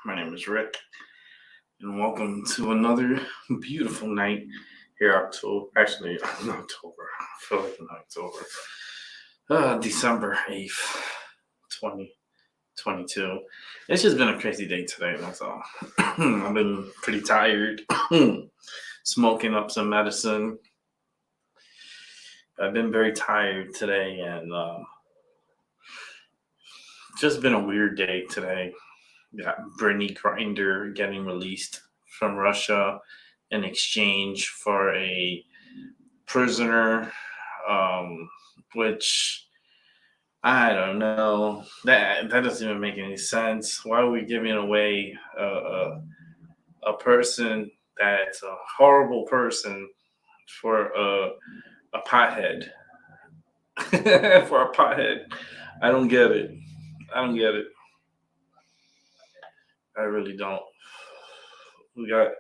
My name is Rick, and welcome to another beautiful night here. In October. I feel like in October. December 8th, 2022. It's just been a crazy day today. That's all. I've been pretty tired. Smoking up some medicine. I've been very tired today, and just been a weird day today. Got Brittany Grinder getting released from Russia in exchange for a prisoner, which I don't know. That doesn't even make any sense. Why are we giving away a person that's a horrible person for a pothead? For a pothead, I don't get it. I really don't. We got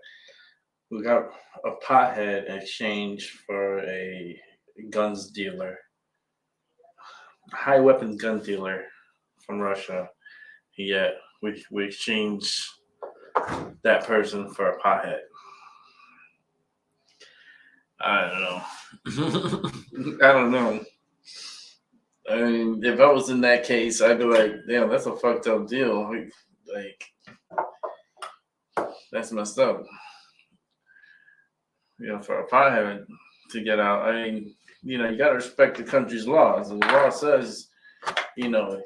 a pothead in exchange for a guns dealer, high weapons gun dealer from Russia. Yet we exchange that person for a pothead. I don't know. I mean, if I was in that case, I'd be like, damn, that's a fucked up deal. Like, that's messed up. For a pothead to get out, I mean, you gotta respect the country's laws. And the law says, that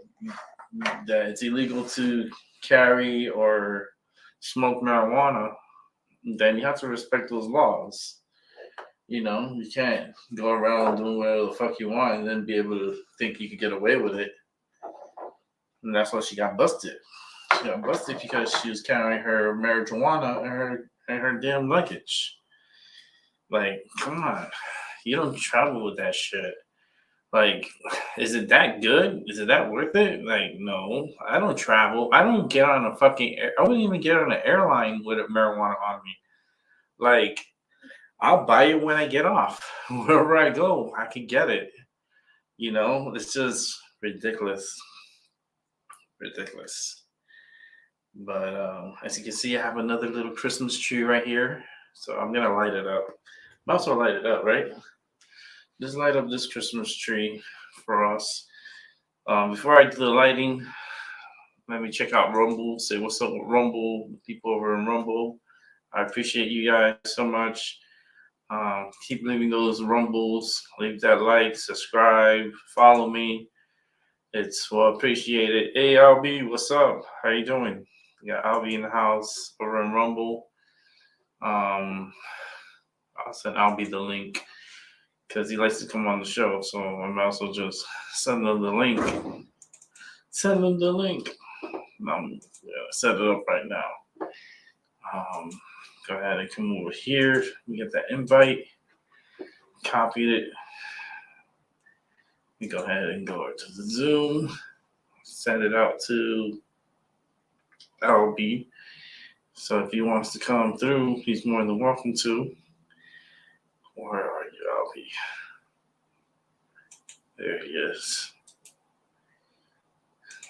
it's illegal to carry or smoke marijuana. Then you have to respect those laws. You can't go around doing whatever the fuck you want and then be able to think you could get away with it. And that's why she got busted. She got busted because she was carrying her marijuana and her damn luggage. Like, come on. You don't travel with that shit. Like, is it that good? Is it that worth it? Like, no. I don't travel. I don't get on I wouldn't even get on an airline with marijuana on me. Like, I'll buy it when I get off. Wherever I go, I can get it. It's just ridiculous. Ridiculous. But as you can see, I have another little Christmas tree right here. So I'm going to light it up. I'm also light it up, right? Just light up this Christmas tree for us. Before I do the lighting, let me check out Rumble. Say what's up with Rumble, people over in Rumble. I appreciate you guys so much. Keep leaving those rumbles. Leave that like, subscribe, follow me. It's well appreciated. Hey, Albie, what's up? How you doing? We got Albie in the house over in Rumble. I'll send Albie the link because he likes to come on the show. So I'm also just send him the link. Send him the link. I'm set it up right now. Go ahead and come over here. We get that invite. Copied it. We go ahead and go to the Zoom. Send it out to LB. So if he wants to come through, he's more than welcome to. Where are you, LB? There he is.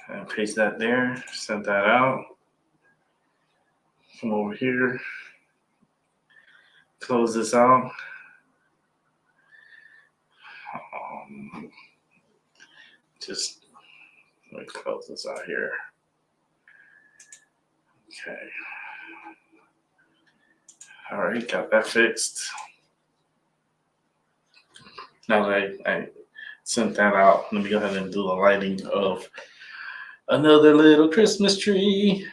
And paste that there. Send that out. Come over here. Close this out. Just let me close this out here. Okay. All right, got that fixed. Now that I sent that out, let me go ahead and do the lighting of another little Christmas tree.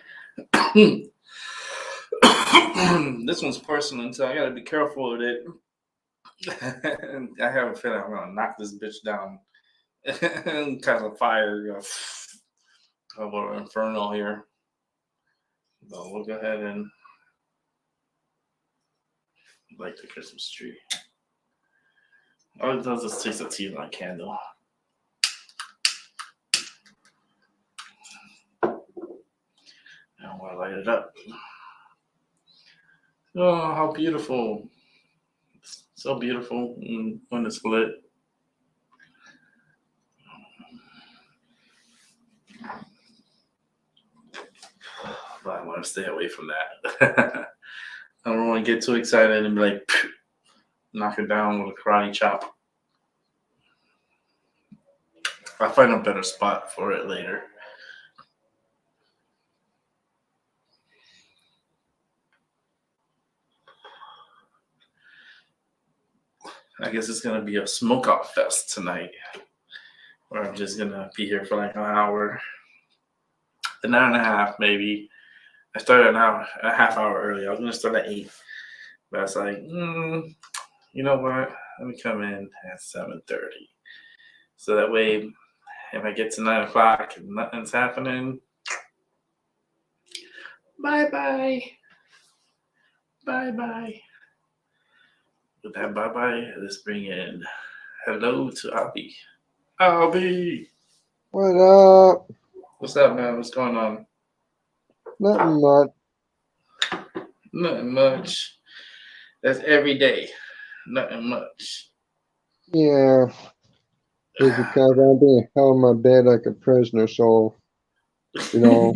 This one's porcelain, so I gotta be careful with it. I have a feeling I'm gonna knock this bitch down because of fire. A little inferno here. So we'll go ahead and light the Christmas tree. All it does is taste a tea light candle. And we'll light it up. Oh, how beautiful. So beautiful when it's lit. But I want to stay away from that. I don't want to get too excited and be like, knock it down with a karate chop. I'll find a better spot for it later. I guess it's going to be a smoke out fest tonight, where I'm just going to be here for like an hour, an hour and a half maybe. I started an hour, a half hour early. I was going to start at 8, but I was like, you know what? Let me come in at 7:30. So that way, if I get to 9 o'clock and nothing's happening, bye-bye. Bye-bye. With that bye-bye, let's bring in hello to Abby. Abby! What up? What's up, man? What's going on? Nothing much. Nothing much. That's every day. Nothing much. Yeah, it's because I'm being held in my bed like a prisoner, so, you know,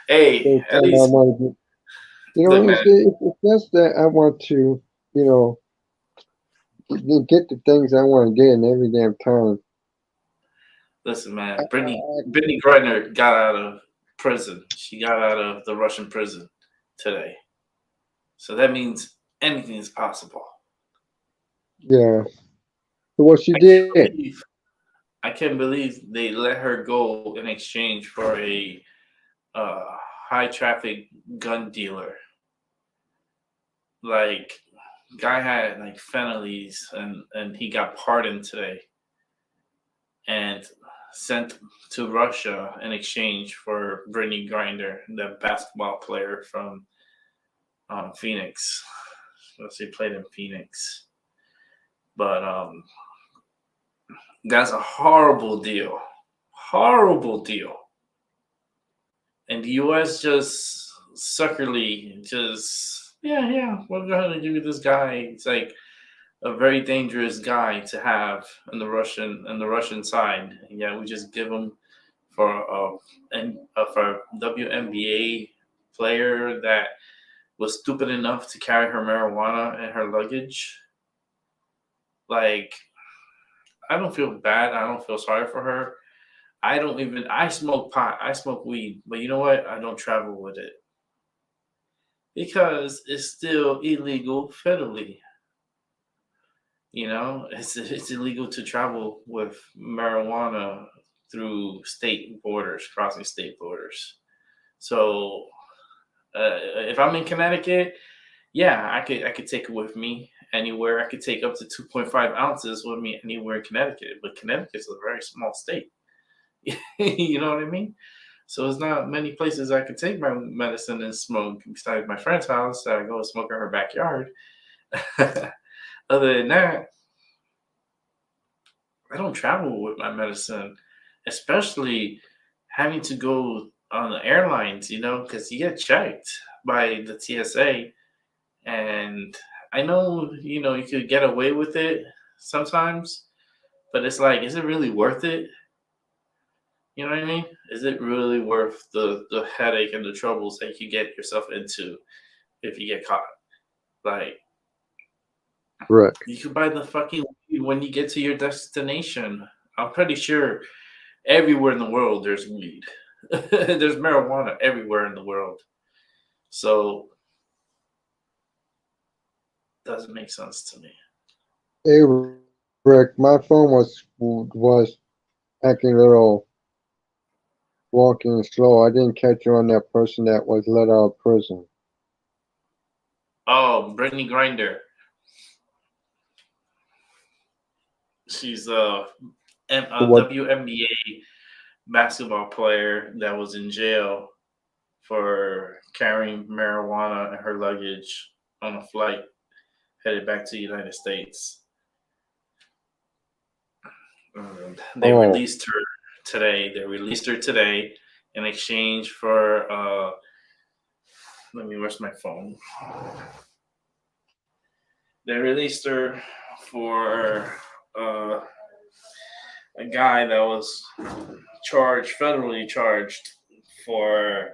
Hey, every at time I least, want to, look, man. it's just that I want to, you know, get the things I want to get in every damn time. Listen, I, man. I, Brittany Griner got out of prison. She got out of the Russian prison today. So that means anything is possible. yeah. So what she I can't did? believe I can't believe they let her go in exchange for a uh, high traffic gun dealer. Like, guy had like felonies and he got pardoned today and sent to Russia in exchange for Brittany Grinder, the basketball player from Phoenix. So she played in Phoenix, but that's a horrible deal. Horrible deal. And the US just suckerly just we'll go ahead and give you this guy. It's like a very dangerous guy to have in the Russian side. And yeah, we just give him for for a WNBA player that was stupid enough to carry her marijuana in her luggage. Like, I don't feel bad. I don't feel sorry for her. I smoke pot, I smoke weed, but you know what? I don't travel with it because it's still illegal federally. You know, it's illegal to travel with marijuana through state borders, crossing state borders. So if I'm in Connecticut, yeah, I could take it with me anywhere. I could take up to 2.5 ounces with me anywhere in Connecticut, but Connecticut's a very small state. You know what I mean? So there's not many places I could take my medicine and smoke besides my friend's house that I go smoke in her backyard. Other than that, I don't travel with my medicine, especially having to go on the airlines, because you get checked by the TSA. And I know, you could get away with it sometimes, but it's like, is it really worth it? You know what I mean? Is it really worth the headache and the troubles that you get yourself into if you get caught? Like, Right. you could buy the fucking weed when you get to your destination. I'm pretty sure everywhere in the world there's weed. There's marijuana everywhere in the world. So doesn't make sense to me. Hey, Rick, my phone was acting a little walking slow. I didn't catch you on that person that was let out of prison. Oh, Brittany Grinder. She's a What? WNBA basketball player that was in jail for carrying marijuana in her luggage on a flight headed back to the United States. They Oh, released her today. They released her today in exchange for where's my phone? They released her for uh, a guy that was federally charged for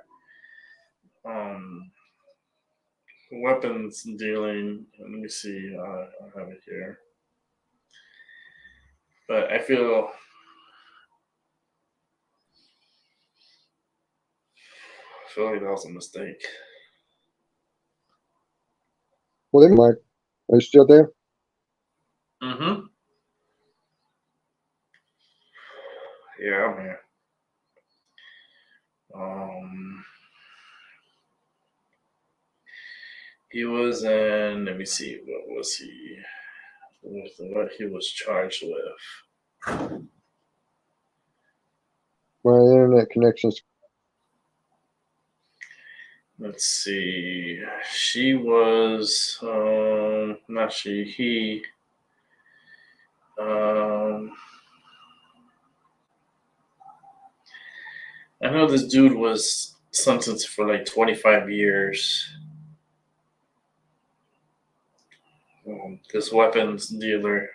weapons dealing. Let me see. I have it here, but I feel like that was a mistake. Well, Mike, are you still there? Mm-hmm. Yeah, I'm here. He was in. Let me see. What was he? What he was charged with? My internet connection's. Let's see. She was. Not she. He. I know this dude was sentenced for like 25 years. This weapons dealer.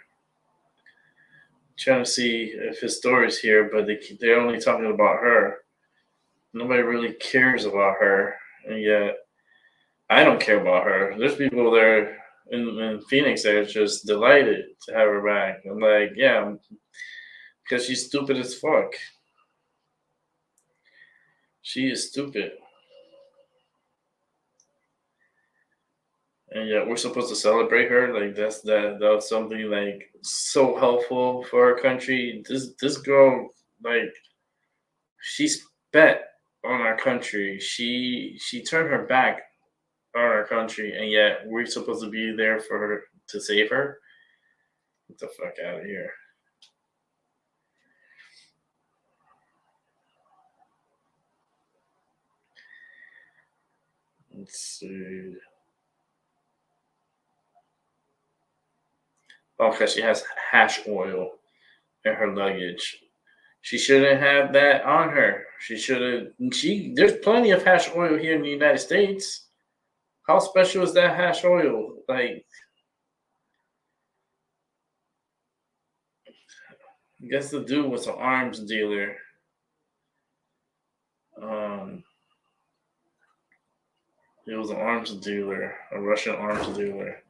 Trying to see if his story's here, but they're only talking about her. Nobody really cares about her, and yet I don't care about her. There's people there in Phoenix that are just delighted to have her back. I'm like, yeah, because she's stupid as fuck. She is stupid. And yet we're supposed to celebrate her. Like that was something like so helpful for our country. This girl, like, she spat on our country. She turned her back on our country, and yet we're supposed to be there for her to save her. Get the fuck out of here. Let's see. Oh, because she has hash oil in her luggage. She shouldn't have that on her. She should have. There's plenty of hash oil here in the United States. How special is that hash oil? Like, I guess the dude was an arms dealer. Um, he was an arms dealer, a Russian arms dealer,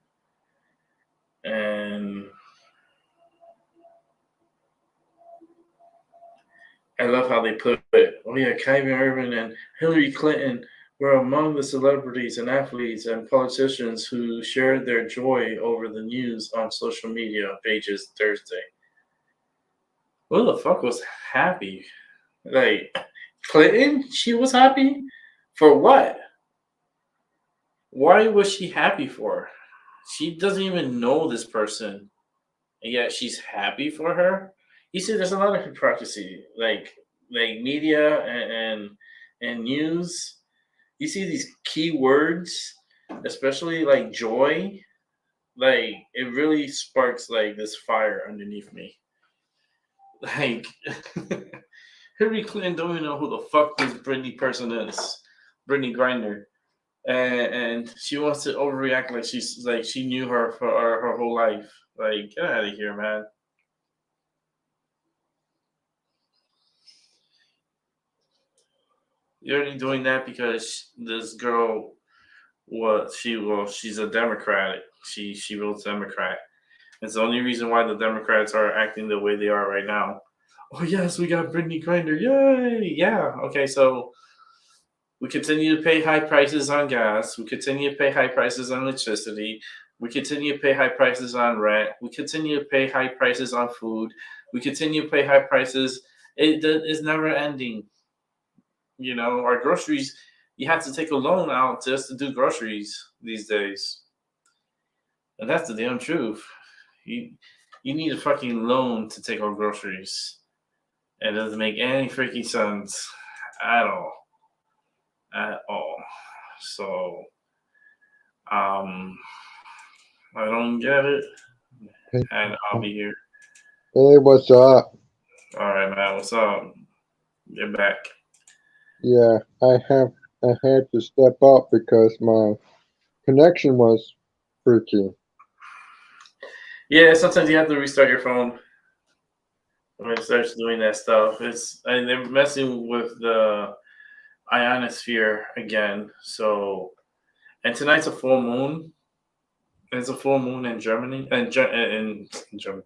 and I love how they put it. Oh yeah, Kyrie Irving and Hillary Clinton were among the celebrities and athletes and politicians who shared their joy over the news on social media pages Thursday. Who the fuck was happy? Like, Clinton? She was happy? For what? Why was she happy for? She doesn't even know this person, and yet she's happy for her. You see, there's a lot of hypocrisy, like media and news. You see these keywords, especially like joy. Like, it really sparks like this fire underneath me. Like, Hillary Clinton don't even know who the fuck this Britney person is, Britney Griner, and she wants to overreact like she knew her for her whole life. Like, get out of here, man. You're only doing that because this girl she's a Democrat. She votes Democrat. It's the only reason why the Democrats are acting the way they are right now. Oh yes, we got Brittany Grinder. Yay! Yeah. Okay, so we continue to pay high prices on gas. We continue to pay high prices on electricity. We continue to pay high prices on rent. We continue to pay high prices on food. We continue to pay high prices. It is never ending. You know, our groceries, you have to take a loan out just to do groceries these days. And that's the damn truth. You you need a fucking loan to take our groceries. It doesn't make any freaking sense at all. At all. So I don't get it. And I'll be here. Hey, what's up? All right, man. What's up? Get back. Yeah, I had to step up because my connection was freaky. Yeah, sometimes you have to restart your phone when it starts doing that stuff. They're messing with the ionosphere again. So, and tonight's a full moon. It's a full moon in Germany and in Germany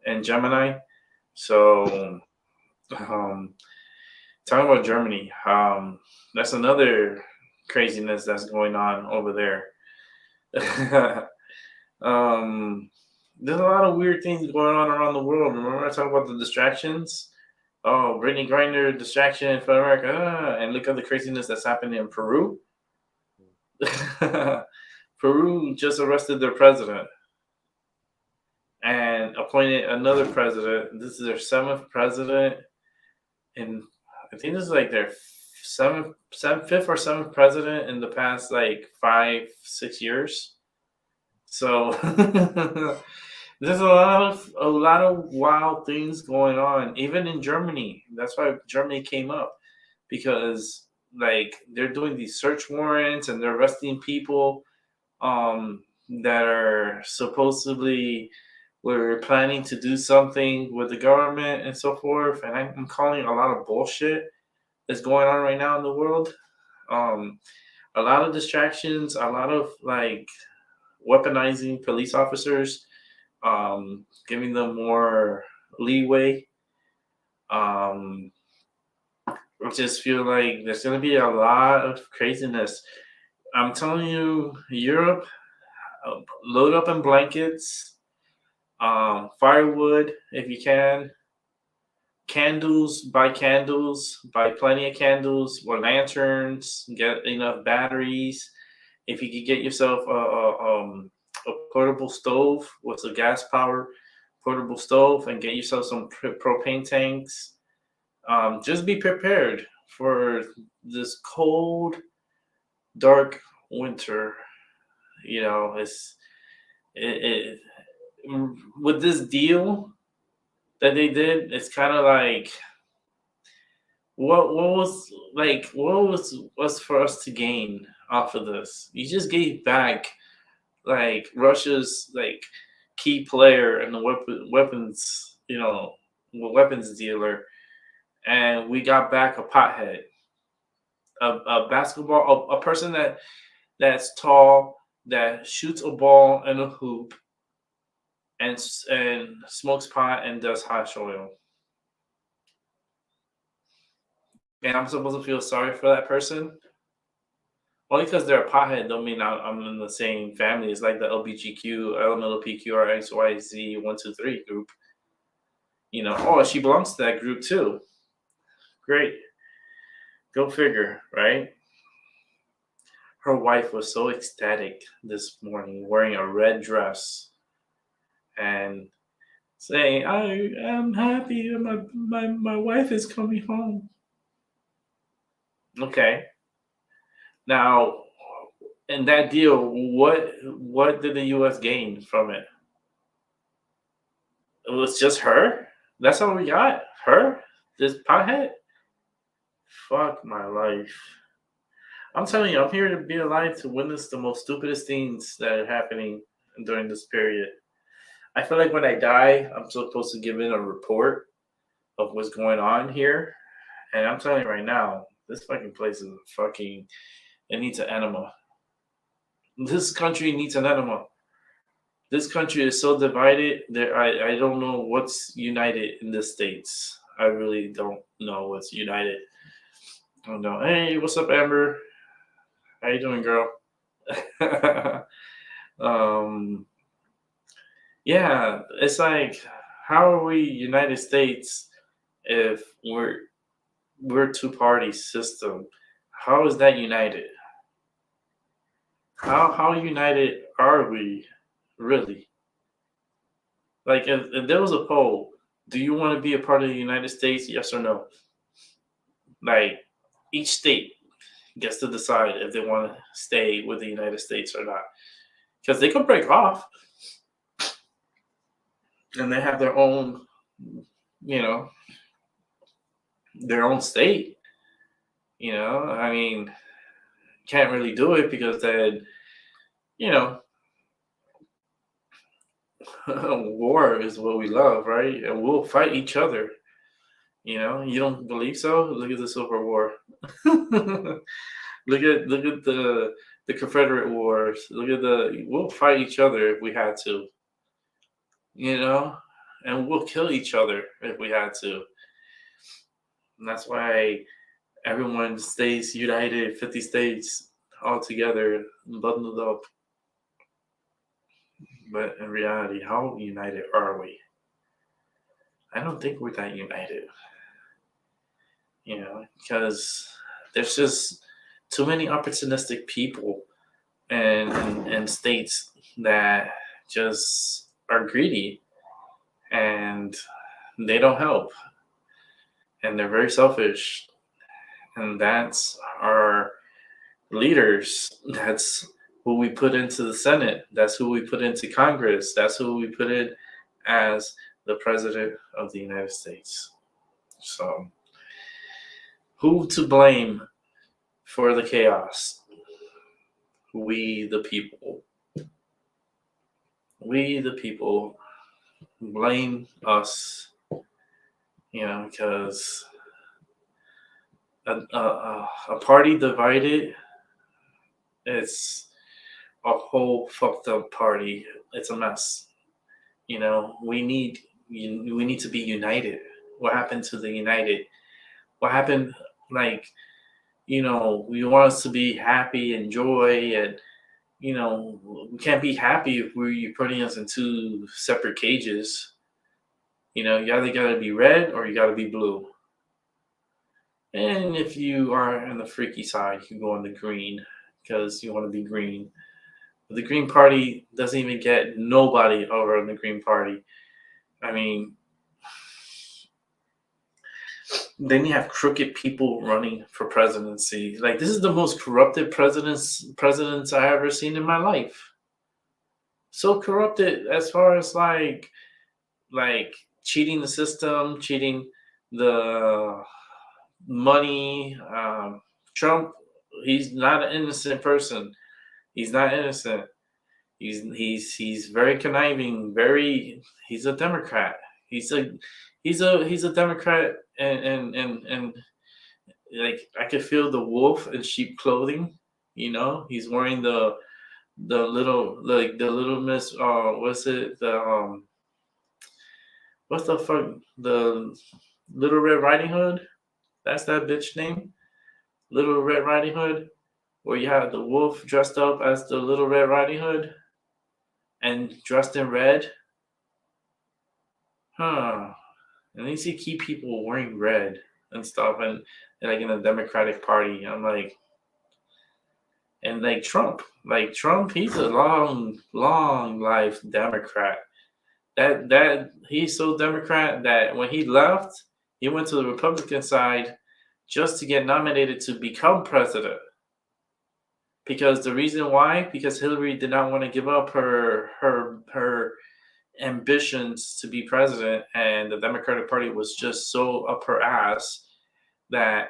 and Gemini. So, um, talking about Germany, that's another craziness that's going on over there. um, there's a lot of weird things going on around the world. Remember I talked about the distractions? Oh, Brittany Griner distraction for America, and look at the craziness that's happening in Peru. Peru just arrested their president and appointed another president. This is their seventh president, and I think this is like their fifth or seventh president in the past like 5-6 years. So there's a lot of wild things going on, even in Germany. That's why Germany came up, because like they're doing these search warrants and they're arresting people that are supposedly were planning to do something with the government and so forth. And I'm calling a lot of bullshit that's going on right now in the world. Um, a lot of distractions, a lot of like weaponizing police officers, giving them more leeway. Um, I just feel like there's going to be a lot of craziness. I'm telling you, Europe, load up in blankets, firewood if you can, candles, buy plenty of candles or lanterns, get enough batteries. If you could get yourself a portable stove with a gas power portable stove and get yourself some propane tanks, just be prepared for this cold, dark winter. You know, it with this deal that they did, it's kind of like what was for us to gain off of this? You just gave back like Russia's like key player and the weapons, weapons dealer, and we got back a pothead, a basketball, a person that's tall, that shoots a ball in a hoop, and smokes pot and does hash oil. And I'm supposed to feel sorry for that person? Only because they're a pothead don't mean I'm in the same family. It's like the LBGQ, LMLPQRXYZ123 group. Oh, she belongs to that group too. Great. Go figure, right? Her wife was so ecstatic this morning, wearing a red dress and saying, I am happy my wife is coming home. Okay. Now, in that deal, what did the U.S. gain from it? It was just her. That's all we got. Her, this pothead. Fuck my life. I'm telling you, I'm here to be alive to witness the most stupidest things that are happening during this period. I feel like when I die, I'm supposed to give in a report of what's going on here. And I'm telling you right now, this fucking place is it needs an enema. This country needs an enema. This country is so divided that I don't know what's united in the States. I really don't know what's united. I don't know. Hey, what's up, Amber? How you doing, girl? Yeah, it's like, how are we United States if we're two-party system? How is that united? How united are we really? Like, if there was a poll, do you want to be a part of the United States? Yes or no? Like, each state gets to decide if they want to stay with the United States or not, because they could break off, and they have their own, their own state. I mean, can't really do it because then, war is what we love, right? And we'll fight each other. You don't believe so? Look at the Civil War. Look at the Confederate Wars. Look at we'll fight each other if we had to, and we'll kill each other if we had to. And that's why everyone stays united, 50 states all together, bundled up. But in reality, how united are we? I don't think we're that united. Because there's just too many opportunistic people and states that just are greedy and they don't help and they're very selfish, and that's our leaders. That's who we put into the Senate. That's who we put into Congress. That's who we put in as the President of the United States. So who to blame for the chaos? We the people. We the people blame us, because a party divided, it's a whole fucked up party. It's a mess. We need to be united. What happened to the united? What happened? We want us to be happy and joy, and we can't be happy if you're putting us in two separate cages. You either gotta be red or you gotta be blue. And if you are on the freaky side, you go on the green because you want to be green. But the Green Party doesn't even get nobody over on the Green Party. I mean, then you have crooked people running for presidency. This is the most corrupted presidents I ever seen in my life. So corrupted as far as like cheating the system, cheating the money. Trump, he's not an innocent person. He's not innocent. He's very conniving. He's a Democrat. He's a Democrat, and I could feel the wolf in sheep clothing. He's wearing the little Miss. What's it? What's the fuck? The Little Red Riding Hood. That's that bitch name. Little Red Riding Hood, where you have the wolf dressed up as the Little Red Riding Hood and dressed in red. And then you see key people wearing red and stuff, and in the Democratic Party. I'm like, and Trump, he's a long life Democrat. That he's so Democrat that when he left, he went to the Republican side just to get nominated to become president. Because the reason why, because Hillary did not want to give up her ambitions to be president, and the Democratic Party was just so up her ass that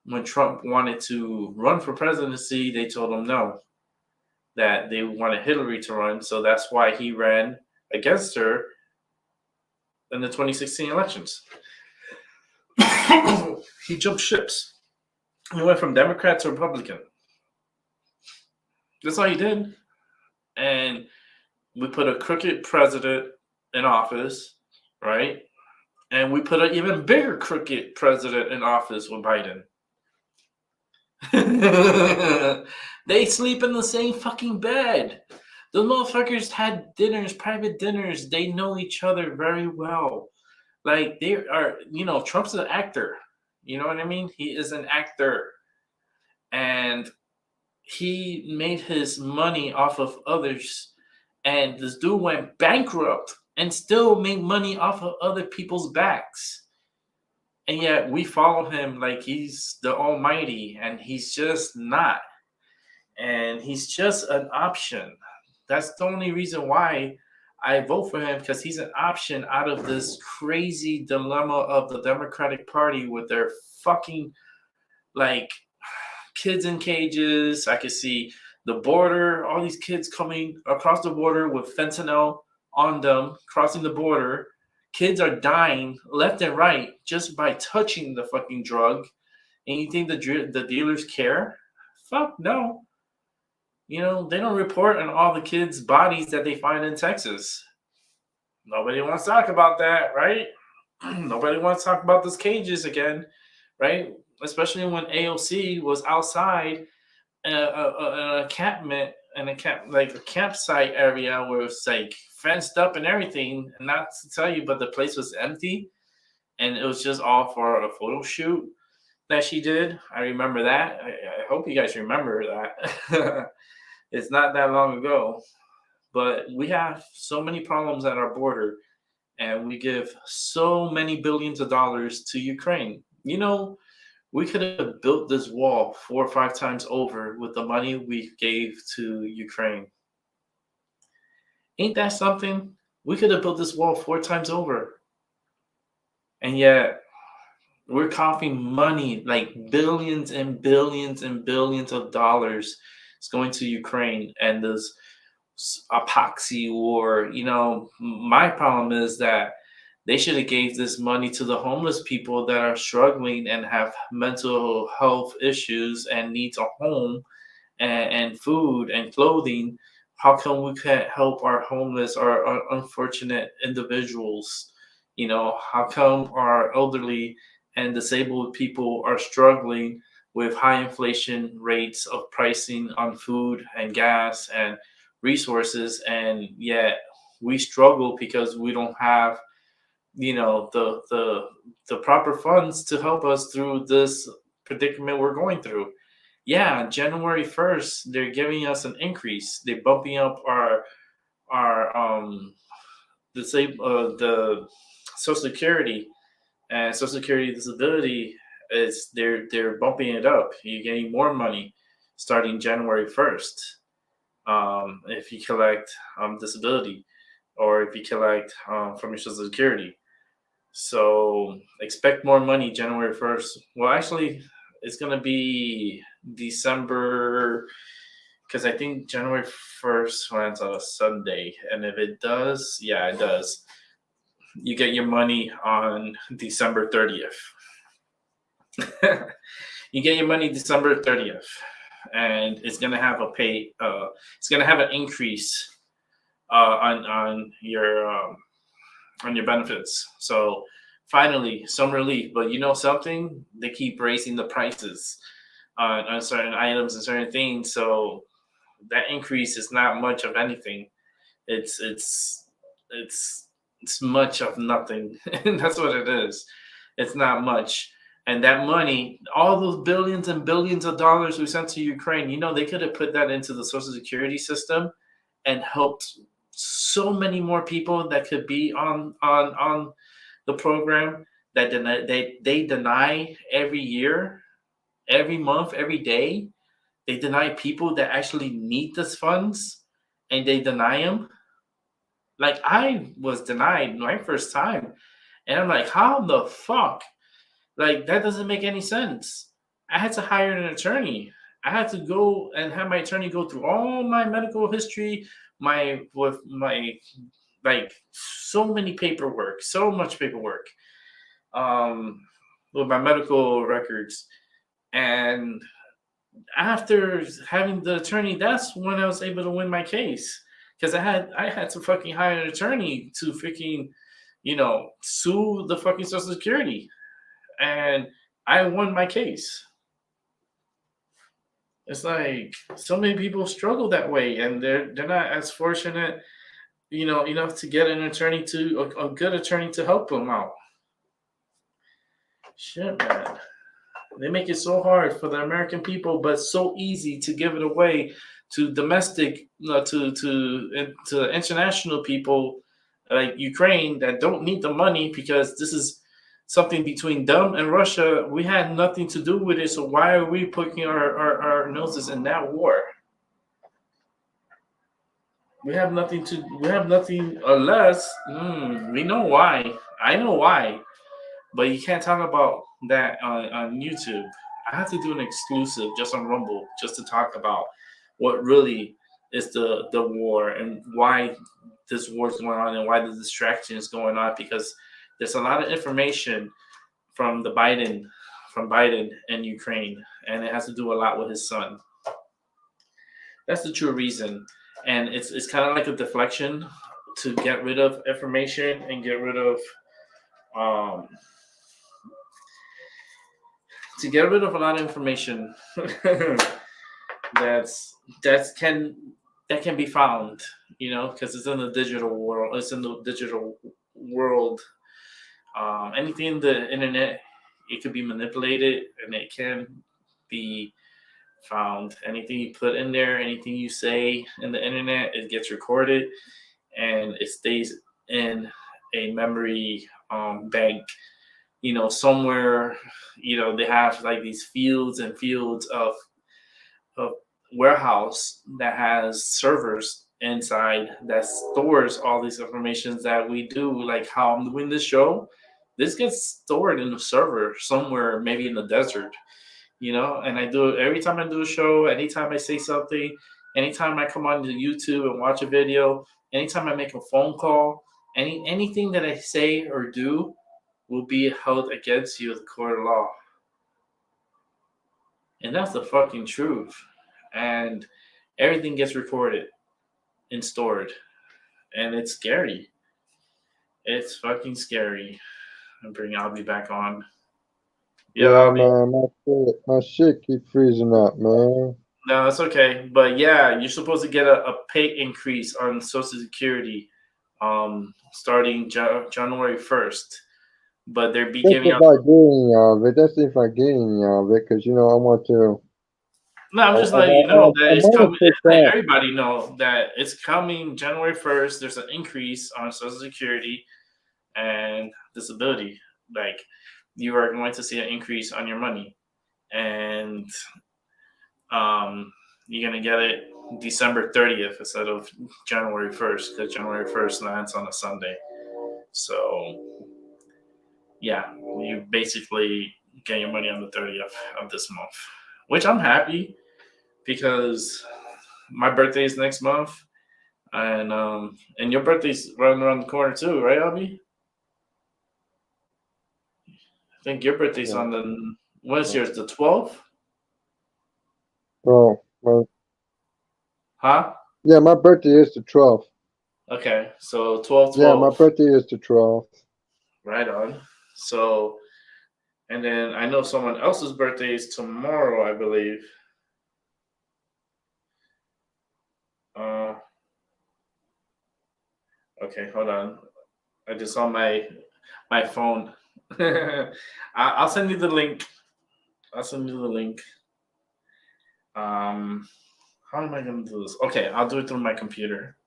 when Trump wanted to run for presidency, they told him no, that they wanted Hillary to run. So that's why he ran against her in the 2016 elections. He jumped ships. He went from Democrat to Republican. That's all he did. And we put a crooked president in office, right? And we put an even bigger crooked president in office with Biden. They sleep in the same fucking bed. The motherfuckers had dinners, private dinners. They know each other very well. They are, Trump's an actor. You know what I mean? He is an actor. And he made his money off of others. And this dude went bankrupt and still made money off of other people's backs. And yet we follow him like he's the almighty, and he's just not. And he's just an option. That's the only reason why I vote for him, because he's an option out of this crazy dilemma of the Democratic Party with their fucking kids in cages. I could see the border, all these kids coming across the border with fentanyl on them, crossing the border. Kids are dying left and right just by touching the fucking drug. And you think the dealers care? Fuck no. You know, they don't report on all the kids' bodies that they find in Texas. Nobody wants to talk about that, right? Nobody wants to talk about those cages again, right? Especially when AOC was outside an encampment and like a campsite area where it's like fenced up and everything. And not to tell you, but the place was empty, and it was just all for a photo shoot that she did. I remember that. I hope you guys remember that. It's not that long ago, but we have so many problems at our border, and we give so many billions of dollars to Ukraine. You know, we could have built this wall 4 or 5 times over with the money we gave to Ukraine. Ain't that something? We could have built this wall 4 times over. And yet, we're coughing money, like billions and billions and billions of dollars is going to Ukraine and this epoxy war. You know, my problem is that they should have gave this money to the homeless people that are struggling and have mental health issues and needs a home and food and clothing. How come we can't help our homeless or our unfortunate individuals? You know, how come our elderly and disabled people are struggling with high inflation rates of pricing on food and gas and resources, and yet we struggle because we don't have, you know, the proper funds to help us through this predicament we're going through. Yeah, January 1st, they're giving us an increase. They're bumping up our the Social Security and Social Security disability. Is they're bumping it up. You're getting more money starting January 1st. If you collect disability, or if you collect from your Social Security. So expect more money January 1st. Well, actually, it's going to be December, because I think January 1st lands on a Sunday. And if it does, yeah, it does. You get your money on December 30th. You get your money December 30th. And it's going to have it's going to have an increase on your benefits. So finally, some relief. But you know something? They keep raising the prices on certain items and certain things. So that increase is not much of anything. It's much of nothing. And that's what it is. It's not much. And that money, all those billions and billions of dollars we sent to Ukraine, you know, they could have put that into the Social Security system and helped so many more people that could be on the program that they deny every year, every month, every day. They deny people that actually need these funds, and they deny them. Like, I was denied my first time, and I'm like, how the fuck? Like, that doesn't make any sense. I had to hire an attorney. I had to go and have my attorney go through all my medical history, with my, like, so many paperwork, so much paperwork, with my medical records. And after having the attorney, that's when I was able to win my case. Because I had to fucking hire an attorney to freaking, you know, sue the fucking Social Security. And I won my case. It's like so many people struggle that way, and they're not as fortunate, you know, enough to get an attorney a good attorney to help them out. Shit, man. They make it so hard for the American people, but so easy to give it away to domestic, to international people like Ukraine that don't need the money, because this is something between them and Russia. We had nothing to do with it, so why are we putting our noses in that war? We have nothing unless we know why. I know why, but you can't talk about that on YouTube. I have to do an exclusive just on Rumble just to talk about what really is the war and why this war is going on and why the distraction is going on, because there's a lot of information from the Biden Biden and Ukraine, and it has to do a lot with his son. That's the true reason, and it's kind of like a deflection to get rid of information and get rid of um a lot of information that's that's can that can be found, because it's in the digital world. It's in the digital world. Anything in the internet, it could be manipulated, and it can be found. Anything you put in there, anything you say in the internet, it gets recorded, and it stays in a memory bank. Somewhere. They have like these fields and fields of warehouse that has servers inside that stores all these informations that we do, like how I'm doing this show. This gets stored in a server somewhere, maybe in the desert, and I do it every time I do a show, anytime I say something, anytime I come on to YouTube and watch a video, anytime I make a phone call, anything that I say or do will be held against you in the court of law. And that's the fucking truth. And everything gets recorded and stored. And it's scary. It's fucking scary. I'll be back on. Yeah, man, my shit keep freezing up, man. No, it's okay. But yeah, you're supposed to get a pay increase on Social Security starting January 1st. But they're That's giving if out. I get any of it. That's if I get any of it, because, I want to. No, I'm just letting you know that it's coming. That. Everybody know that it's coming January 1st. There's an increase on Social Security and disability. Like, you are going to see an increase on your money. And you're going to get it December 30th instead of January 1st, because January 1st lands on a Sunday. So, yeah, you basically get your money on the 30th of this month, which I'm happy, because my birthday is next month, and your birthday's right around the corner too, right, Albie? I think your birthday's on the, when is yours, the 12th? Oh, well. Huh? Yeah, my birthday is the 12th. Okay, so 12/12. Yeah, my birthday is the 12th. Right on. So, and then I know someone else's birthday is tomorrow, I believe. Okay, hold on. I just saw my phone. I'll send you the link. How am I gonna do this? Okay, I'll do it through my computer.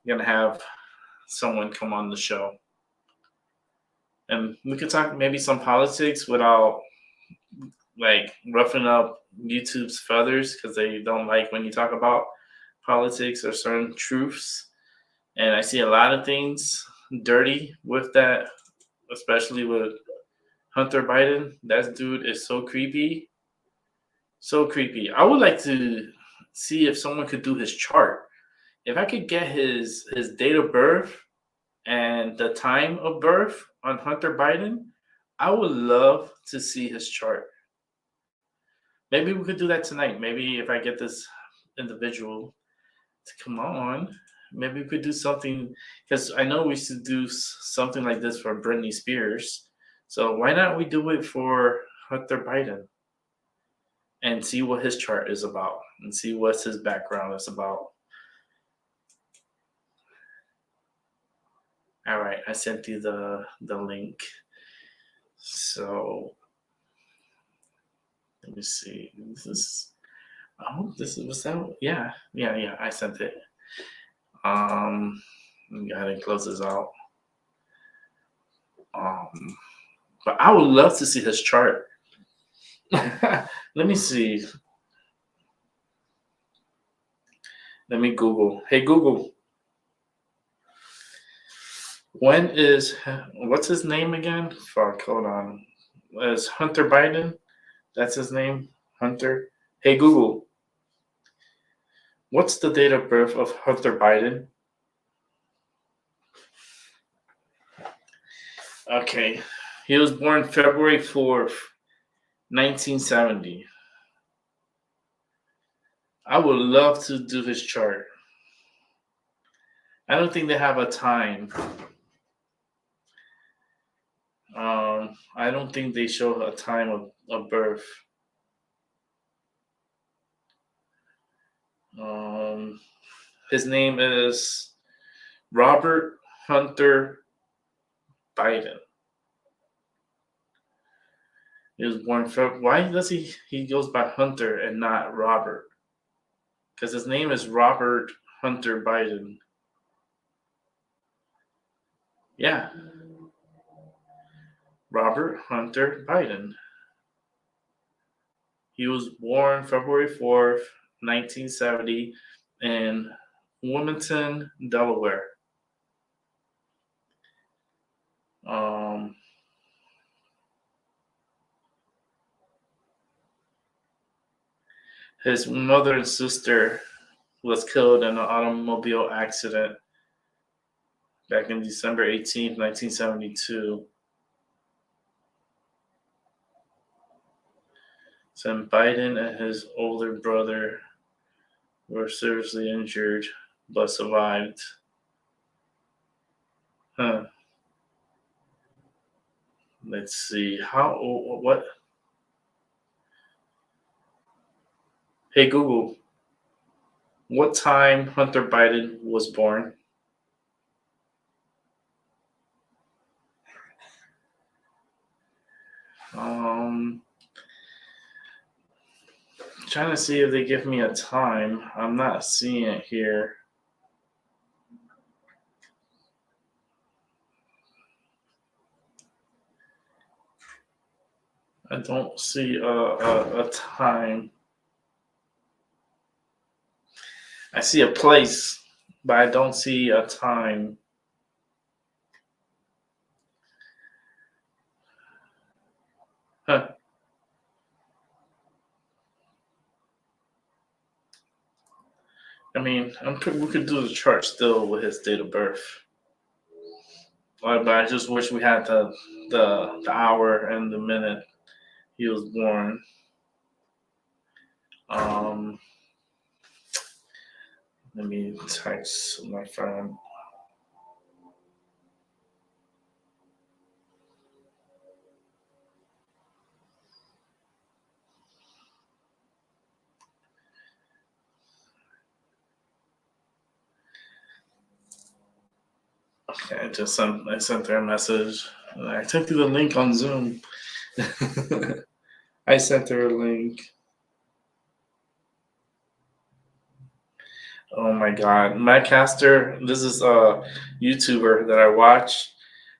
I'm gonna have someone come on the show, and we could talk maybe some politics without like roughing up YouTube's feathers, because they don't like when you talk about politics or certain truths. And I see a lot of things dirty with that, especially with Hunter Biden. That dude is so creepy. So creepy. I would like to see if someone could do his chart. If I could get his date of birth and the time of birth on Hunter Biden, I would love to see his chart. Maybe we could do that tonight. Maybe if I get this individual to come on, maybe we could do something, because I know we should do something like this for Britney Spears. So why not we do it for Hunter Biden and see what his chart is about and see what his background is about. All right, I sent you the link. So let me see. This was that. Yeah. I sent it. Let me go ahead and close this out. But I would love to see his chart. Let me see. Let me Google. Hey Google, what's his name again? Fuck, hold on. Is Hunter Biden? That's his name? Hunter? Hey Google, what's the date of birth of Hunter Biden? Okay. He was born February 4th, 1970. I would love to do his chart. I don't think they have a time. I don't think they show a time of birth. His name is Robert Hunter Biden. He was born February. Why does he goes by Hunter and not Robert? Because his name is Robert Hunter Biden. Yeah. Robert Hunter Biden. He was born February 4th, 1970 in Wilmington, Delaware. His mother and sister was killed in an automobile accident back in December 18th, 1972. So Biden and his older brother were seriously injured but survived. Let's see. What? Hey Google, what time Hunter Biden was born? Trying to see if they give me a time. I'm not seeing it here. I don't see a time. I see a place, but I don't see a time. Huh. I mean, we could do the chart still with his date of birth. But I just wish we had the hour and the minute he was born. Let me text my friend. Okay, I sent her a message. I sent you the link on Zoom. I sent her a link. Oh my God, Matt Caster. This is a YouTuber that I watch.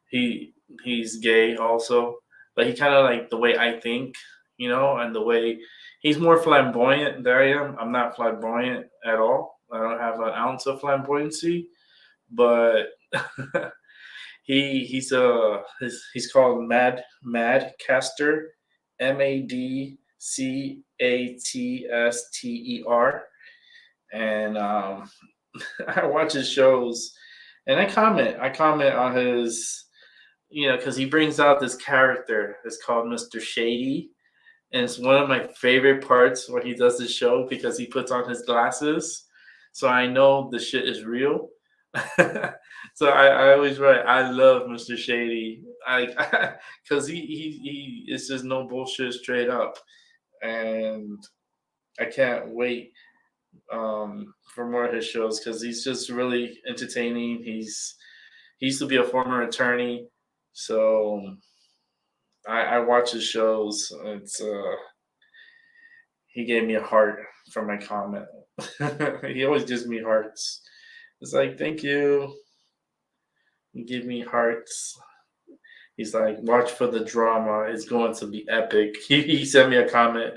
He's gay also, but he kind of like the way I think, and the way he's more flamboyant than I am. I'm not flamboyant at all. I don't have an ounce of flamboyancy, but he's called Mad Caster, MADCATSTER, and I watch his shows, and I comment on his, because he brings out this character. It's called Mr. Shady, and it's one of my favorite parts when he does this show because he puts on his glasses, so I know the shit is real. So I always write, I love Mr. Shady, because he it's just no bullshit, straight up, and I can't wait for more of his shows because he's just really entertaining. He used to be a former attorney, so I watch his shows. It's he gave me a heart for my comment. He always gives me hearts. It's like, thank you. You give me hearts. He's like, watch for the drama. It's going to be epic. He sent me a comment.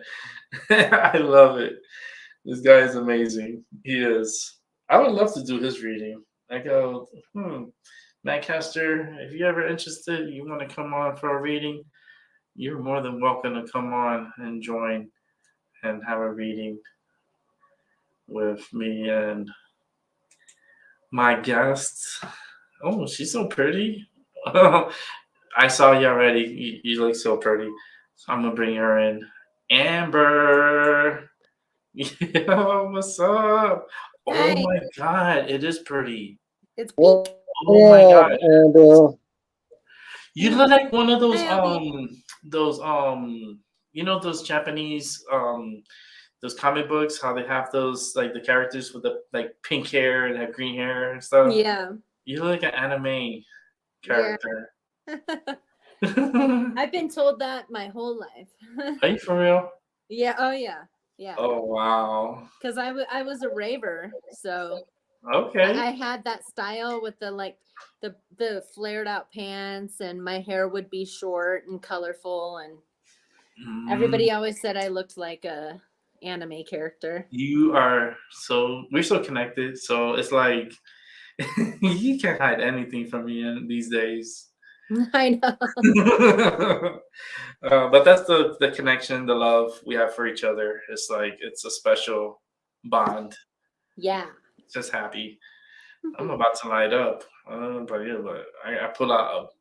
I love it. This guy is amazing. He is. I would love to do his reading. I go, Matt Caster, if you're ever interested, you want to come on for a reading, you're more than welcome to come on and join and have a reading with me and my guests. Oh, she's so pretty. I saw you already. You look so pretty. So I'm gonna bring her in. Amber. Yo, what's up? Oh Hi. my god, it is pretty. It's What pink. Oh my god. up, Amber? You look like one of Hi, Albie. those you know those Japanese those comic books, how they have those like the characters with the like pink hair and have green hair and stuff. Yeah. You look like an anime Yeah. character. I've been told that my whole life. Are you for real? Yeah. Oh, yeah. Yeah. Oh wow. Because I was a raver, so Okay. I had that style with the flared out pants, and my hair would be short and colorful, and everybody always said I looked like a anime character. We're so connected. So it's like you can't hide anything from me these days. I know. But that's the connection, the love we have for each other. It's like it's a special bond. Yeah. Just happy. I'm about to light up. I don't know about you, but I pull out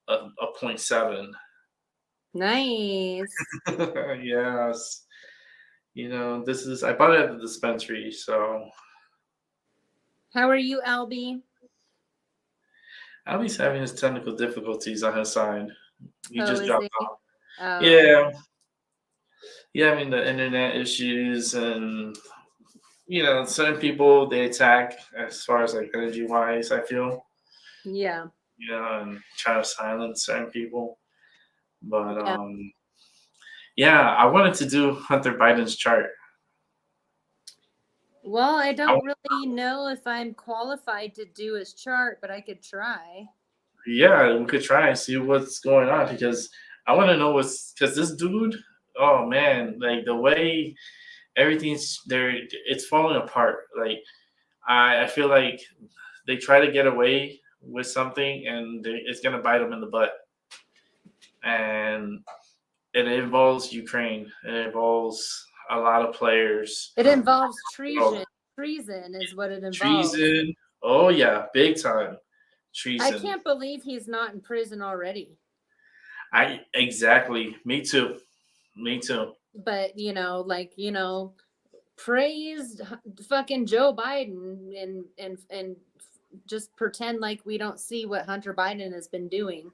a 0.7. Nice. Yes. You know, I bought it at the dispensary, so How are you, Albie? Albie's having his technical difficulties on his side. He Oh, just is dropped he? off. Oh. Yeah. Yeah, I mean the internet issues and certain people they attack as far as like energy wise, I feel. Yeah. And try to silence certain people. But Yeah. yeah, I wanted to do Hunter Biden's chart. Well, I don't really know if I'm qualified to do his chart, but I could try. Yeah, we could try and see what's going on because I want to know because this dude, oh man, like the way everything's there, it's falling apart. Like I feel like they try to get away with something and it's gonna bite them in the butt. And it involves Ukraine. It involves a lot of players. It involves treason. Treason is what it involves. Treason. Oh yeah, big time. Treason. I can't believe he's not in prison already. Exactly. Me too. But praise fucking Joe Biden and just pretend like we don't see what Hunter Biden has been doing.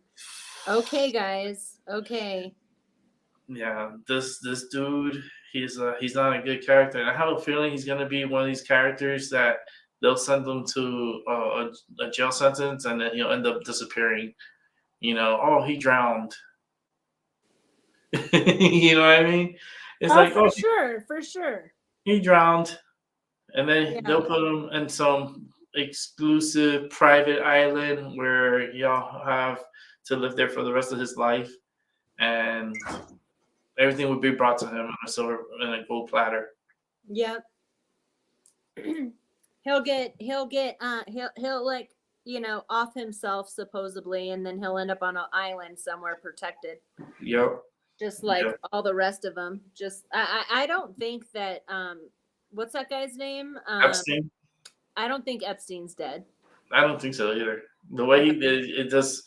Okay, guys. Okay. Yeah, this dude, he's not a good character. And I have a feeling he's gonna be one of these characters that they'll send him to a jail sentence, and then he'll end up disappearing. Oh, he drowned. You know what I mean? It's like, for sure. He drowned, and then they'll put him in some exclusive private island where y'all have to live there for the rest of his life, and everything would be brought to him on a silver and a gold platter. Yep. he'll like off himself supposedly, and then he'll end up on an island somewhere protected. Yep. Just like all the rest of them. Just I don't think that what's that guy's name? Epstein. I don't think Epstein's dead. I don't think so either. The way it just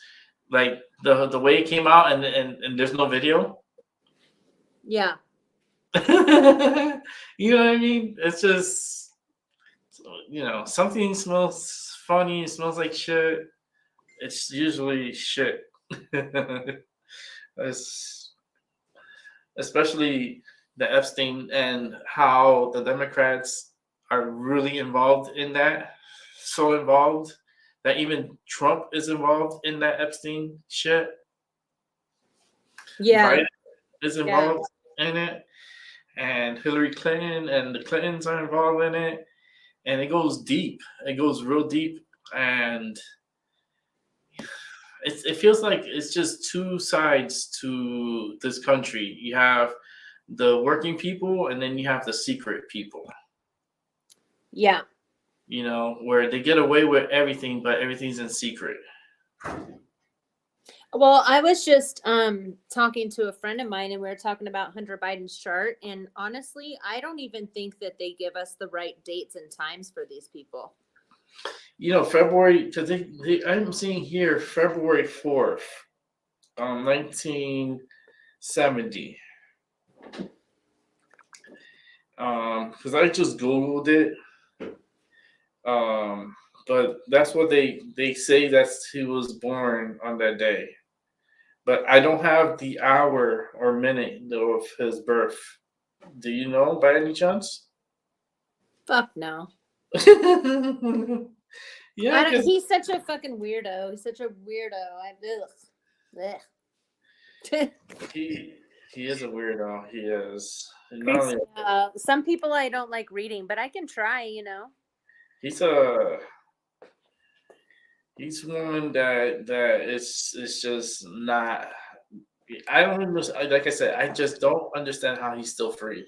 like the way it came out and there's no video. Yeah. You know what I mean? It's just something smells funny, it smells like shit. It's usually shit. It's especially the Epstein and how the Democrats are really involved in that. So involved that even Trump is involved in that Epstein shit. Yeah. Biden is involved in it. And Hillary Clinton and the Clintons are involved in it. And it goes deep. It goes real deep. And it feels like it's just two sides to this country. You have the working people, and then you have the secret people. Yeah. Where they get away with everything, but everything's in secret. Well, I was just talking to a friend of mine, and we were talking about Hunter Biden's chart. And honestly, I don't even think that they give us the right dates and times for these people. February, because I'm seeing here February 4th, 70. Because I just Googled it. But that's what they say that he was born on that day. But I don't have the hour or minute of his birth. Do you know by any chance? Fuck no. Yeah, because He's such a fucking weirdo. He's such a weirdo. Ugh. he is a weirdo. He is. And not only, Some people I don't like reading, but I can try, you know. he's one that it's just not. I don't understand. Like I said, I just don't understand how he's still free.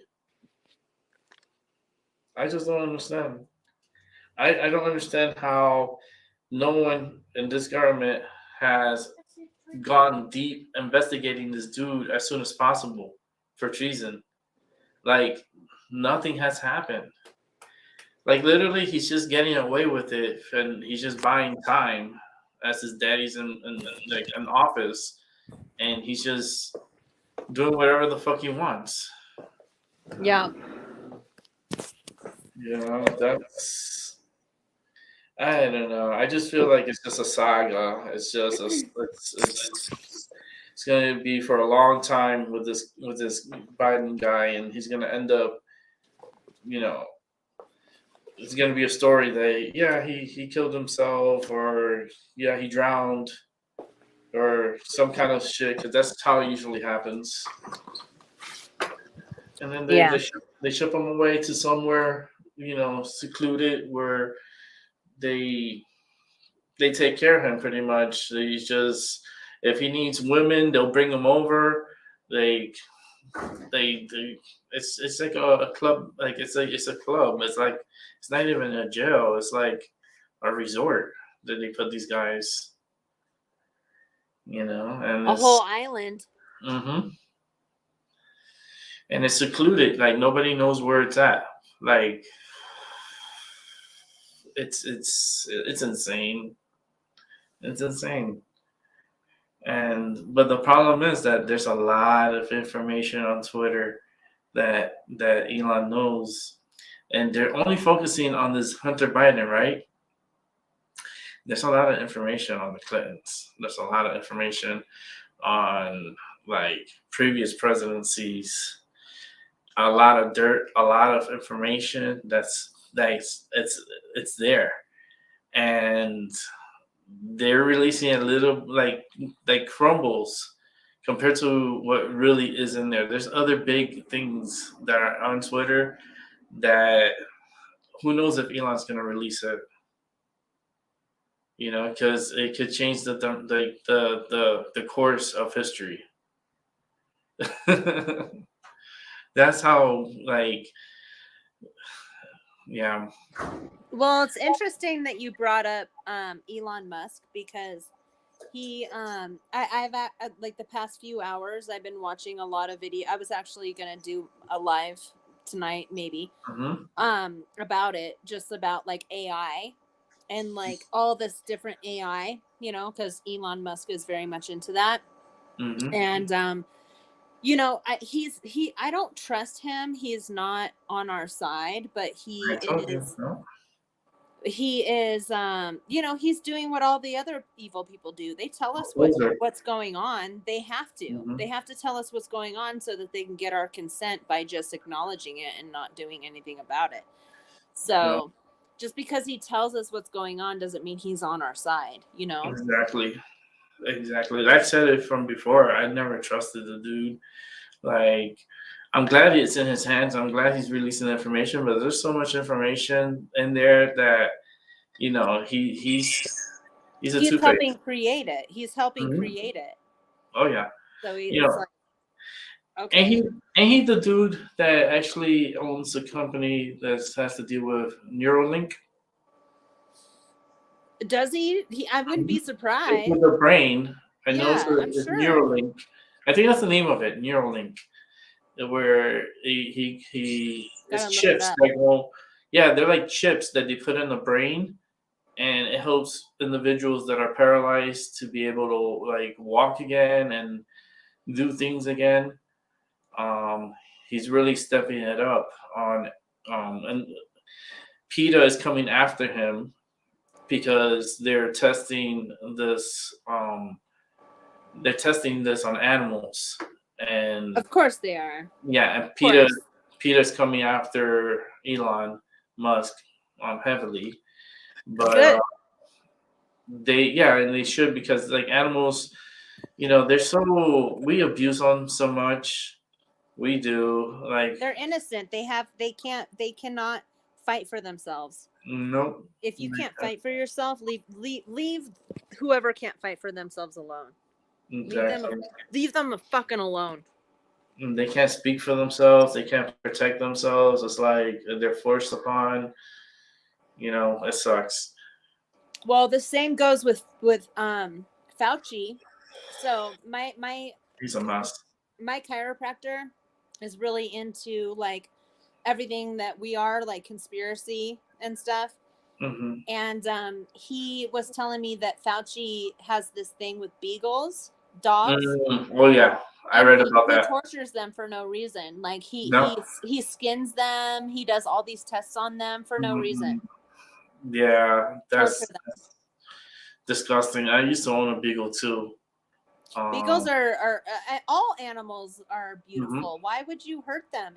I just don't understand. I don't understand how no one in this government has gone deep investigating this dude as soon as possible for treason. Like nothing has happened. Like literally, he's just getting away with it, and he's just buying time as his daddy's in like an office, and he's just doing whatever the fuck he wants. Yeah. Yeah, that's. I don't know. I just feel like it's just a saga. It's just it's gonna be for a long time with this Biden guy, and he's gonna end up, you know, it's gonna be a story that he killed himself, or he drowned, or some kind of shit, because that's how it usually happens. And then they ship him away to somewhere, secluded, where they take care of him pretty much. He's just, if he needs women, they'll bring him over. It's like a club, like it's a club. It's like, it's not even a jail. It's like a resort that they put these guys, and a whole island. Mm-hmm. And it's secluded. Like nobody knows where it's at. Like it's insane. It's insane. But the problem is that there's a lot of information on Twitter that Elon knows, and they're only focusing on this Hunter Biden, right? There's a lot of information on the Clintons. There's a lot of information on like previous presidencies. A lot of dirt, a lot of information it's there, and they're releasing a little like crumbles compared to what really is in there. There's other big things that are on Twitter that who knows if Elon's going to release it, because it could change the course of history. That's how, yeah. Well, it's interesting that you brought up Elon Musk, because he I've like the past few hours I've been watching a lot of video. I was actually gonna do a live tonight, maybe, about it, just about like AI and like all this different AI, because Elon Musk is very much into that. And I don't trust him. He's not on our side, but he is he's doing what all the other evil people do. They tell us what's going on. They have to tell us what's going on so that they can get our consent by just acknowledging it and not doing anything about it. So just because he tells us what's going on doesn't mean he's on our side, Exactly. I've said it from before. I never trusted the dude. Like, I'm glad it's in his hands. I'm glad he's releasing information, but there's so much information in there that, he's a two-faced. Helping create it. He's helping create it. Oh yeah. So he's like, okay. And he's the dude that actually owns a company that has to deal with Neuralink. Does he? I wouldn't be surprised. With the brain, I know it's sure. Neuralink. I think that's the name of it, Neuralink, where it's chips they're like chips that they put in the brain, and it helps individuals that are paralyzed to be able to like walk again and do things again. He's really stepping it up on, and PETA is coming after him because they're testing this. They're testing this on animals, and Of course they are. yeah, and Of course. PETA's coming after Elon Musk heavily, but Good. and they should, because like animals, they're so, we abuse them so much. We do, like, They're innocent. They cannot fight for themselves. nope. If you can't fight for yourself, leave whoever can't fight for themselves alone. Exactly. Leave them fucking alone. They can't speak for themselves. They can't protect themselves. It's like they're forced upon. It sucks. Well, the same goes with Fauci. So He's a mess. my chiropractor is really into like everything that we are, like conspiracy and stuff. Mm-hmm. And he was telling me that Fauci has this thing with beagles, dogs. Oh yeah, I read about that. He tortures them for no reason. Like he skins them. He does all these tests on them for no reason. Yeah, that's disgusting. I used to own a beagle too. Beagles are all animals are beautiful. Mm-hmm. Why would you hurt them?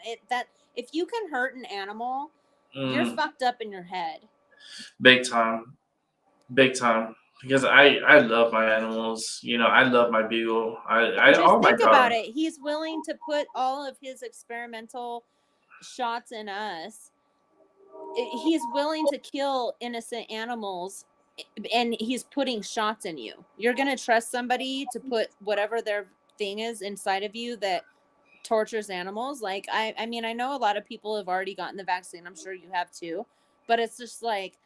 If you can hurt an animal, you're fucked up in your head. Big time. Because I love my animals. I love my beagle. Just think about it. He's willing to put all of his experimental shots in us. He's willing to kill innocent animals, and he's putting shots in you. You're gonna trust somebody to put whatever their thing is inside of you that tortures animals? Like I mean, I know a lot of people have already gotten the vaccine. I'm sure you have too, but it's just like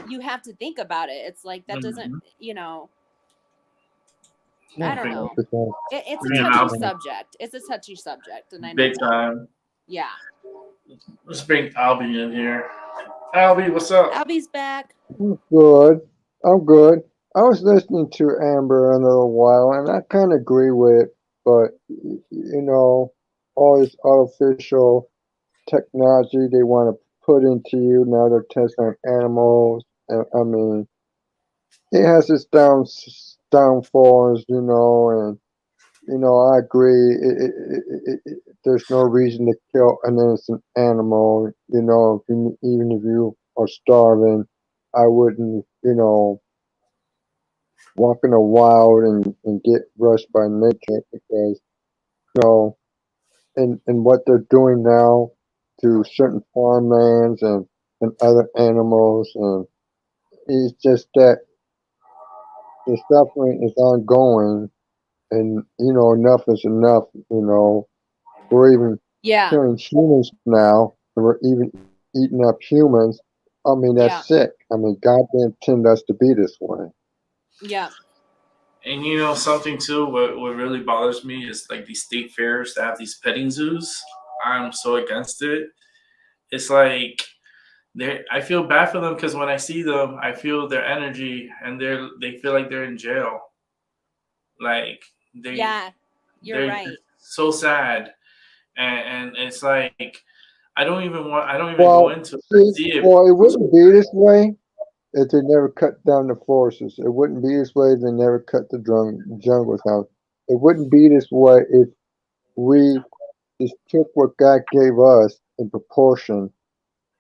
you have to think about it. It's like that doesn't, I don't know. It's a touchy subject. It's a touchy subject, and I know big time. Yeah. Let's bring Albie in here. Albie, what's up? Albie's back. Good. I'm good. I was listening to Amber a little while, and I kind of agree with it, but all this artificial technology they want to put into you, now they're testing on animals. I mean, it has its downfalls, and I agree. There's no reason to kill an innocent animal. Even if you are starving, I wouldn't, walk in the wild and get rushed by nature, because, and what they're doing now to certain farmlands and other animals, and it's just that the suffering is ongoing, and enough is enough. We're even killing humans now, and we're even eating up humans. I mean, that's sick. I mean, God didn't intend us to be this way. Yeah. And something too, what really bothers me is like these state fairs that have these petting zoos. I'm so against it. It's like I feel bad for them, because when I see them, I feel their energy, and they feel like they're in jail. Like you're right. So sad, and it's like I don't even go into it. Well, it wouldn't be this way if they never cut down the forests. It wouldn't be this way if they never cut the jungles out. It wouldn't be this way if we just took what God gave us in proportion,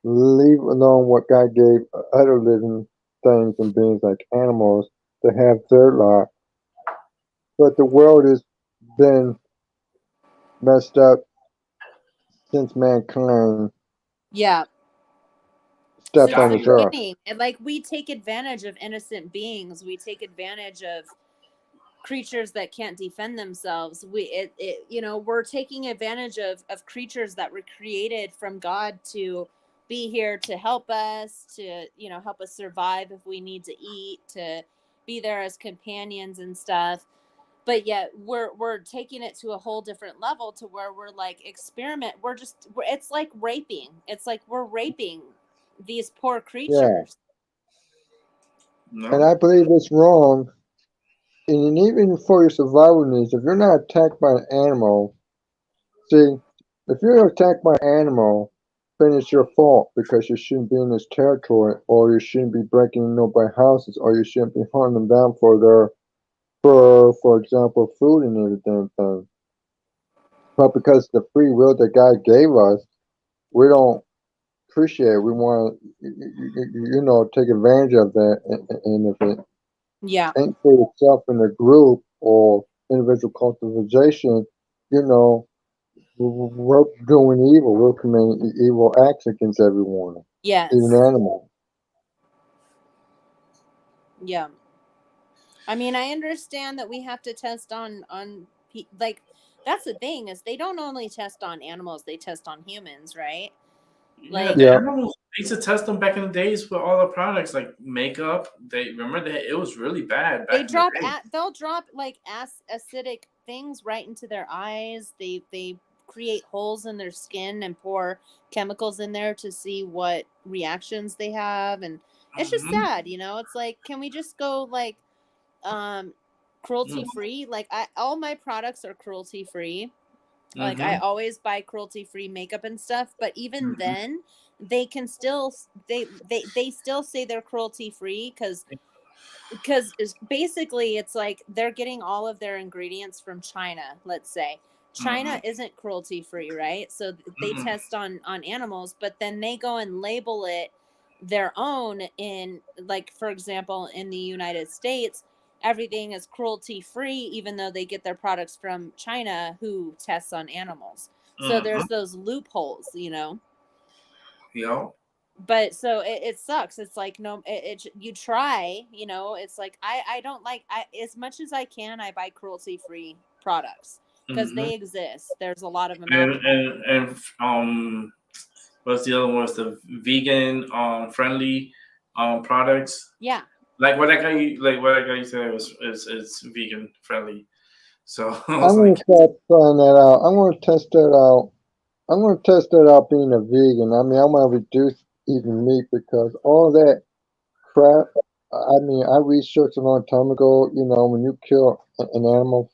leave alone what God gave other living things and beings like animals to have their lot. But the world has been messed up since mankind stepped on this earth. And like, we take advantage of innocent beings. We take advantage of creatures that can't defend themselves. We're taking advantage of creatures that were created from God to be here to help us, to help us survive if we need to eat, to be there as companions and stuff. But yet we're taking it to a whole different level, to where we're like it's like raping. It's like we're raping these poor creatures. Yeah. And I believe it's wrong and even for your survival needs, if you're not attacked by an animal, see, if you're attacked by an animal, then it's your fault because you shouldn't be in this territory, or you shouldn't be breaking into nobody's houses, or you shouldn't be hunting them down for their, for example, food and everything. But because the free will that God gave us, we don't appreciate it. We want to, take advantage of that. And if it Yeah. ain't for yourself in a group or individual cultivation, you know, we're doing evil. We're committing evil acts against everyone, even Yes. animals. Yeah. I mean, I understand that we have to test like that's the thing is they don't only test on animals, they test on humans, right? Yeah, Like the Yeah, animals. They used to test them back in the days with all the products like makeup. They remember that it was really bad back in the day. they'll drop like acidic things right into their eyes. They create holes in their skin and pour chemicals in there to see what reactions they have, and it's just Hmm. sad, It's like, can we just go like cruelty free? Like, I all my products are cruelty free. Like, I Hmm. always buy cruelty free makeup and stuff, but even Hmm. then they can still they still say they're cruelty free because basically it's like they're getting all of their ingredients from China. Let's say China Hmm. isn't cruelty free, right? So they Hmm. test on animals, but then they go and label it their own in, like, for example, in the United States everything is cruelty free even though they get their products from China who tests on animals. So Hmm. there's those loopholes. Yo. But so it sucks. It's like, no, you try, it's like I don't like, I as much as I can I buy cruelty free products because Hmm. they exist. There's a lot of them out there. And what's the other one? What's the vegan friendly products? Yeah. Like what I got you said is vegan friendly. So I was I'm like, gonna start trying that out. I'm gonna test that out. I'm gonna test that out being a vegan. I mean, I'm gonna reduce eating meat because all that crap. I mean, I researched a long time ago. When you kill an animal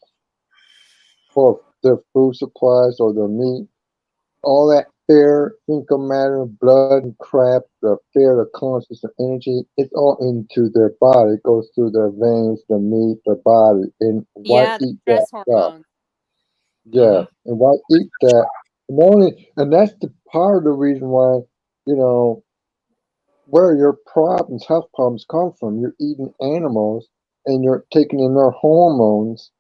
for their food supplies or their meat, all that fear, fecal matter, blood and crap, the fear, the conscious, the energy, it's all into their body. It goes through their veins, their meat, their body. And why Yeah, the eat that stress stuff? hormones. Yeah, mhm, and why eat that? And that's the part of the reason why, you know, where your problems, health problems come from. You're eating animals and you're taking in their hormones,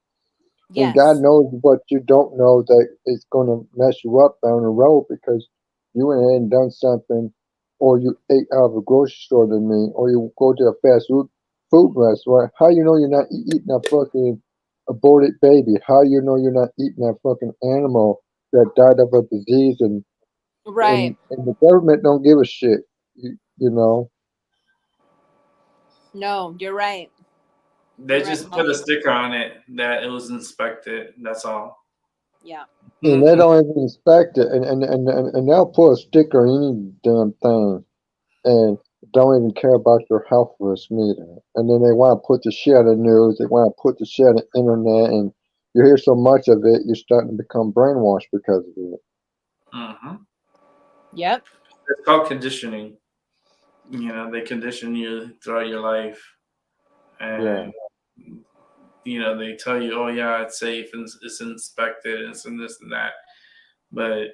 and God Yes. knows what you don't know that it's going to mess you up down the road because you went ahead and done something, or you ate out of a grocery store than me, or you go to a fast food restaurant. How you know you're not eating a fucking aborted baby? How you know you're not eating that fucking animal that died of a disease, and Right. the government don't give a shit. You know. No, you're right. they You're right, just put a Molly. sticker on it that it was inspected. That's all. Yeah. And they Hmm. don't even inspect it, and they'll put a sticker on any damn thing, and don't even care about your health risk neither. And then they want to put the shit on the news, they want to put the shit on the internet, and you hear so much of it, you're starting to become brainwashed because of it. Hmm. Yep. It's called conditioning. They condition you throughout your life, Yeah. and they tell you, oh yeah, it's safe and it's inspected and it's and this and that. But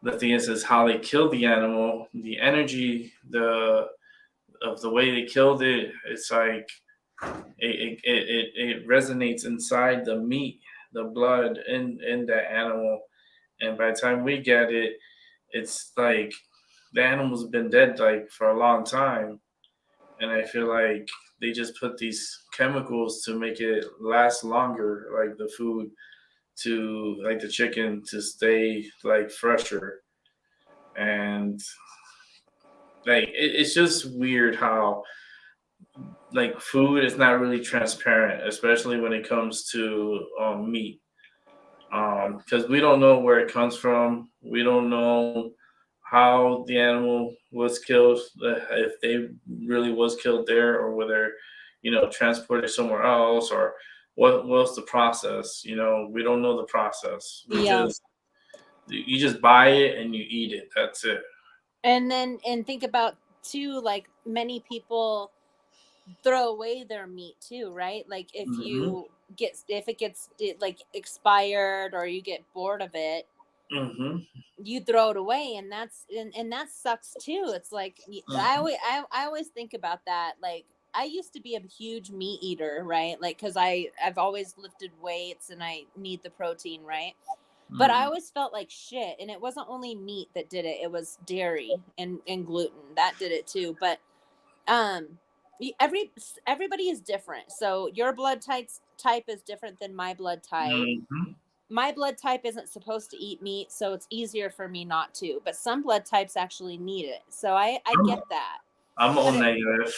the thing is how they killed the animal, the energy, the way they killed it. It's like it resonates inside the meat, the blood in that animal, and by the time we get it, it's like the animal's been dead like for a long time, and I feel like they just put these chemicals to make it last longer, like the food to like the chicken to stay like fresher, and like it's just weird how like food is not really transparent, especially when it comes to meat. Because we don't know where it comes from. We don't know how the animal was killed, if they really was killed there, or whether transported somewhere else, or what's the process. We don't know the process. Yeah. You just buy it and you eat it. That's it. And think about too, like many people throw away their meat too, right? Like if Mm-hmm. it gets like expired or you get bored of it, Mm-hmm. you throw it away, and and that sucks too. It's like I always think about that. Like I used to be a huge meat eater, right? Like because I've always lifted weights and I need the protein, right? But I always felt like shit, and it wasn't only meat that did it. It was dairy and gluten that did it too. But um everybody is different, so your blood type is different than my blood type. Mm-hmm. My blood type isn't supposed to eat meat, so it's easier for me not to, but some blood types actually need it, so I get that. I'm But O negative.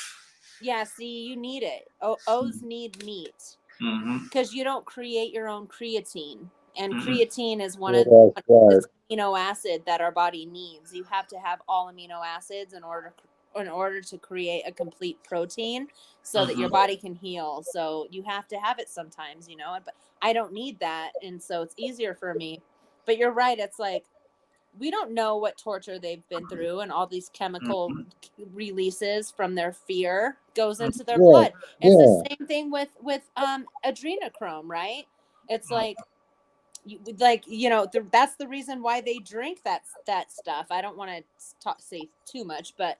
yeah, see, you need it. O's need meat Mm-hmm. because you don't create your own creatine, and Mm-mm. creatine is one Yeah, of that's right. it's amino acid that our body needs. You have to have all amino acids in order to create a complete protein so that your Mm-hmm. body can heal. So you have to have it sometimes, but I don't need that, and so it's easier for me. But you're right, it's like we don't know what torture they've been through, and all these chemical Mm-hmm. releases from their fear goes into their Yeah, blood. It's the yeah. same thing with adrenochrome, right? It's like that's the reason why they drink that stuff. I don't want to say too much, but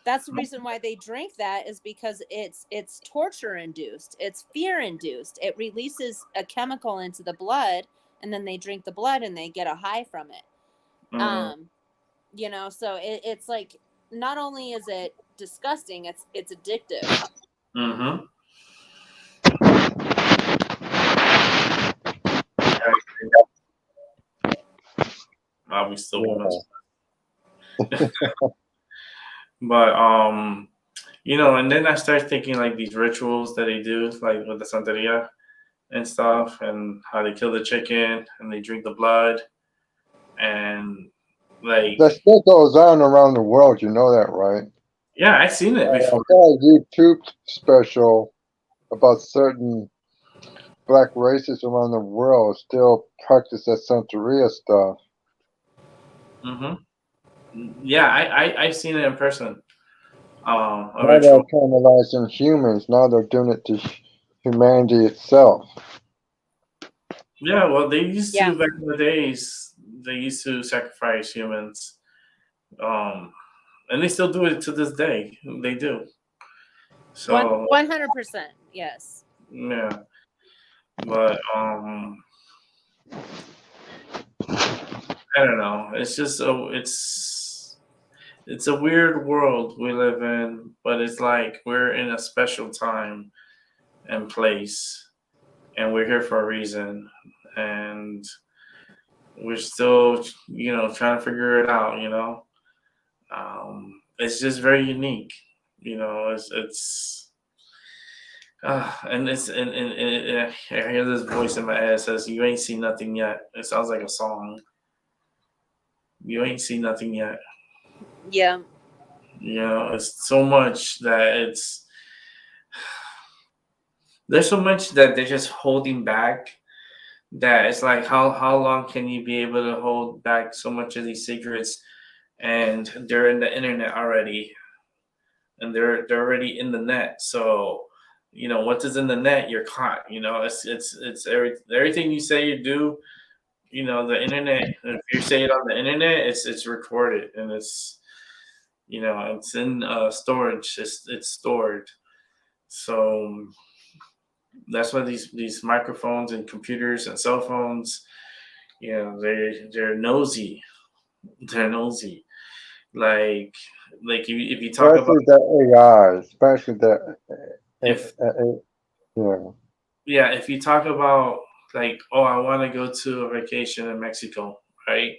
that's the reason why they drink that, is because it's torture induced, it's fear induced. It releases a chemical into the blood, and then they drink the blood and they get a high from it. Mm-hmm. um so it's like, not only is it disgusting, it's addictive. Mm-hmm. We still Yeah. women. But and then I start thinking like these rituals that they do, like with the Santeria and stuff, and how they kill the chicken and they drink the blood, and like, That still goes on around the world. You know that, right? yeah, I seen it I before. saw a YouTube special about certain black races around the world still practice that Santeria stuff. Hmm. Yeah, I've seen it in person. A Now ritual. they're cannibalizing humans. Now they're doing it to humanity itself. Yeah, well, they used Yeah. to back in the days. They used to sacrifice humans, um, and they still do it to this day. They do. So 100%. Yes. yeah, but I don't know. It's just it's a weird world we live in, but it's like we're in a special time and place, and we're here for a reason, and we're still trying to figure it out. It's just very unique. And I hear this voice in my head says, "You ain't seen nothing yet." It sounds like a song. You ain't seen nothing yet. Yeah. It's so much that there's so much that they're just holding back, that it's like, how long can you be able to hold back so much of these secrets, and they're in the internet already, and they're already in the net. So what is in the net, you're caught. It's everything you say you do. The internet, if you say it on the internet, it's recorded, and it's in storage. It's stored. So that's why these microphones and computers and cell phones, they're nosy. They're nosy. Like if you talk about, Especially the AI. Especially the if yeah. yeah, if you talk about, like, oh, I want to go to a vacation in Mexico, right?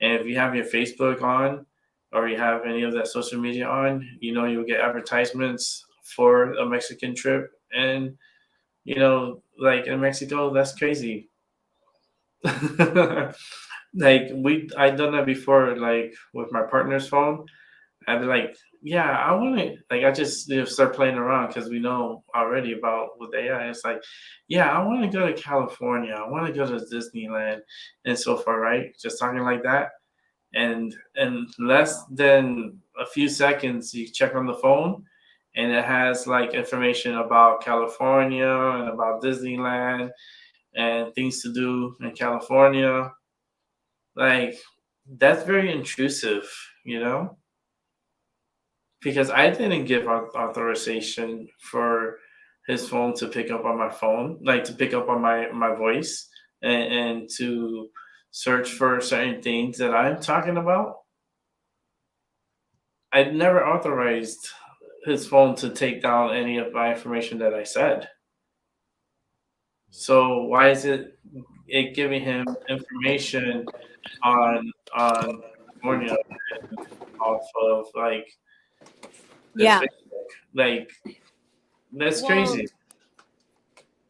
And if you have your Facebook on, or you have any of that social media on, you'll get advertisements for a Mexican trip. And like in Mexico, that's crazy. Like I done that before, like with my partner's phone. I'd be like, yeah, I want to like I just start playing around because we know already about with AI. It's like, yeah, I want to go to California. I want to go to Disneyland and so forth, right? Just talking like that, and in less than a few seconds, you check on the phone, and it has like information about California and about Disneyland and things to do in California. Like that's very intrusive, you know. Because I didn't give authorization for his phone to pick up on my phone, like to pick up on my voice and to search for certain things that I'm talking about. I never authorized his phone to take down any of my information that I said. So why is it giving him information on California off of like his Yeah. Facebook? Like that's Well, crazy.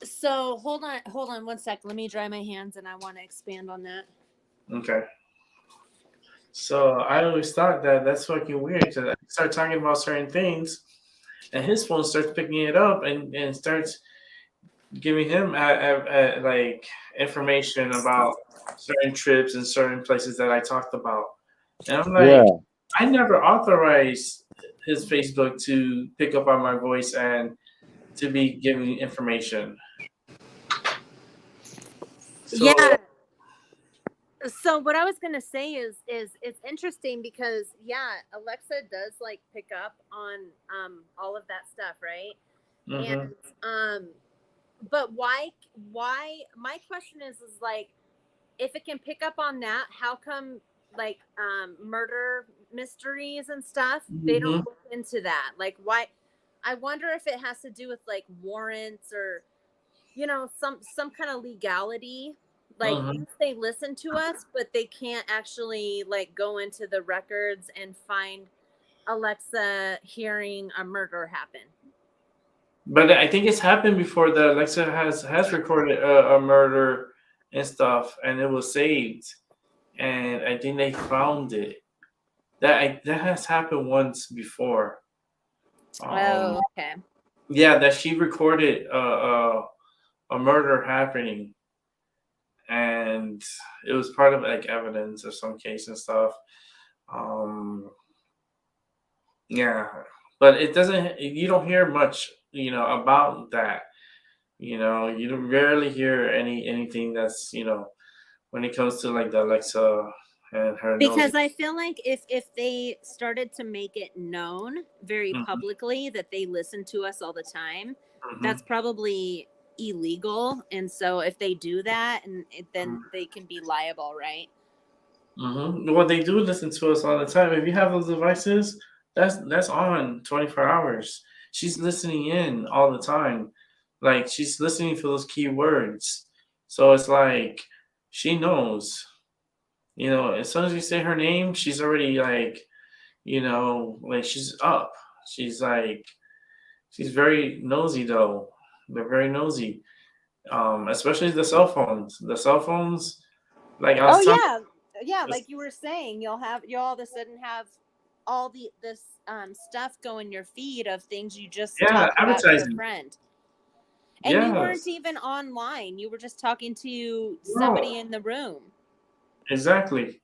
so hold on 1 sec. Let me dry my hands, and I want to expand on that. Okay. So I always thought that that's fucking weird because I start talking about certain things, and his phone starts picking it up and starts giving him like information about certain trips and certain places that I talked about. And I'm Yeah. like, I never authorized his Facebook to pick up on my voice and to be giving information. So Yeah. So what I was gonna say is it's interesting because Alexa does like pick up on all of that stuff, right? mhm, And but why my question is like, if it can pick up on that, how come like murder mysteries and stuff, they don't mhm, look into that? Like why, I wonder if it has to do with like warrants or some kind of legality. Like mhm. yes, they listen to us, but they can't actually like go into the records and find Alexa hearing a murder happen. But I think it's happened before that Alexa has recorded a murder and stuff, and it was saved, and I think they found it. That has happened once before. Oh, okay. Yeah, that she recorded a murder happening, and it was part of like evidence of some case and stuff. Um, yeah, but it doesn't. You don't hear much, about that. You don't rarely hear anything that's when it comes to like the Alexa and her nosy. Because I feel like if they started to make it known very Mhm, publicly that they listen to us all the time, mhm, that's probably illegal. And so if they do that, then mhm, they can be liable, right? mhm. Well, they do listen to us all the time. If you have those devices, that's on 24 hours. She's listening in all the time. Like she's listening for those keywords. So it's like she knows. As soon as you say her name, she's already like she's up. She's like she's very nosy though. They're very nosy. Especially the cell phones. The cell phones, like I Oh was talking. yeah, yeah. Like you were saying, you'll all of a sudden have all this stuff go in your feed of things you just Yeah, talked about to a advertising. friend, and you weren't Yes. even online. You were just talking to No, somebody in the room. exactly.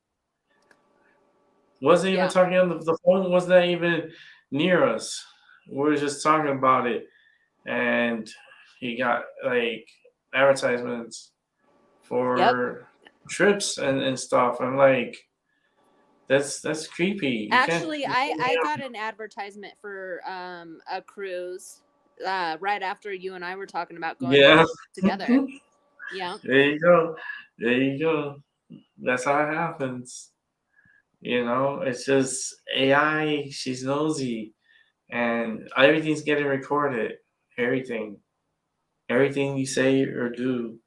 Wasn't even Yeah. talking on the phone was not even near us. We were just talking about it, and he got like advertisements Yep. for trips and stuff. I'm like, that's creepy. Actually, You can't I got an advertisement for a cruise right after you and I were talking about going on a yeah. cruise together. Yeah. There you go. There you go. That's how it happens. It's just AI. She's nosy, and everything's getting recorded. Everything, everything you say or do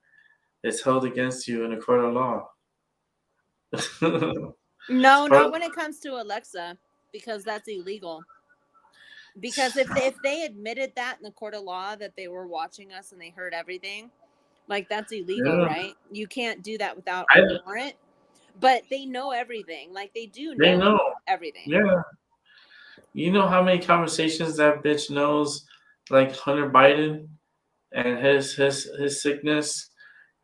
is held against you in a court of law. It's No, part not of, when it comes to Alexa, because that's illegal. Because if they admitted that in the court of law that they were watching us and they heard everything, like that's illegal, yeah. right? You can't do that without I, a warrant. But they know everything. Like they do they know know. everything. Yeah, You know how many conversations that bitch knows, like Hunter Biden and his sickness,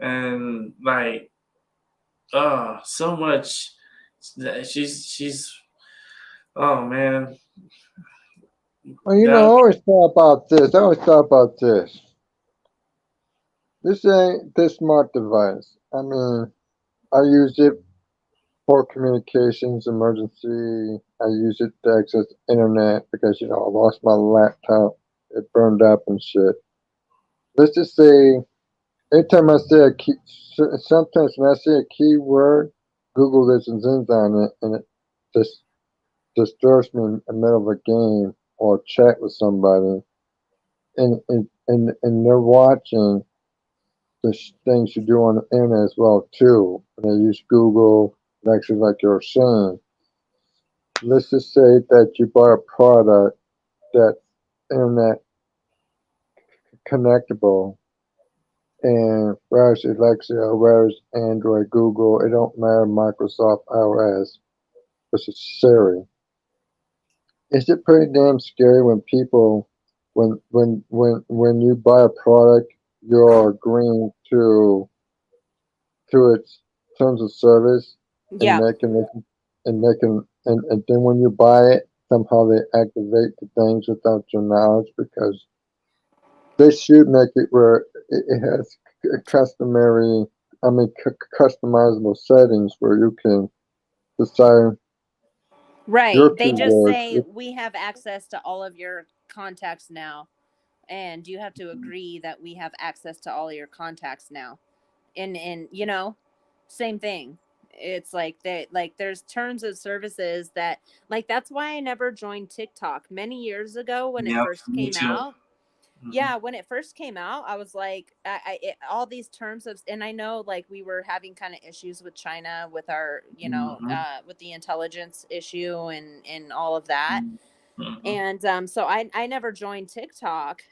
and like so much that she's oh man, Well, you know, I that always thought about this. I always thought about this. This ain't this smart device. I mean, I use it for communications, emergency. I use it to access internet because I lost my laptop. It burned up and shit. Let's just say anytime I say a key, sometimes when I say a keyword, Google listens in on it and it just disturbs me in the middle of a game or chat with somebody, and they're watching the things you do on the internet as well too. And they use Google, actually, like you're saying. Let's just say that you buy a product that's internet connectable, and whereas Alexa, whereas Android, Google, it don't matter, Microsoft, iOS, which is Siri. Is it pretty damn scary when people, when you buy a product, you're agreeing to its terms of service, and Yeah. they can and then when you buy it, somehow they activate the things without your knowledge because they should make it where it has customary, I mean, customizable settings where you can decide Right. your They just keywords. say we have access to all of your contacts now, and you have to agree that we have access to all of your contacts now. And same thing. It's like there's terms of services that, like, that's why I never joined TikTok many years ago when it yeah, first me came too. out. Yeah, when it first came out, I was like, all these terms of, and I know like we were having kind of issues with China with our, Mm-hmm. with the intelligence issue and all of that. Mm-hmm. And so I never joined TikTok,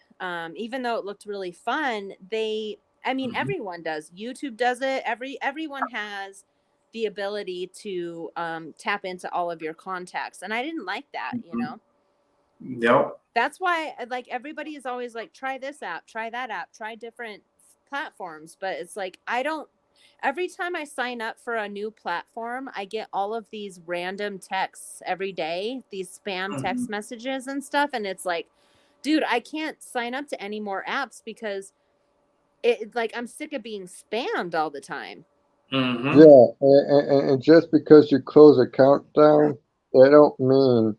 even though it looked really fun. I mean, Mm-hmm. everyone does. YouTube does it. Everyone has the ability to tap into all of your contacts, and I didn't like that. Yep. That's why like everybody is always like, try this app, try that app, try different platforms. But it's like, I don't, every time I sign up for a new platform, I get all of these random texts every day, these spam Mm-hmm. text messages and stuff. And it's like, dude, I can't sign up to any more apps because it, like, I'm sick of being spammed all the time. Mm-hmm. Yeah, and just because you close a countdown, they don't mean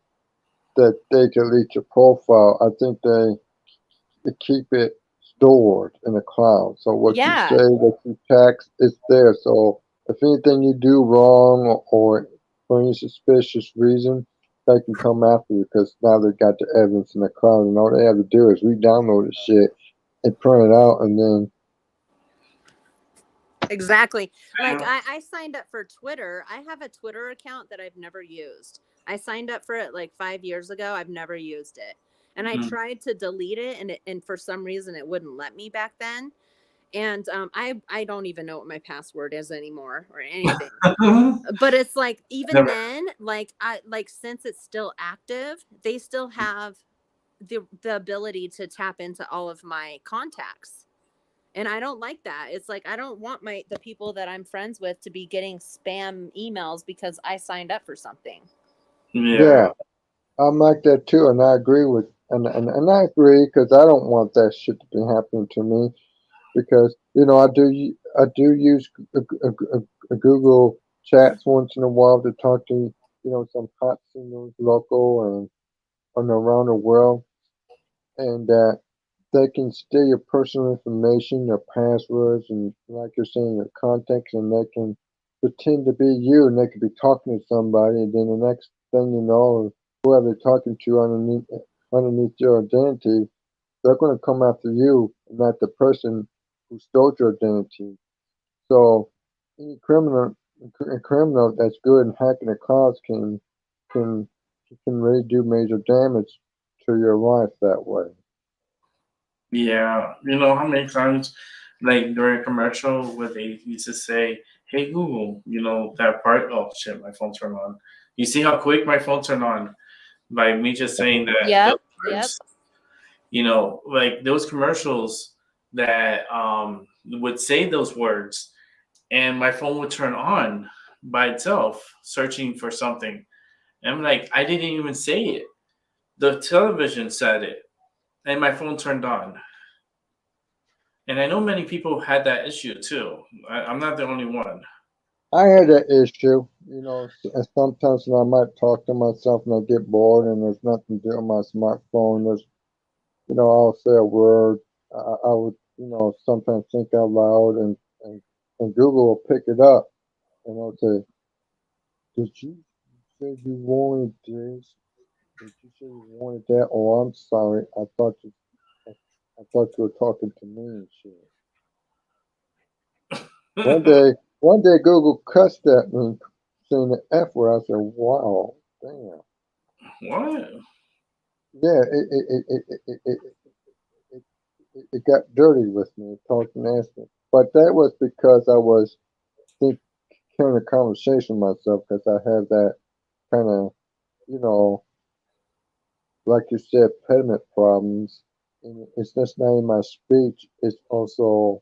that they delete your profile. I think they keep it stored in the cloud. So what you Yeah. say, what you text, it's there. So if anything you do wrong or for any suspicious reason, they can come after you because now they got the evidence in the cloud, and all they have to do is re-download the shit and print it out, and then Exactly. Like Yeah. I signed up for Twitter. I have a Twitter account that I've never used. I signed up for it like 5 years ago. I've never used it. And I Mm-hmm. tried to delete it, and for some reason it wouldn't let me back then. And I don't even know what my password is anymore or anything. But it's like, even Never. then, like, I like, since it's still active, they still have the ability to tap into all of my contacts. And I don't like that. It's like, I don't want the people that I'm friends with to be getting spam emails because I signed up for something. Yeah. yeah, I'm like that too, and I agree with and I agree because I don't want that shit to be happening to me because I do use Google Chats once in a while to talk to some hot singles local and around the world, and that they can steal your personal information, your passwords, and like you're saying, your contacts, and they can pretend to be you, and they could be talking to somebody, and then the next thing you know, whoever they're talking to underneath your identity, they're going to come after you, not the person who stole your identity. So any criminal that's good in hacking the clouds can can really do major damage to your life that way. Yeah. You know how many times, like during a commercial, where they used to say, "Hey Google," that part. Oh shit, my phone turned on. You see how quick my phone turned on? by me just saying that Yep, those words. You know, like those commercials that would say those words, and my phone would turn on by itself, searching for something. And I'm like, I didn't even say it. The television said it, and my phone turned on. And I know many people had that issue too. I'm not the only one. I had that issue, you know, and sometimes when I might talk to myself and I get bored and there's nothing to do on my smartphone, there's, you know, I'll say a word. I would, you know, sometimes think out loud and Google will pick it up and I'll say, did you say you wanted this? Did you say you wanted that? Oh, I'm sorry. I, I thought you were talking to me and shit. One day Google cussed at me saying the F word. I said, wow, damn. What? Yeah, it got dirty with me, talking nasty. But that was because I was carrying a conversation with myself because I have that kind of, you know, like you said, pediment problems. And it's just not in my speech. It's also,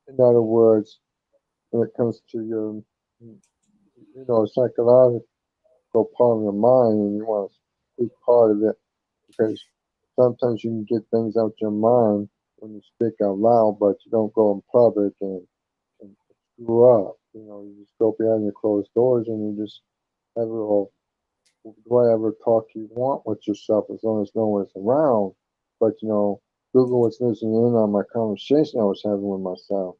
in other words, when it comes to your, you know, psychological part of your mind, and you want to speak part of it because sometimes you can get things out your mind when you speak out loud, but you don't go in public and screw up. You know, you just go behind your closed doors and you just have a little whatever talk you want with yourself as long as no one's around. But you know, Google was listening in on my conversation I was having with myself.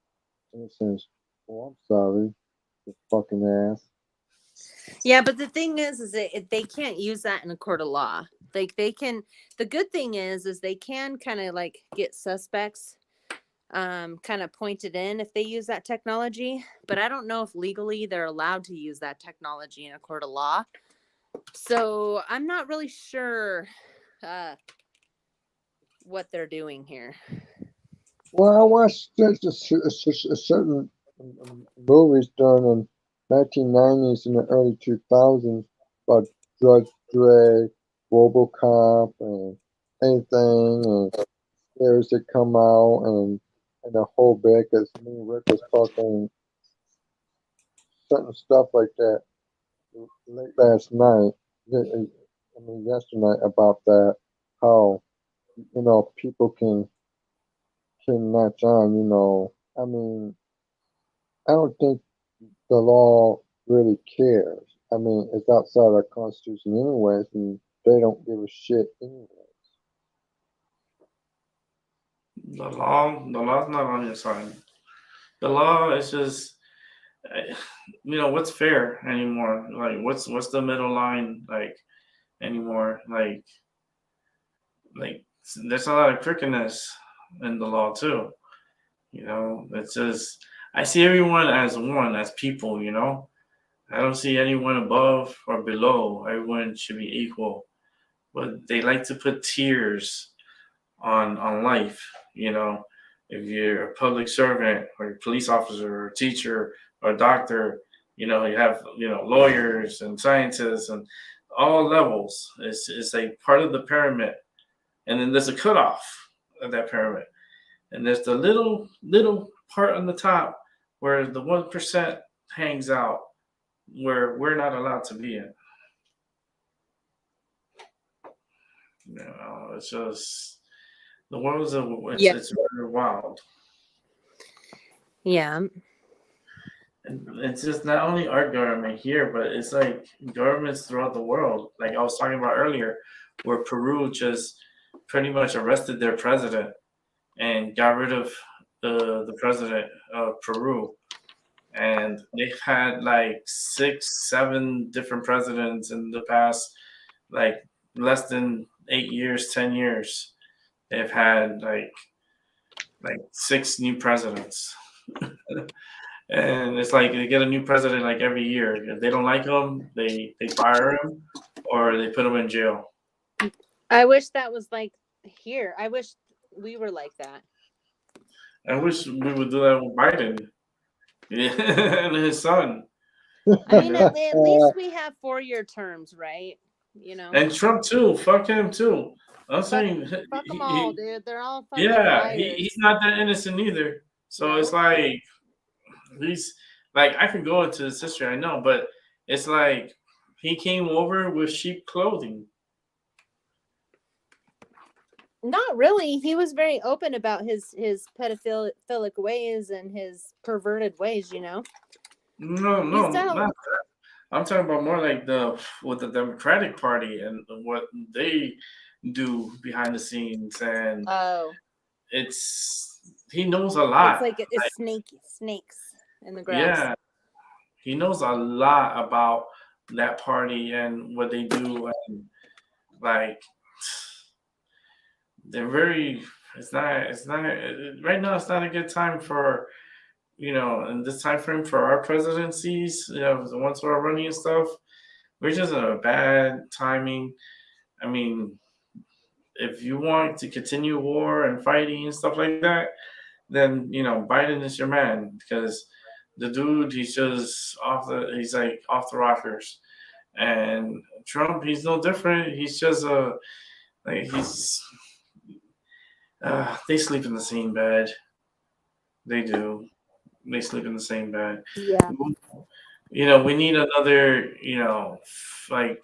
And it says, "Oh, I'm sorry, you fucking ass." Yeah, but the thing is that they can't use that in a court of law. Like they can. The good thing is they can kind of like get suspects, kind of pointed in if they use that technology. But I don't know if legally they're allowed to use that technology in a court of law. So I'm not really sure what they're doing here. Well, I watched certain movies during the 1990s and the early 2000s about Judge Dredd, RoboCop, and anything, and scares that come out, and the whole bit, because me and Rick was talking certain stuff like that late last night, I mean yesterday about that, how, you know, people can latch on, you know. I mean, I don't think the law really cares. I mean, it's outside our Constitution anyways, and they don't give a shit anyway. The law's not on your side. The law is just, you know, what's fair anymore? Like, what's the middle line like anymore? Like there's a lot of crookedness in the law too. You know, it's just I see everyone as one, as people. You know, I don't see anyone above or below. Everyone should be equal. But they like to put tiers on life. You know, if you're a public servant or a police officer or a teacher or a doctor, you know, you have, you know, lawyers and scientists and all levels. It's a part of the pyramid, and then there's a cutoff of that pyramid, and there's the little part on the top where the 1% hangs out, where we're not allowed to be in. You know, it's just the world is it's very wild. Yeah. And it's just not only our government here, but it's like governments throughout the world. Like I was talking about earlier, where Peru just pretty much arrested their president and got rid of the president of Peru. And they've had like 6, 7 different presidents in the past, like less than 8 years, 10 years. They've had like 6 new presidents. And it's like they get a new president like every year. If they don't like him, they fire him or they put him in jail. I wish that was like here. I wish we were like that. I wish we would do that with Biden. Yeah, and his son. I mean, at least we have 4-year terms, right? you know. And Trump too. Fuck him too. I'm Fuck, saying, fuck them all, dude. They're all fucking yeah, liars. he's not that innocent either. So it's No. like he's like I can go into his history, I know, but it's like he came over with cheap clothing. Not really. He was very open about his pedophilic ways and his perverted ways, you know. No, He's no, done not that. I'm talking about more like with the Democratic Party and what they do behind the scenes, and oh, he knows a it's lot. like it's snakes in the grass. Yeah, he knows a lot about that party and what they do, and like they're very. It's not. It's not right now. It's not a good time for in this time frame for our presidencies. The ones who are running and stuff. We're just in a bad timing. I mean, if you want to continue war and fighting and stuff like that, then Biden is your man because the dude he's like off the rockers, and Trump he's no different. He's just they sleep in the same bed. They do. They sleep in the same bed. Yeah. We need another like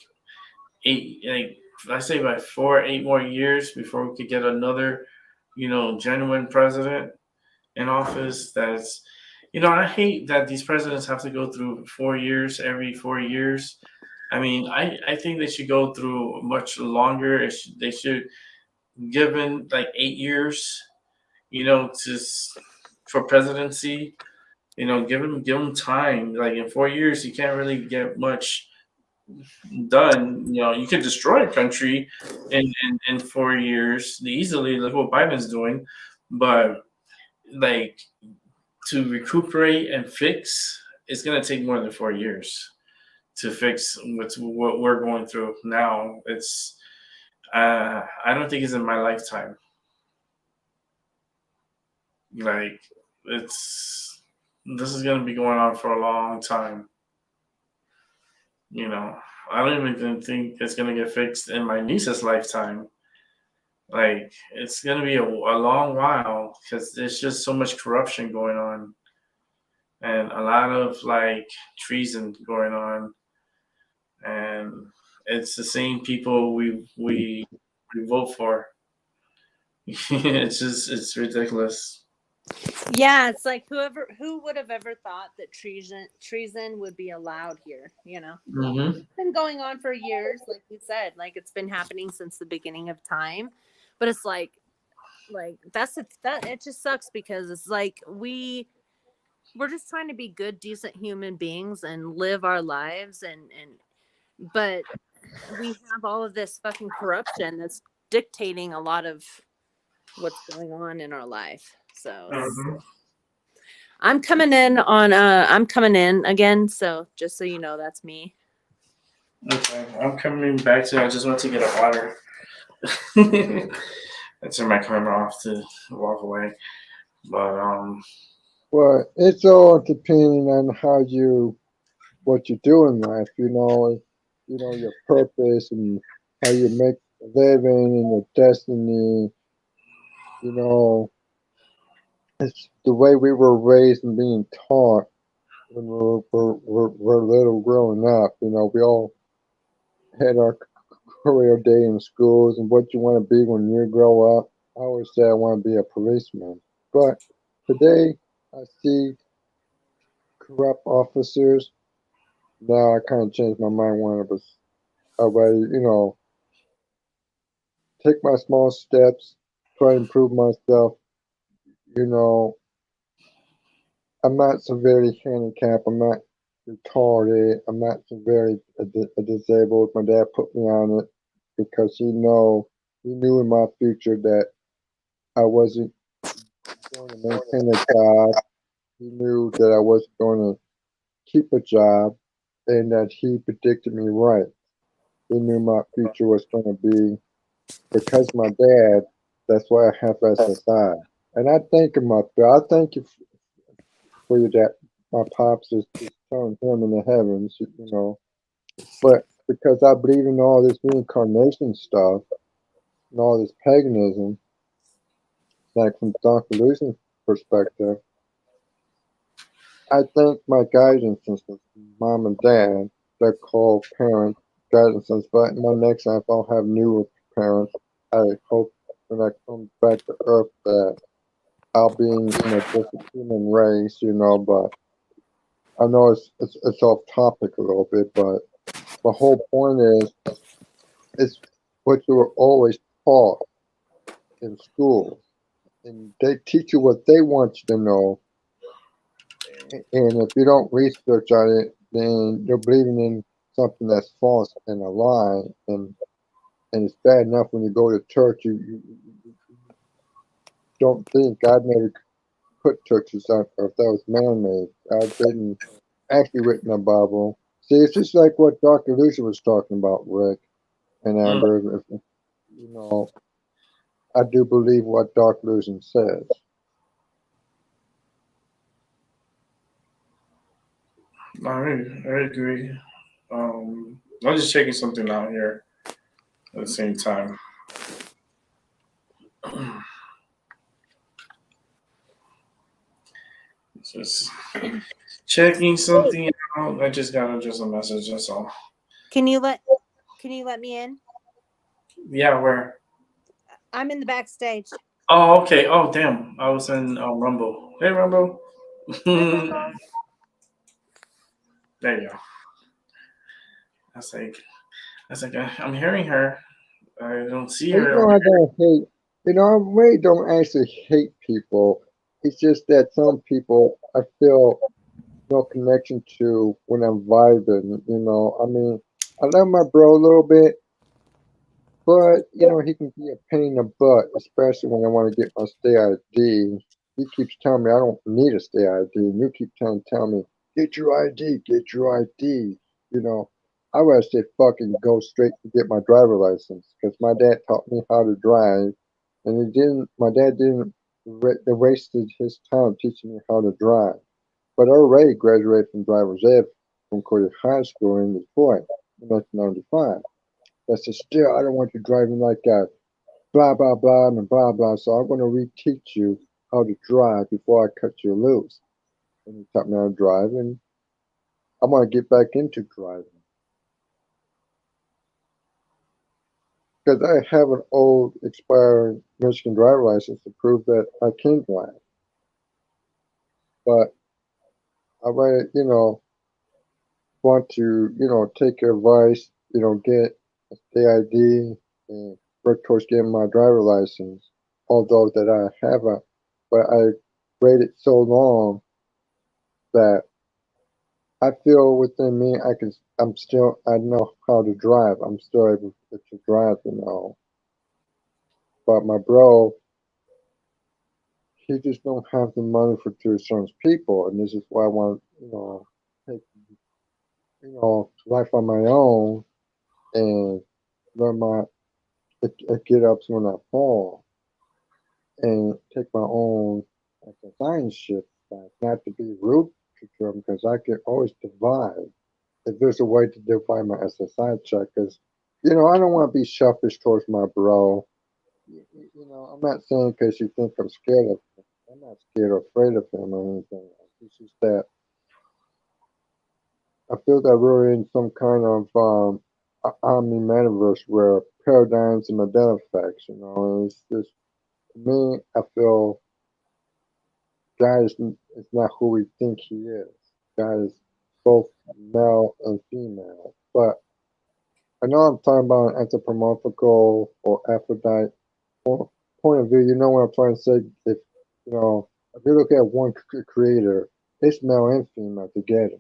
I say by 8 more years before we could get another genuine president in office. That's and I hate that these presidents have to go through 4 years every 4 years. I mean, I think they should go through much longer. They should given like 8 years, for presidency. Give them time. Like in 4 years, you can't really get much done. You could destroy a country in 4 years easily, like what Biden's doing, but like to recuperate and fix, it's gonna take more than 4 years to fix what we're going through now. It's I don't think it's in my lifetime. Like this is gonna be going on for a long time. I don't even think it's gonna get fixed in my niece's lifetime. Like it's gonna be a long while because there's just so much corruption going on and a lot of like treason going on, and it's the same people we vote for. It's ridiculous. Yeah, it's like who would have ever thought that treason would be allowed here, Mm-hmm. It's been going on for years, like you said, like it's been happening since the beginning of time. But it's like that it just sucks because it's like we're just trying to be good, decent human beings and live our lives but we have all of this fucking corruption that's dictating a lot of what's going on in our life. So Mm-hmm. I'm coming in again, so just so you know, that's me. Okay, I'm coming back to. I just went to get a water. I turned my camera off to walk away, but Well, it's all depending on what you do in life. Your purpose and how you make a living and your destiny. It's the way we were raised and being taught when we're little growing up. We all had our career day in schools and what you want to be when you grow up. I always say I want to be a policeman. But today I see corrupt officers. Now I kind of changed my mind when I was already, take my small steps, try to improve myself. You know, I'm not severely handicapped. I'm not retarded. I'm not severely disabled. My dad put me on it because he knew in my future that I wasn't going to maintain a job. He knew that I wasn't going to keep a job, and that he predicted me right. He knew my future was going to be because my dad. That's why I have SSI, and I thank him up there. I thank you for that. My pops is telling him in the heavens, But because I believe in all this reincarnation stuff and all this paganism, like from Dr. Lucy's perspective, I think my guidance systems, mom and dad, they're called parents, guidance systems, but in my next life I'll have newer parents. I hope when I come back to Earth that I'll be in a different human race, but I know it's off topic a little bit, but the whole point is it's what you were always taught in school. And they teach you what they want you to know. And if you don't research on it, then you're believing in something that's false and a lie. And it's bad enough when you go to church, you don't think God never put churches on earth. That was man-made. God didn't actually written the Bible. See, it's just like what Dr. Lucy was talking about, Rick and Amber. I do believe what Dr. Lucy says. I agree. I'm just checking something out here at the same time. Just checking something out. I just got just a message. That's all. Can you let me in? Yeah, where? I'm in the backstage. Oh, okay. Oh, damn. I was in Rumble. Hey, Rumble. There you go. That's like I'm hearing her. I don't see her. I don't hate. I really don't actually hate people. It's just that some people I feel no connection to when I'm vibing. I mean, I love my bro a little bit, but he can be a pain in the butt, especially when I want to get my stay ID. He keeps telling me I don't need a stay ID, and you keep trying to tell me get your ID, get your ID. I would say fucking go straight to get my driver license because my dad taught me how to drive, and he didn't. My dad didn't. They wasted his time teaching me how to drive. But I already graduated from driver's ed from Corey High School in Detroit in 1995. I said, still, I don't want you driving like that, blah, blah, blah, and blah, blah. So I'm going to reteach you how to drive before I cut you loose. And he taught me how to drive, and I'm going to get back into driving. Because I have an old expired Michigan driver license to prove that I can drive. But I might, want to, take your advice, get a state ID and work towards getting my driver license. Although that I haven't, but I waited so long that I feel within me I know how to drive. I'm still able to drive, But my bro, he just don't have the money for two sons people, and this is why I want, take, life on my own and learn my get ups when I fall and take my own exercise shit back. Not to be rude to them because I can always divide. If there's a way to divide my SSI check, because I don't want to be selfish towards my bro. I'm not saying because you think I'm scared of him. I'm not scared or afraid of him or anything. It's just that I feel that we're in some kind of omni metaverse where paradigms and Mandela effects. It's just to me. I feel God is not who we think He is. God is both male and female. But I know I'm talking about an anthropomorphical or Aphrodite point of view. You know what I'm trying to say? If you look at one creator, it's male and female together.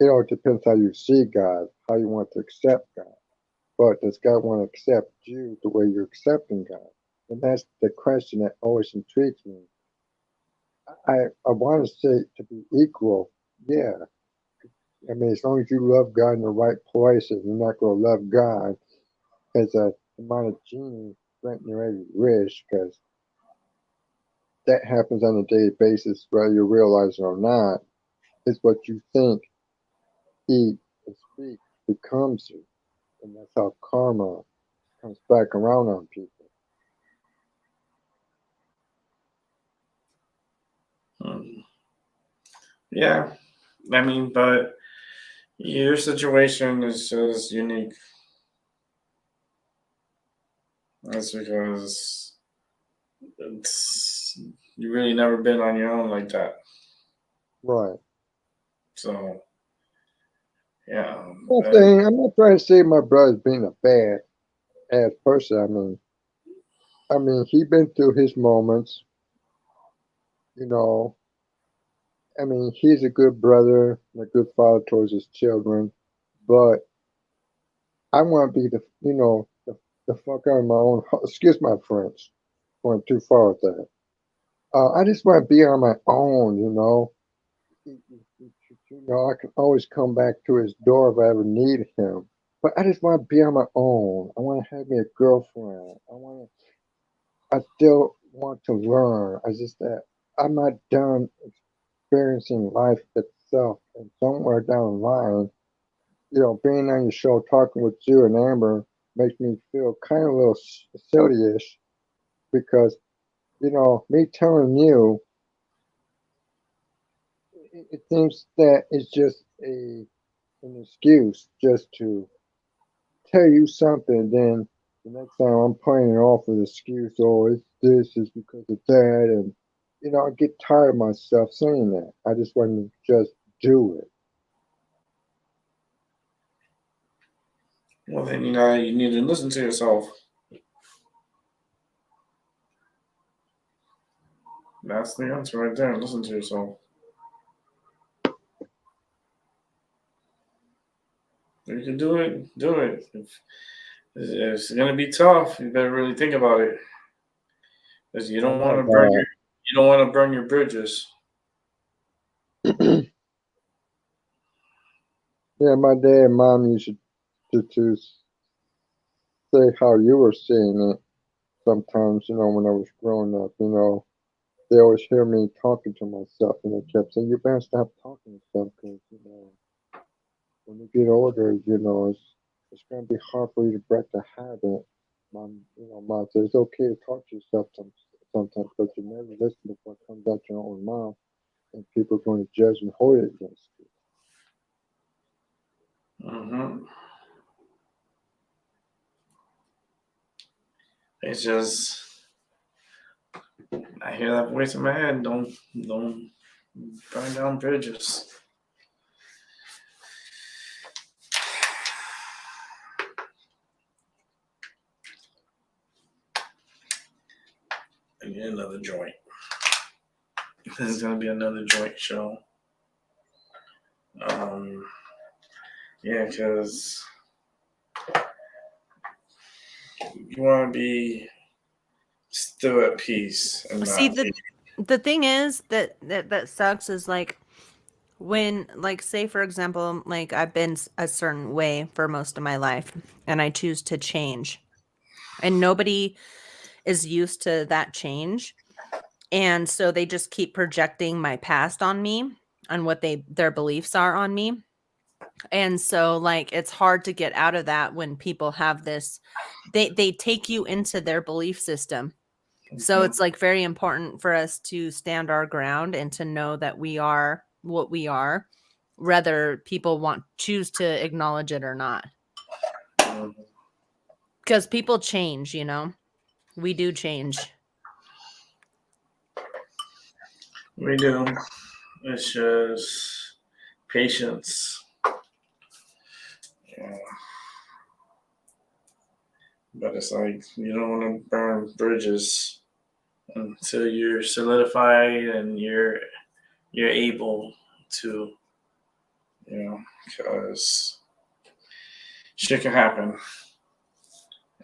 It depends how you see God, how you want to accept God. But does God want to accept you the way you're accepting God? And that's the question that always intrigues me. I want to say to be equal, yeah. I mean, as long as you love God in the right places, you're not going to love God as a demonic genie granting you every wish, because that happens on a daily basis, whether you realize it or not. It's what you think, eat, and speak becomes you. And that's how karma comes back around on people. Yeah, I mean, but your situation is just unique. That's because it's you really never been on your own like that. Right. So yeah, I'm not trying to say my brother's being a bad ass person. I mean, he been through his moments, you know. I mean, he's a good brother and a good father towards his children, but I want to be the fuck out of my own. Excuse my French, going too far with that. I just want to be on my own, you know. I can always come back to his door if I ever need him. But I just want to be on my own. I want to have me a girlfriend. I still want to learn. I just that I'm not done experiencing life itself. And somewhere down the line, being on your show, talking with you and Amber makes me feel kind of a little silly-ish because, me telling you, it seems that it's just an excuse just to tell you something. Then the next time I'm playing it off with an excuse, oh, it's this, is because of that. And, I get tired of myself saying that. I just want to just do it. well then you need to listen to yourself. That's the answer right there. Listen to yourself. If you can do it, do it. If it's gonna be tough, you better really think about it. Because you I don't want know, to burn your bridges. yeah, my dad and mom used to say how you were saying it sometimes, when I was growing up, they always hear me talking to myself, and they kept saying, "You better stop talking to yourself, because when you get older, it's going to be hard for you to break the habit." Mom says it's okay to talk to yourself sometimes, but you never listen to what comes out your own mouth, and people are going to judge and hold it against you. Hmm. It's just I hear that voice in my head. Don't burn down bridges. I need another joint. This is gonna be another joint show. Um, yeah, because you want to be still at peace and See, not. the thing is that sucks is like when, like, say for example, like I've been a certain way for most of my life and I choose to change, and nobody is used to that change, and so they just keep projecting my past on me, on what their beliefs are on me. And so like it's hard to get out of that when people have this, they take you into their belief system. So it's like very important for us to stand our ground and to know that we are what we are, whether people choose to acknowledge it or not. Because people change, we do change. We do. It's just patience. Yeah. But it's like you don't want to burn bridges until you're solidified and you're able to, because shit can happen,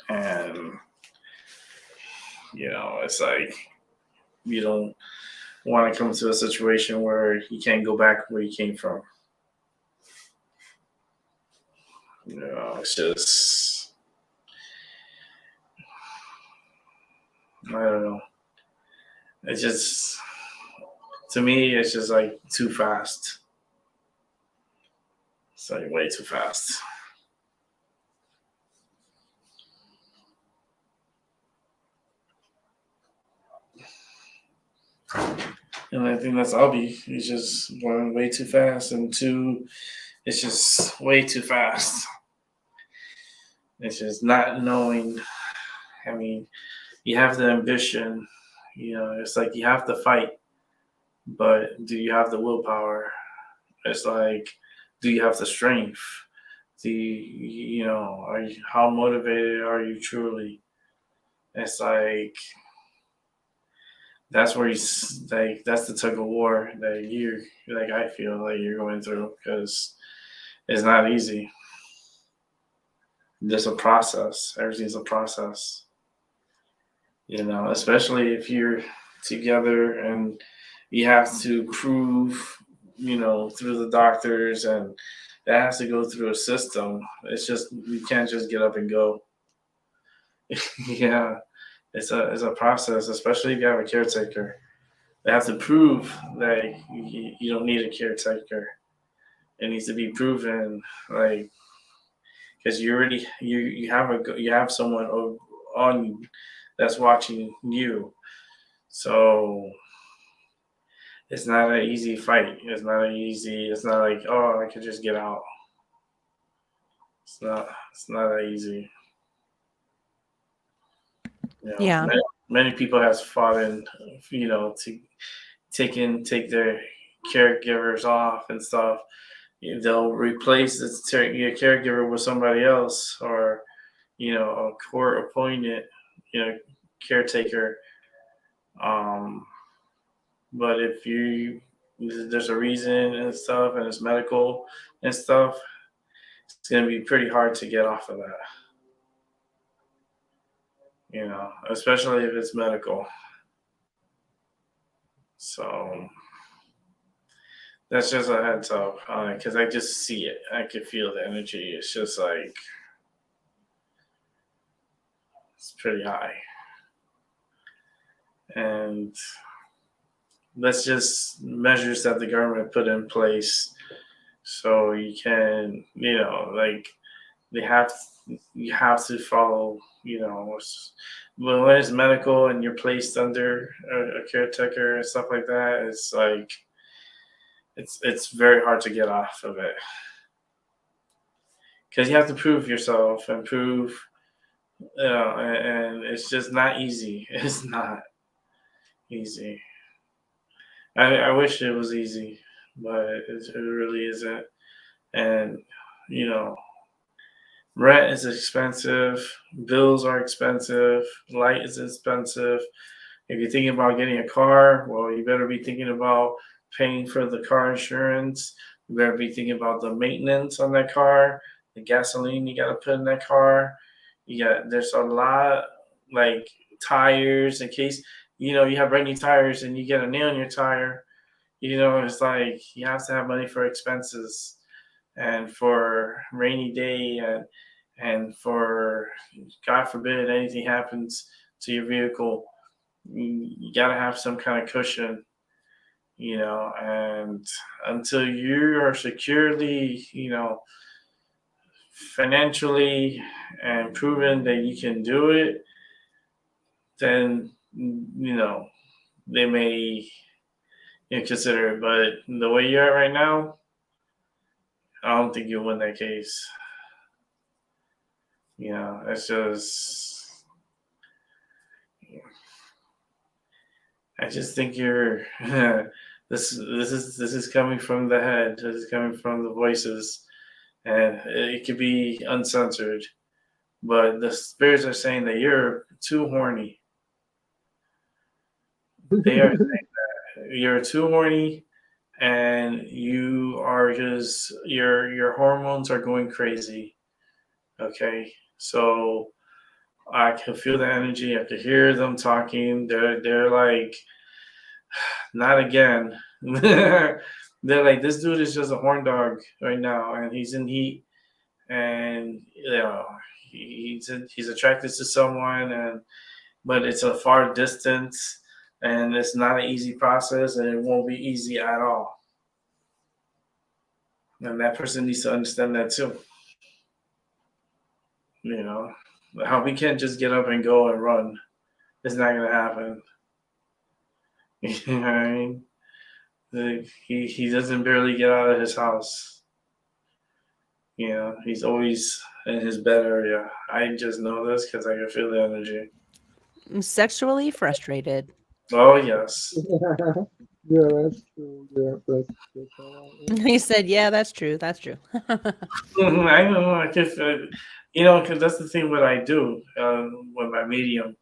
and it's like you don't want to come to a situation where you can't go back where you came from. It's just I don't know. It's just to me, it's just like too fast. It's like way too fast. And I think that's Albie. He's just going way too fast, and it's just way too fast. It's just not knowing. I mean, you have the ambition, it's like you have to fight, but do you have the willpower? It's like, do you have the strength? How motivated are you truly? It's like, that's where that's the tug of war that I feel like you're going through, because it's not easy. There's a process. Everything's a process. Especially if you're together and you have to prove, through the doctors, and that has to go through a system. It's just, you can't just get up and go. Yeah, it's a process, especially if you have a caretaker. They have to prove that you don't need a caretaker. It needs to be proven, like, because you have someone on you that's watching you. So it's not an easy fight. It's not like, oh, I could just get out. It's not that easy. Yeah. Many people has fought in, to take their caregivers off and stuff. They'll replace your caregiver with somebody else, or a court appointed caretaker. But if there's a reason and stuff, and it's medical and stuff, it's going to be pretty hard to get off of that. Especially if it's medical. So that's just a heads up, because I just see it. I can feel the energy. It's just like, it's pretty high. And that's just measures that the government put in place, so you can, you have to follow, but when it's medical and you're placed under a caretaker and stuff like that, it's like, it's very hard to get off of it, because you have to prove yourself and prove, and it's just not easy. It's not easy. I wish it was easy, but it really isn't. And rent is expensive, bills are expensive, light is expensive. If you're thinking about getting a car, well, you better be thinking about paying for the car insurance. You better be thinking about the maintenance on that car, the gasoline you got to put in that car. There's a lot, like tires, in case, you have brand new tires and you get a nail in your tire. It's like, you have to have money for expenses and for rainy day, and for, God forbid, anything happens to your vehicle. You got to have some kind of cushion, and until you are securely, financially and proven that you can do it, then, they may consider it. But the way you're at right now, I don't think you'll win that case. It's just, I just think you're this is coming from the head. This is coming from the voices, and it could be uncensored, but the spirits are saying that you're too horny. They are saying that you're too horny, and you are just, your hormones are going crazy. Okay, so I can feel the energy. I can hear them talking. They're like, not again. They're like, this dude is just a horn dog right now, and he's in heat, and he's attracted to someone, but it's a far distance, and it's not an easy process, and it won't be easy at all. And that person needs to understand that too. You know, how we can't just get up and go and run. It's not gonna happen. You know what I mean? Like, he doesn't barely get out of his house. You know, he's always in his bed area. I just know this because I can feel the energy. I'm sexually frustrated. Oh yes. Yeah, that's true. Yeah, that's how I am. He said, "Yeah, that's true. That's true." I know. I can feel, you know, because that's the thing. What I do with my medium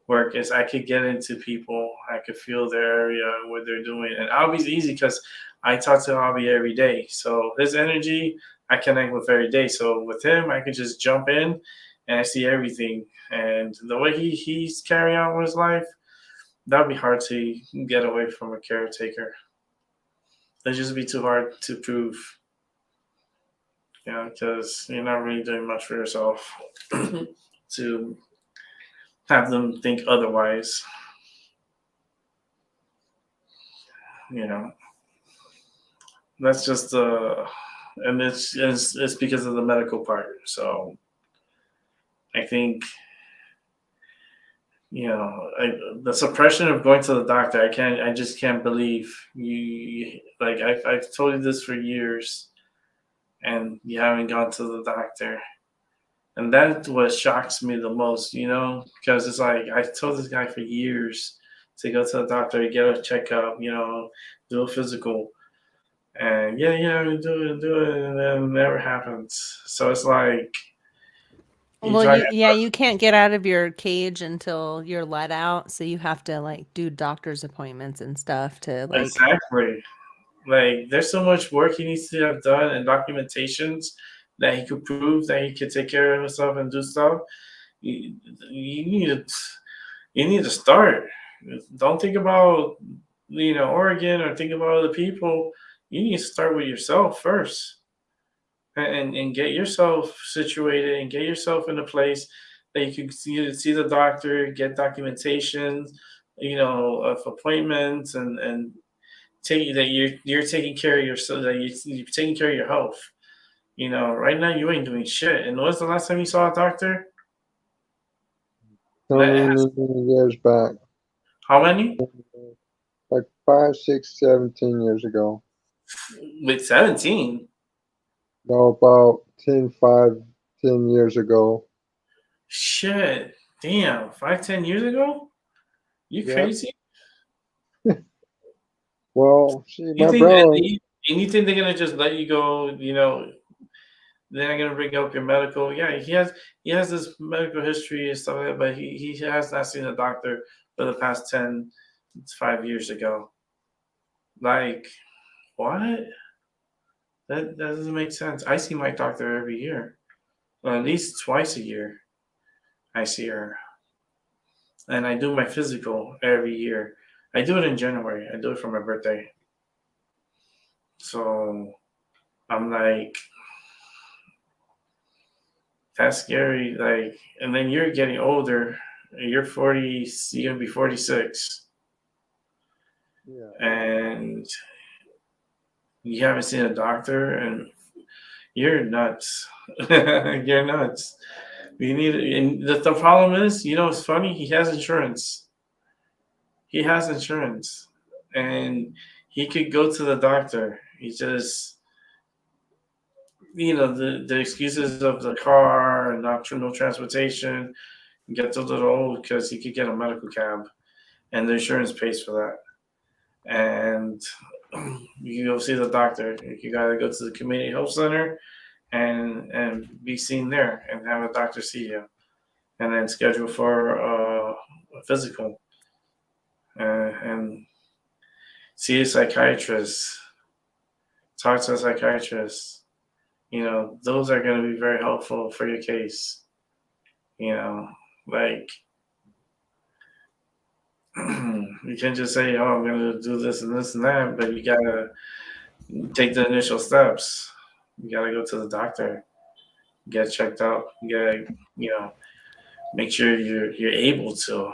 work is I could get into people. I could feel their area, what they're doing, and Albie's easy because I talk to Albie every day. So his energy I connect with every day. So with him, I could just jump in and I see everything. And the way he's carrying on with his life, that'd be hard to get away from a caretaker. It'd just be too hard to prove. You know, because you're not really doing much for yourself to have them think otherwise. You know, that's just and it's because of the medical part. So I think, you know, the suppression of going to the doctor. I just can't believe you. Like I've told you this for years, and you haven't gone to the doctor. And that's what shocks me the most, you know, because it's like I told this guy for years to go to the doctor, get a checkup, you know, do a physical. And yeah, do it, and then it never happens. So it's like you Well, try you can't get out of your cage until you're let out, so you have to like do doctor's appointments and stuff to like. exactly. Like there's so much work he needs to have done and documentations that he could prove that he could take care of himself and do stuff. You, you need to you need to start. Don't think about, you know, Oregon or think about other people. You need to start with yourself first, and get yourself situated and get yourself in a place that you can see the doctor, get documentation, you know, of appointments, and take that you're taking care of yourself, that you're taking care of your health. You know, right now you ain't doing shit. And when was the last time you saw a doctor? So many years back, How many? like 5, 6, 17 years ago. With 17. No, about 10, 5, 10 years ago. Shit. Damn. 5, 10 years ago? You Yeah. crazy? Well, see, You my think brother. and you think they're gonna just let you go, you know, they're not gonna bring up your medical. Yeah, he has this medical history and stuff like that, but he has not seen a doctor for the past 5 years ago. Like, what? That doesn't make sense. I see my doctor every year. Well, at least twice a year. I see her. And I do my physical every year. I do it in January. I do it for my birthday. So I'm like, that's scary. Like, and then you're getting older. You're 40. You're gonna be 46, Yeah. and you haven't seen a doctor, and you're nuts. You're nuts. You need, and the problem is, you know, it's funny. He has insurance. He has insurance, and he could go to the doctor. He just, you know, the excuses of the car and not no transportation gets a little old because he could get a medical cab, and the insurance pays for that. And you go see the doctor. You gotta go to the community health center and be seen there, and have a doctor see you, and then schedule for a physical, and see a psychiatrist. Talk to a psychiatrist. You know, those are going to be very helpful for your case. You know, like you can't just say, "Oh, I'm going to do this and this and that," but you got to take the initial steps. You got to go to the doctor, get checked out, get, you know, make sure you're able to,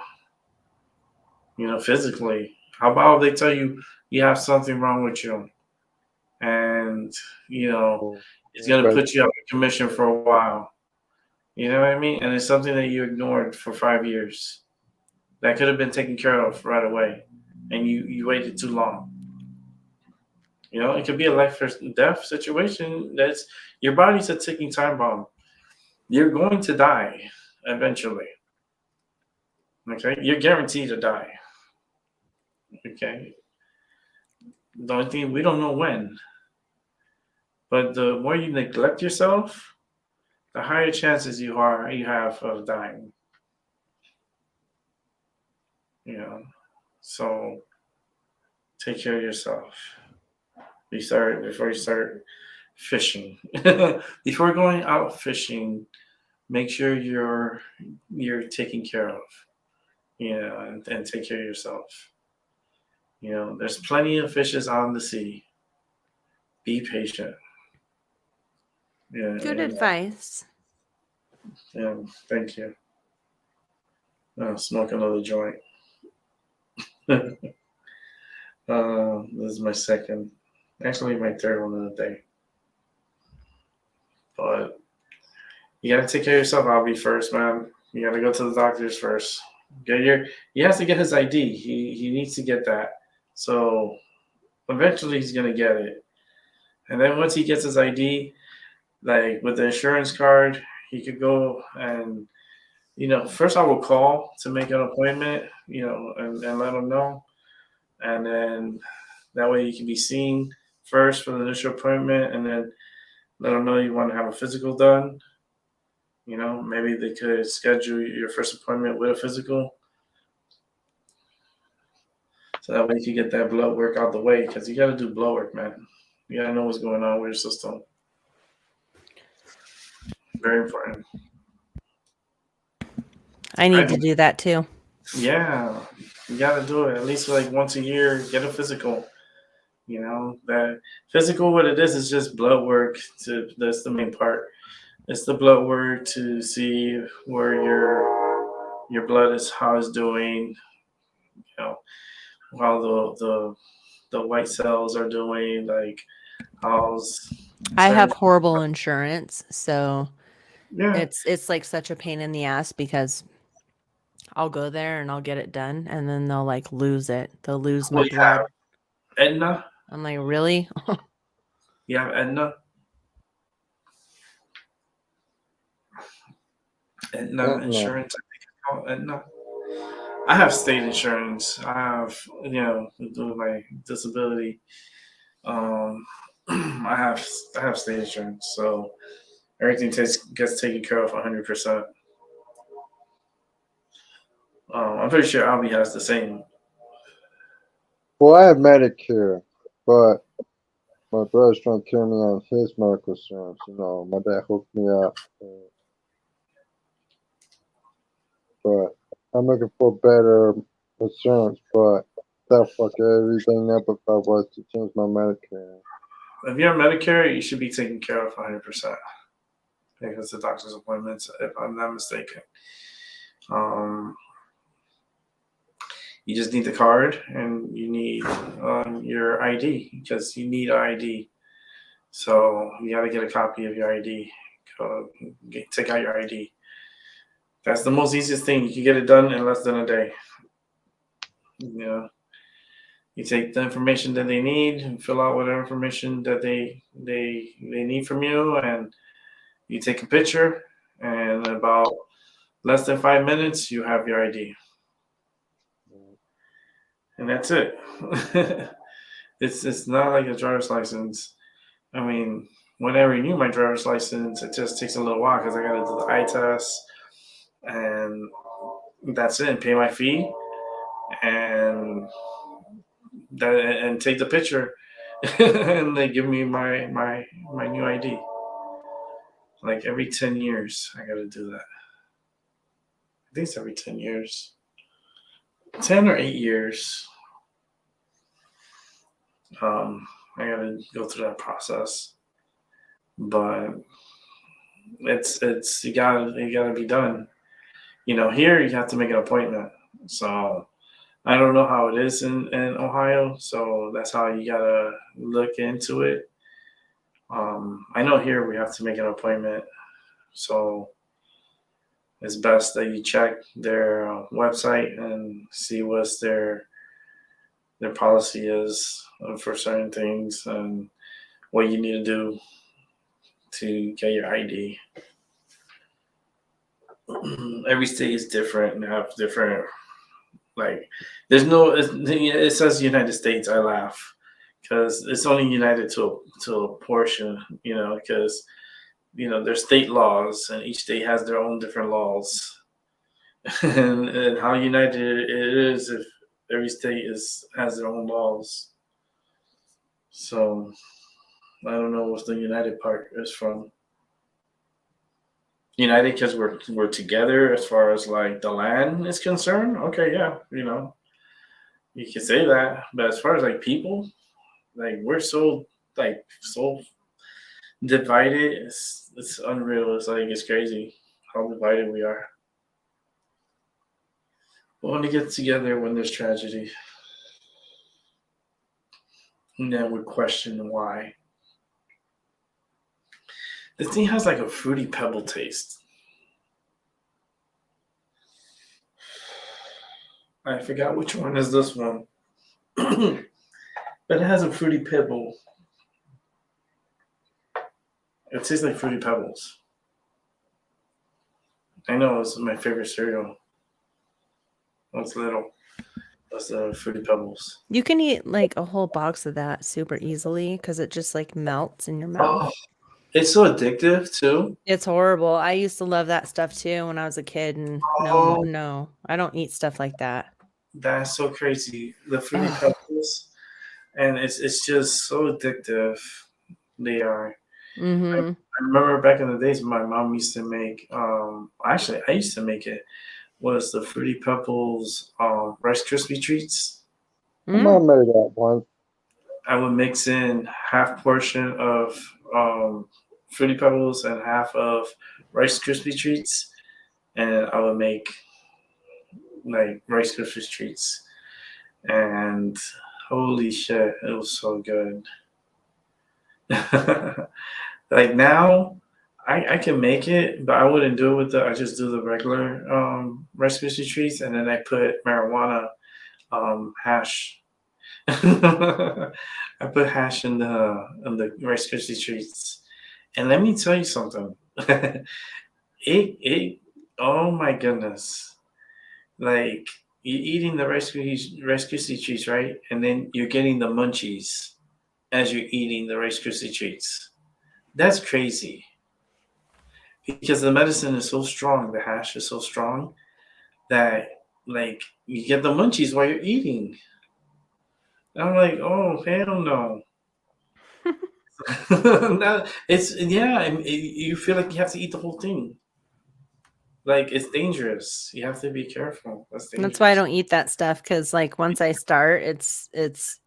you know, physically. How about they tell you you have something wrong with you, and it's gonna But put you out of commission for a while. You know what I mean? And it's something that you ignored for 5 years. That could have been taken care of right away, and you waited too long. It could be a life or death situation. That's your body's a ticking time bomb. You're going to die eventually. Okay, you're guaranteed to die. Okay, the only thing we don't know when, but the more you neglect yourself, the higher chances you have of dying. So take care of yourself. Before you start fishing. Before going out fishing, make sure you're taken care of. And take care of yourself. There's plenty of fishes on the sea. Be patient. Yeah. Good advice. Yeah. Thank you. Smoke another joint. This is my second, actually my third one of the day. But you gotta take care of yourself, Albie, first, man. You gotta go to the doctors first. He has to get his ID. He needs to get that. So eventually he's gonna get it. And then once he gets his ID, like with the insurance card, he could go and first I will call to make an appointment, and let him know. And then that way you can be seen first for the initial appointment, and then let them know you want to have a physical done. Maybe they could schedule your first appointment with a physical. So that way you can get that blood work out the way, because you got to do blood work, man. You got to know what's going on with your system. Very important. I need to do that too. Yeah, you got to do it at least like once a year. Get a physical. That physical, what it is just blood work. That's the main part. It's the blood work to see where your blood is, how it's doing. How the white cells are doing, like how's. I have horrible insurance, so Yeah. it's like such a pain in the ass because I'll go there and I'll get it done, and then they'll like lose it. They'll lose my blood. Aetna. I'm like, really? You have Aetna. Aetna insurance. I think it's called Aetna. I have state insurance. I have, with my disability. I have state insurance, so everything gets taken care of 100%. I'm pretty sure Albie has the same. Well, I have Medicare, but my brother's trying to carry me on his medical insurance. My dad hooked me up. But I'm looking for better insurance, but that'll fuck everything up if I was to change my Medicare. If you're Medicare, you should be taken care of 100%. Because the doctor's appointments, if I'm not mistaken. You just need the card, and you need your ID, because you need an ID. So you got to get a copy of your ID. Take out your ID. That's the most easiest thing. You can get it done in less than a day. You take the information that they need and fill out whatever information that they need from you, and you take a picture, and about less than 5 minutes, you have your ID. And that's it. It's not like a driver's license. I mean, when I renew my driver's license, it just takes a little while because I got to do the eye test, and that's it. And pay my fee, and take the picture, and they give me my new ID. Like every 10 years, I got to do that. I think it's every 10 years. 10 or 8 years. I gotta go through that process, but it's you gotta be done. Here you have to make an appointment. So I don't know how it is in Ohio. So that's how you gotta look into it. I know here we have to make an appointment, so it's best that you check their website and see what's their policy is for certain things and what you need to do to get your ID. Every state is different and have different, like, there's no, it says United States. I laugh because it's only united to a portion, because there's state laws and each state has their own different laws. and how united it is if every state has their own laws. So I don't know what the united part is from. United because we're together as far as like the land is concerned. Okay, yeah, you can say that, but as far as like people, like we're so divided. It's unreal. It's crazy how divided we are. We only get together when there's tragedy, and then we question why. This thing has like a fruity pebble taste. I forgot which one is this one. But it has a fruity pebble. It tastes like Fruity Pebbles. I know, it's my favorite cereal. When I was little. That's the Fruity Pebbles. You can eat like a whole box of that super easily because it just like melts in your mouth. Oh, it's so addictive too. It's horrible. I used to love that stuff too when I was a kid, and no, I don't eat stuff like that. That's so crazy. The Fruity Pebbles, and it's just so addictive. They are. Mm-hmm. I remember back in the days, my mom used to make. Actually, I used to make it. Was the Fruity Pebbles Rice Krispie treats? My mom made that once. I would mix in half portion of Fruity Pebbles and half of Rice Krispie treats, and I would make like Rice Krispie treats, and holy shit, it was so good. Like now, I can make it, but I wouldn't do it with I just do the regular Rice Krispie treats, and then I put marijuana hash. I put hash in the Rice Krispie treats, and let me tell you something. it oh my goodness, like you're eating the Rice Krispie treats, right? And then you're getting the munchies as you're eating the Rice Krispie treats. That's crazy. Because the medicine is so strong, the hash is so strong that like you get the munchies while you're eating. And I'm like, oh hell no. Now you feel like you have to eat the whole thing. Like it's dangerous. You have to be careful. That's why I don't eat that stuff, because like once I start, it's it's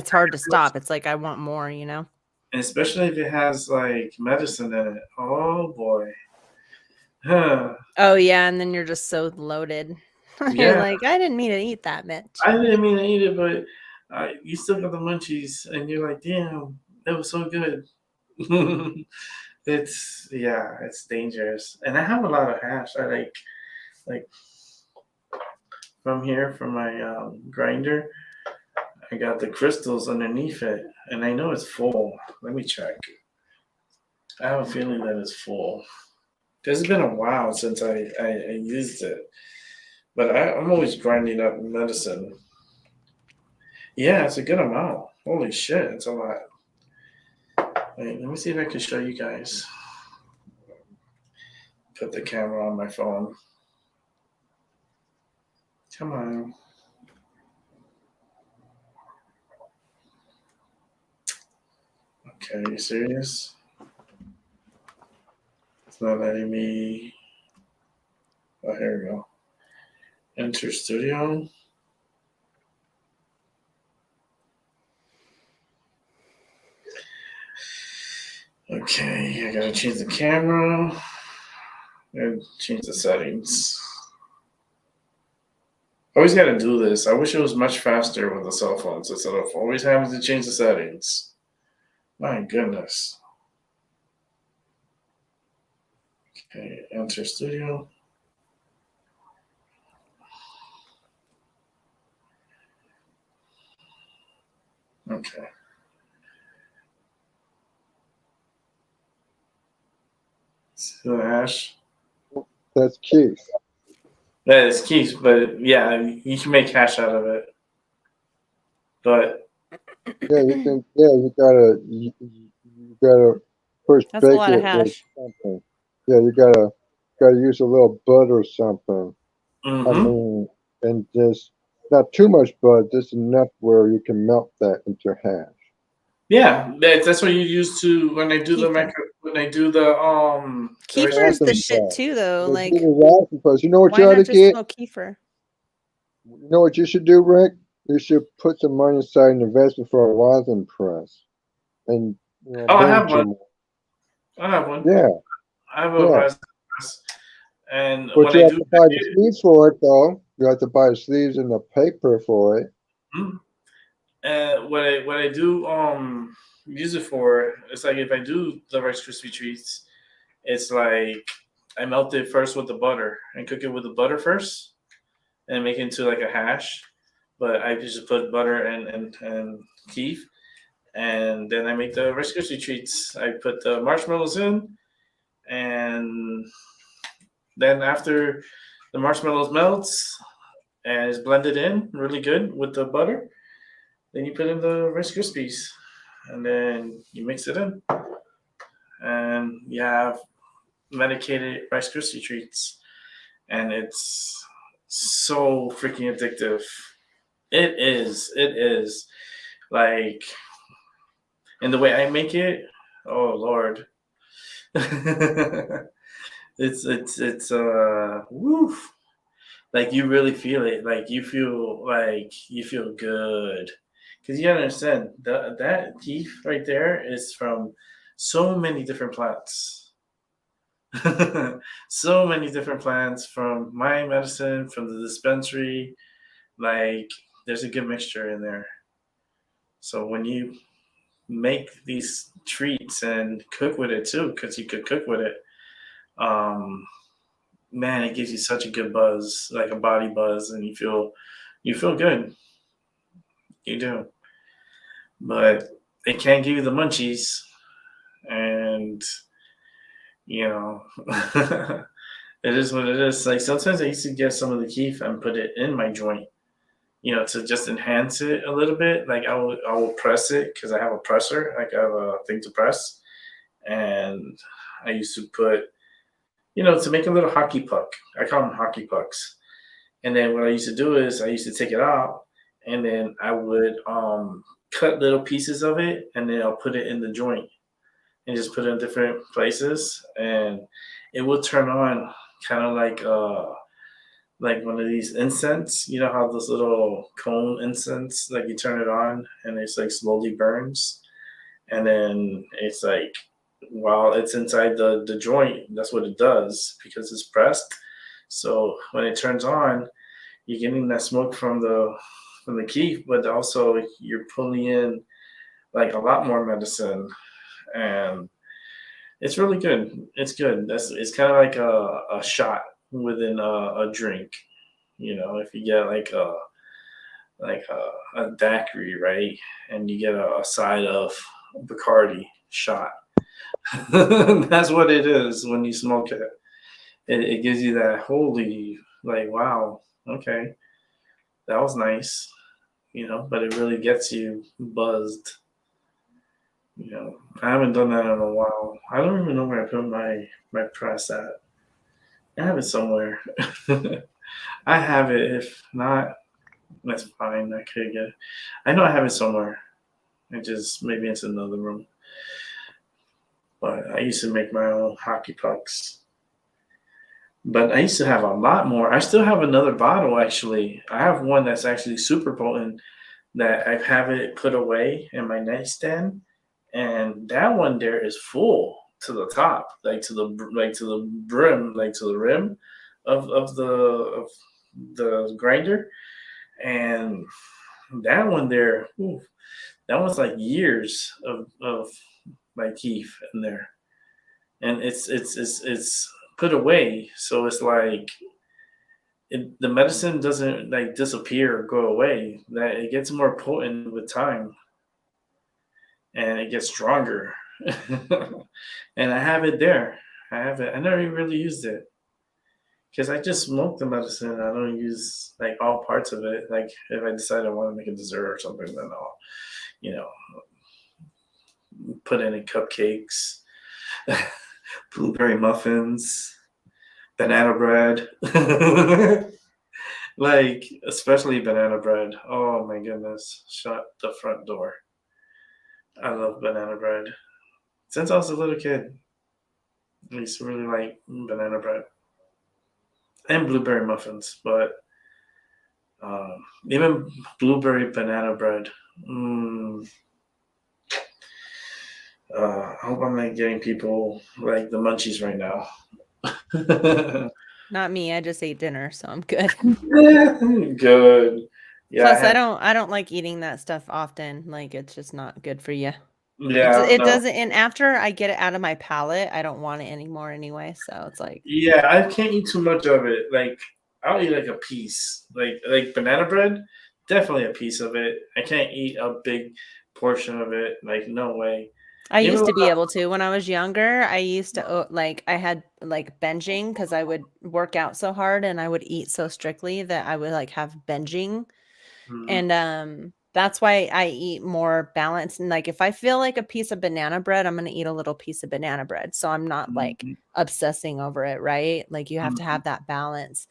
hard to stop. It's like I want more, And especially if it has like medicine in it. Oh boy. Huh. Oh yeah, and then you're just so loaded. Yeah. You're like, I didn't mean to eat that much. I didn't mean to eat it, but you still got the munchies, and you're like, damn, that was so good. It's dangerous. And I have a lot of hash. I like from here, from my grinder, I got the crystals underneath it, and I know it's full. Let me check. I have a feeling that it's full. It's been a while since I used it, but I'm always grinding up medicine. Yeah, it's a good amount. Holy shit, it's a lot. Wait, let me see if I can show you guys. Put the camera on my phone. Come on. Okay, are you serious? It's not letting me. Oh, here we go. Enter studio. Okay, I gotta change the camera and change the settings. Always gotta do this. I wish it was much faster with the cell phones instead of always having to change the settings. My goodness. Okay, enter studio. Okay. See the hash? That's Keith. That is Keith, but yeah, you can make hash out of it. But Yeah, you can. Yeah, you gotta first That's a bake lot of it with hash. something. Yeah, you gotta use a little butter or something. I mm-hmm. mean, and just not too much butter, just enough where you can melt that into hash. Yeah, that's what you use to when they do the Kefir. when they do the Kefir is the Raspberry shit sauce. too, though. They Like, do the raspberry sauce. You know what why you ought not to just get? smoke kefir? You know what you should do, Rick? You should put some money aside and invest it for a rosin press, and Oh, I burn have one. some. I have one. Yeah, I have a yeah. rice press, and But when you I have do to buy the sleeves for it, though. You have to buy the sleeves and the paper for it. and what I do use it for, it's like if I do the Rice Krispie treats, it's like I melt it first with the butter and cook it with the butter first, and make it into like a hash. But I just put butter and keef, and then I make the Rice Krispie treats. I put the marshmallows in, and then after the marshmallows melts and is blended in really good with the butter, then you put in the Rice Krispies, and then you mix it in, and you have medicated Rice Krispie treats, and it's so freaking addictive. It is. It is. Like, and the way I make it, oh Lord. it's woof. Like you really feel it. Like you feel good. Cause you gotta understand that teeth right there is from so many different plants. So many different plants from my medicine, from the dispensary. Like there's a good mixture in there. So when you make these treats and cook with it too, because you could cook with it, um, man, it gives you such a good buzz, like a body buzz, and you feel good. You do, but it can't give you the munchies, and you know, it is what it is. Like sometimes I used to get some of the keef and put it in my joint, to just enhance it a little bit. Like I will press it because I have a presser, like I have a thing to press, and I used to put, to make a little hockey puck. I call them hockey pucks. And then what I used to do is I used to take it out, and then I would cut little pieces of it, and then I'll put it in the joint and just put it in different places, and it will turn on kind of like one of these incense. You know how those little cone incense, like you turn it on and it's like slowly burns, and then it's like while it's inside the joint, that's what it does because it's pressed. So when it turns on, you're getting that smoke from the keef, but also you're pulling in like a lot more medicine, and it's really good. It's good. It's kind of like a shot within a drink. If you get like a daiquiri, right, and you get a side of Bacardi shot. That's what it is when you smoke it. It gives you that holy, like, wow, okay, that was nice, but it really gets you buzzed. I haven't done that in a while. I don't even know where I put my press at. I have it somewhere. I have it. If not, that's fine. I could get it. I know I have it somewhere. It just maybe it's another room. But I used to make my own hockey pucks. But I used to have a lot more. I still have another bottle actually. I have one that's actually super potent that I have it put away in my nightstand, and that one there is full to the top, like to the brim, like to the rim of the grinder, and that one there, ooh, that one's like years of like keef in there, and it's put away. So it's like the medicine doesn't like disappear or go away. That it gets more potent with time, and it gets stronger. And I have it there. I have it. I never even really used it because I just smoke the medicine. I don't use like all parts of it. Like if I decide I want to make a dessert or something, then I'll, you know, put it in cupcakes, blueberry muffins, banana bread. Like especially banana bread. Oh my goodness! Shut the front door. I love banana bread. Since I was a little kid, I used to really like banana bread and blueberry muffins, but even blueberry banana bread. I hope I'm not getting people like the munchies right now. Not me. I just ate dinner, so I'm good. Good. Yeah. Plus, I don't like eating that stuff often. Like, it's just not good for you. Yeah. It No. doesn't. And after I get it out of my palate, I don't want it anymore anyway. So it's like, Yeah, I can't eat too much of it. Like I'll eat like a piece. Like banana bread, definitely a piece of it. I can't eat a big portion of it. Like no way. I Even used to when be able to when I was younger. I used to like I had like binging because I would work out so hard and I would eat so strictly that I would like have binging. And that's why I eat more balanced. And like if I feel like a piece of banana bread, I'm gonna eat a little piece of banana bread. So I'm not like obsessing over it, right? Like you have to have that balance.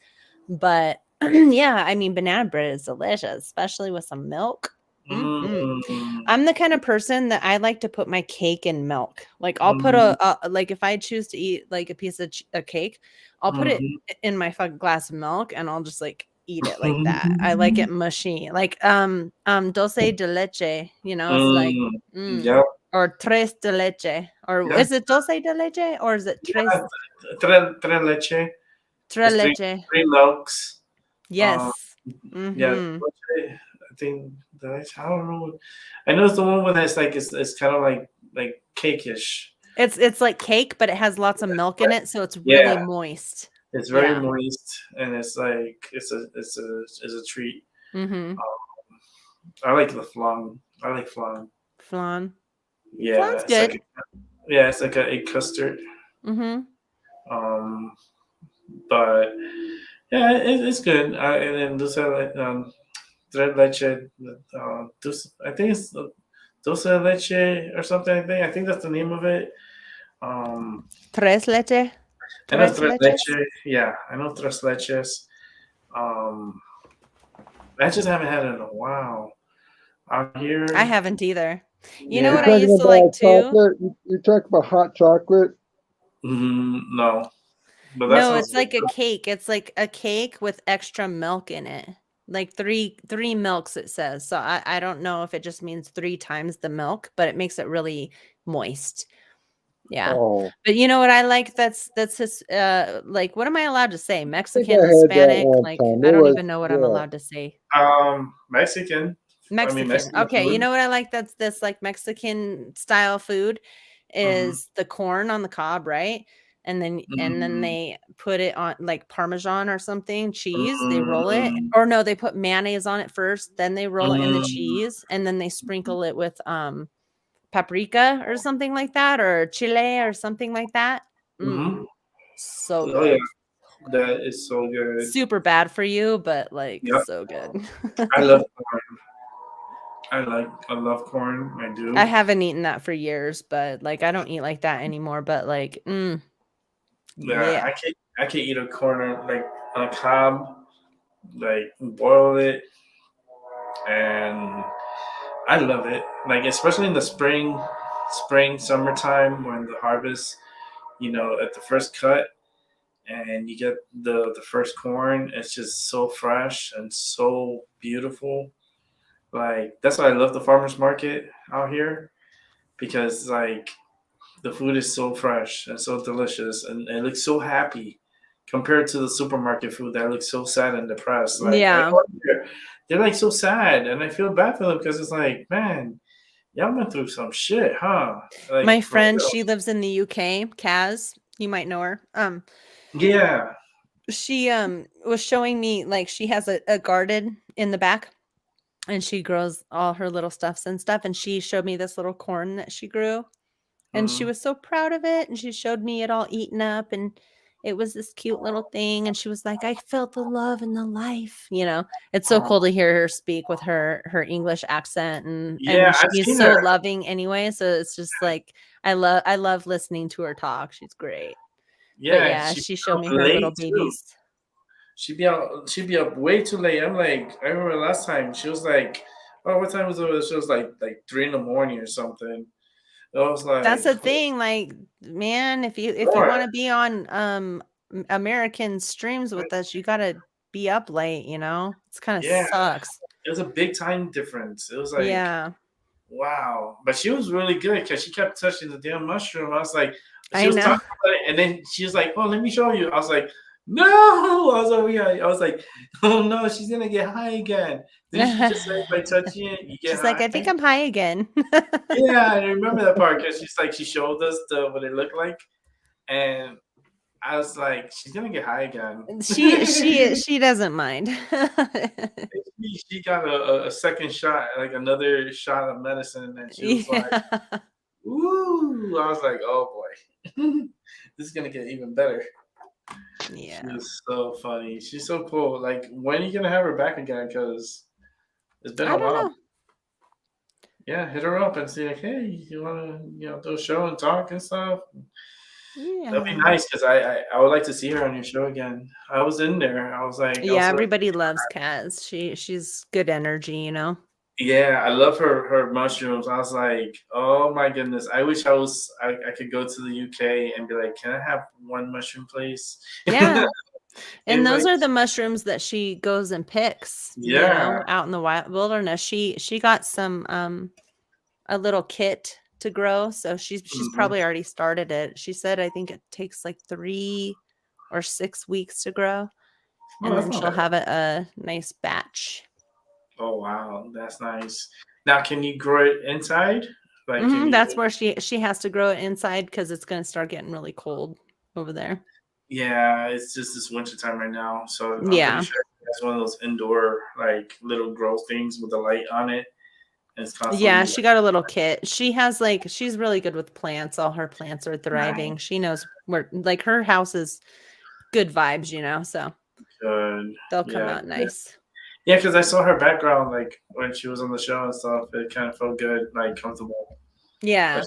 But yeah, I mean banana bread is delicious, especially with some milk. I'm the kind of person that I like to put my cake in milk. Like I'll put like if I choose to eat like a piece of a cake, I'll put it in my fucking glass of milk and I'll just like eat it like that. I like it mushy. Like dulce de leche, you know, it's like Yep. or tres de leche. Or Yeah. is it dulce de leche or is it tres Tres leche. tres It's leche? three milks. Yes. Yeah. I think I don't know. I know it's the one that's like it's kind of like cake-ish. It's like cake, but it has lots of milk in it, so it's really Yeah. moist. It's very Yeah. moist, and it's like it's a treat. Mm-hmm. I like the flan. I like flan. Flan. Yeah, Flan's it's good. like it's like a custard. Mm-hmm. But yeah, it's good. And then those are like tres leche. I think it's dulce de leche or something. I think that's the name of it. Tres leche. I know Tres tres leches. leche. Yeah, I know tres leches. I just haven't had it in a while. Out here, I haven't either. You know Yeah. what I used to like too? chocolate? You talk about hot chocolate? No, but that No, sounds it's like a good. cake. It's like a cake with extra milk in it. Like three milks, it says. So I don't know if it just means 3 times the milk, but it makes it really moist. Yeah. Oh, But you know what I like? That's his like what am I allowed to say? I think Mexican, I had that Hispanic, one like time. I It don't was even know what I'm allowed to say. Mexican. I mean, Mexican. Mexican Okay, you food. know what I like that's this like Mexican style food is the corn on the cob, right? And then they put it on like Parmesan or something, cheese, they roll it. Or no, they put mayonnaise on it first, then they roll it in the cheese, and then they sprinkle it with paprika or something like that, or chile or something like that. So Oh yeah, good. that is so good. Super bad for you, but like Yep. so good. I love corn. I love corn. I do. I haven't eaten that for years, but like I don't eat like that anymore. But like, Yeah, I can eat a corn like on a cob, like boil it, and I love it. Like especially in the summertime when the harvest, at the first cut, and you get the first corn. It's just so fresh and so beautiful. Like that's why I love the farmers market out here because like the food is so fresh and so delicious and it looks so happy compared to the supermarket food that looks so sad and depressed. Like yeah. they're like so sad and I feel bad for them because it's like, man, y'all went through some shit, huh? Like My friend, she lives in the UK, Kaz. You might know her. Yeah. She was showing me like she has a garden in the back and she grows all her little stuffs and stuff, and she showed me this little corn that she grew. And she Mhm. was so proud of it, and she showed me it all eaten up, and it was this cute little thing, and she was like, "I felt the love and the life," you know? It's so Oh, cool to hear her speak with her English accent, yeah, and I've she's seen so her. loving anyway, so it's just like I love listening to her talk. She's great. But Yeah, yeah, she she be showed up me her little late too. babies. She'd be up way too late. I'm like, I remember last time she was like, oh, what time was it? She was like 3 in the morning or something. I was That's like, the thing, like, man, if you Lord, wanna be on, American streams with us, you gotta be up late, you know? It's kinda yeah, sucks. it was a big time difference. It was like, Yeah, wow. But she was really good because she kept touching the damn mushroom. I was like, she I was know. talking about it, and then she was like, oh, let me show you. I was like, no. I was over here. I was like, oh no, she's gonna get high again. Didn't she just say by touching it, you get She's like, high? "I think I'm high again." Yeah, I remember that part because she's like, she showed us what it looked like, and I was like, she's gonna get high again. She doesn't mind. She got a second shot, like another shot of medicine, and she was like, Yeah. "Ooh!" I was like, "Oh boy, this is gonna get even better." She Yeah. was so funny. She's so cool. Like, when are you gonna have her back again? Because it's been I a don't while. know. Yeah, hit her up and see like, hey, you wanna do a show and talk and stuff? That'd be Yeah. nice because I would like to see her on your show again. I was in there. I was like, I was Yeah, so everybody loves Kaz. She's good energy, you know? yeah, I love her mushrooms. I was like, oh my goodness. I wish I could go to the UK and be like, can I have one mushroom, please? Yeah. And And those like, are the mushrooms that she goes and picks, you yeah. know, out in the wilderness. She got some a little kit to grow, so she's Mhm. probably already started it. She said I think it takes like 3 or 6 weeks to grow, Oh, and that's then not she'll bad. have a nice batch. Oh wow, that's nice. Now, can you grow it inside? Like, can you? That's where she has to grow it inside because it's gonna start getting really cold over there. Yeah, it's just this winter time right now, so I'm pretty Yeah. sure it's one of those indoor like little grow things with a light on it, and it's Yeah, constantly she like, got a little kit. She has like she's really good with plants. All her plants are nice, thriving. She knows where like her house is good vibes, you know, so good, they'll come yeah. out nice. Yeah, because I saw her background, like when she was on the show and stuff. It kind of felt good, like comfortable. Like Yeah.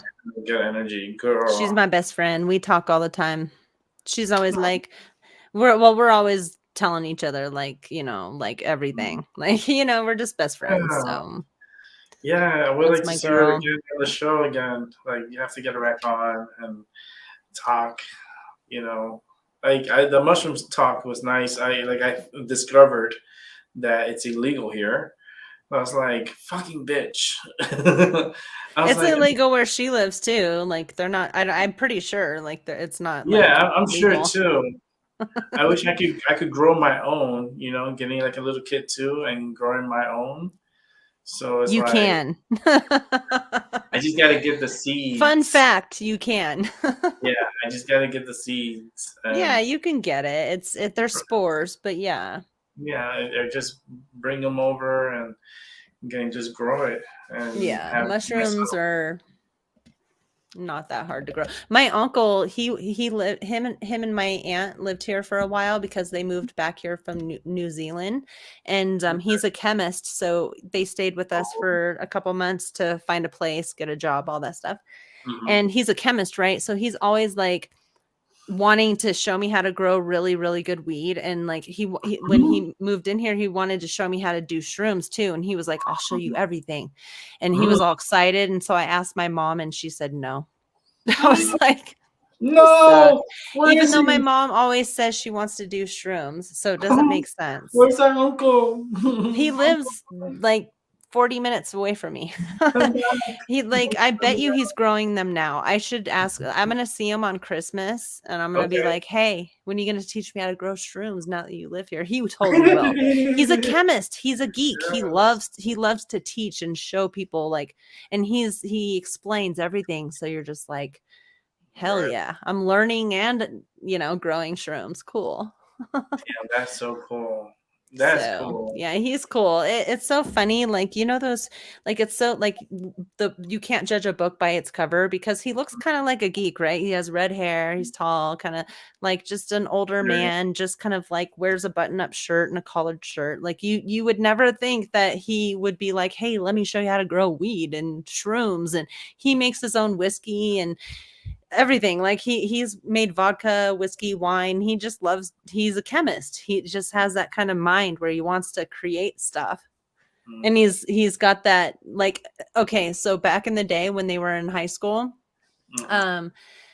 good energy, She's girl. my best friend. We talk all the time. She's always like we're always telling each other like, you know, like everything. Like, you know, we're just best friends. Yeah, So yeah. I would that's like to my see her girl. again on the show again. Like you have to get her back on and talk. You know, like the mushrooms talk was nice. I discovered that it's illegal here. I was like, fucking bitch. I was It's like, illegal where she lives too. Like they're not I'm pretty sure like it's not yeah, like I'm sure legal. too. I wish I could grow my own, getting like a little kit too and growing my own. So it's You like can. I just gotta get the Fun seeds. fact, you can. Yeah, I just gotta get the seeds Yeah, and you can get it. They're spores, but yeah. yeah, I just bring them over and can just grow it and Yeah, have mushrooms myself. are not that hard to grow. My uncle, he lived him and my aunt lived here for a while because they moved back here from New Zealand, and he's a chemist, so they stayed with us for a couple months to find a place, get a job, all that stuff. Mhm. And he's a chemist, right? So he's always like wanting to show me how to grow really really good weed, and like when he moved in here he wanted to show me how to do shrooms too, and he was like, I'll show you everything, and he Mm. was all excited, and so I asked my mom and she said no. I was like, you suck. No, where Even is though my he? mom always says she wants to do shrooms, so it doesn't make sense. Where's our uncle? He lives like 40 minutes away from me. Come back, He like I bet come you back. he's growing them now. I should ask. I'm gonna see him on Christmas and I'm gonna be Okay. like, "Hey, when are you gonna teach me how to grow shrooms now that you live here?" He totally will. He's a chemist. He's a geek. Yes. He loves to teach and show people like, and he explains everything, so you're just like, hell Right. yeah, I'm learning and growing shrooms. Cool. Damn, that's so cool. That's So cool. yeah, he's cool. It's so funny, like those, like it's so like you can't judge a book by its cover because he looks kind of like a geek, right? He has red hair, he's tall, kind of like just an older Right. man, just kind of like wears a button-up shirt and a collared shirt. Like you would never think that he would be like, hey, let me show you how to grow weed and shrooms, and he makes his own whiskey and everything. Like he's made vodka, whiskey, wine. He just loves, he's a chemist. He just has that kind of mind where he wants to create stuff. And he's got that, like, okay, so back in the day when they were in high school,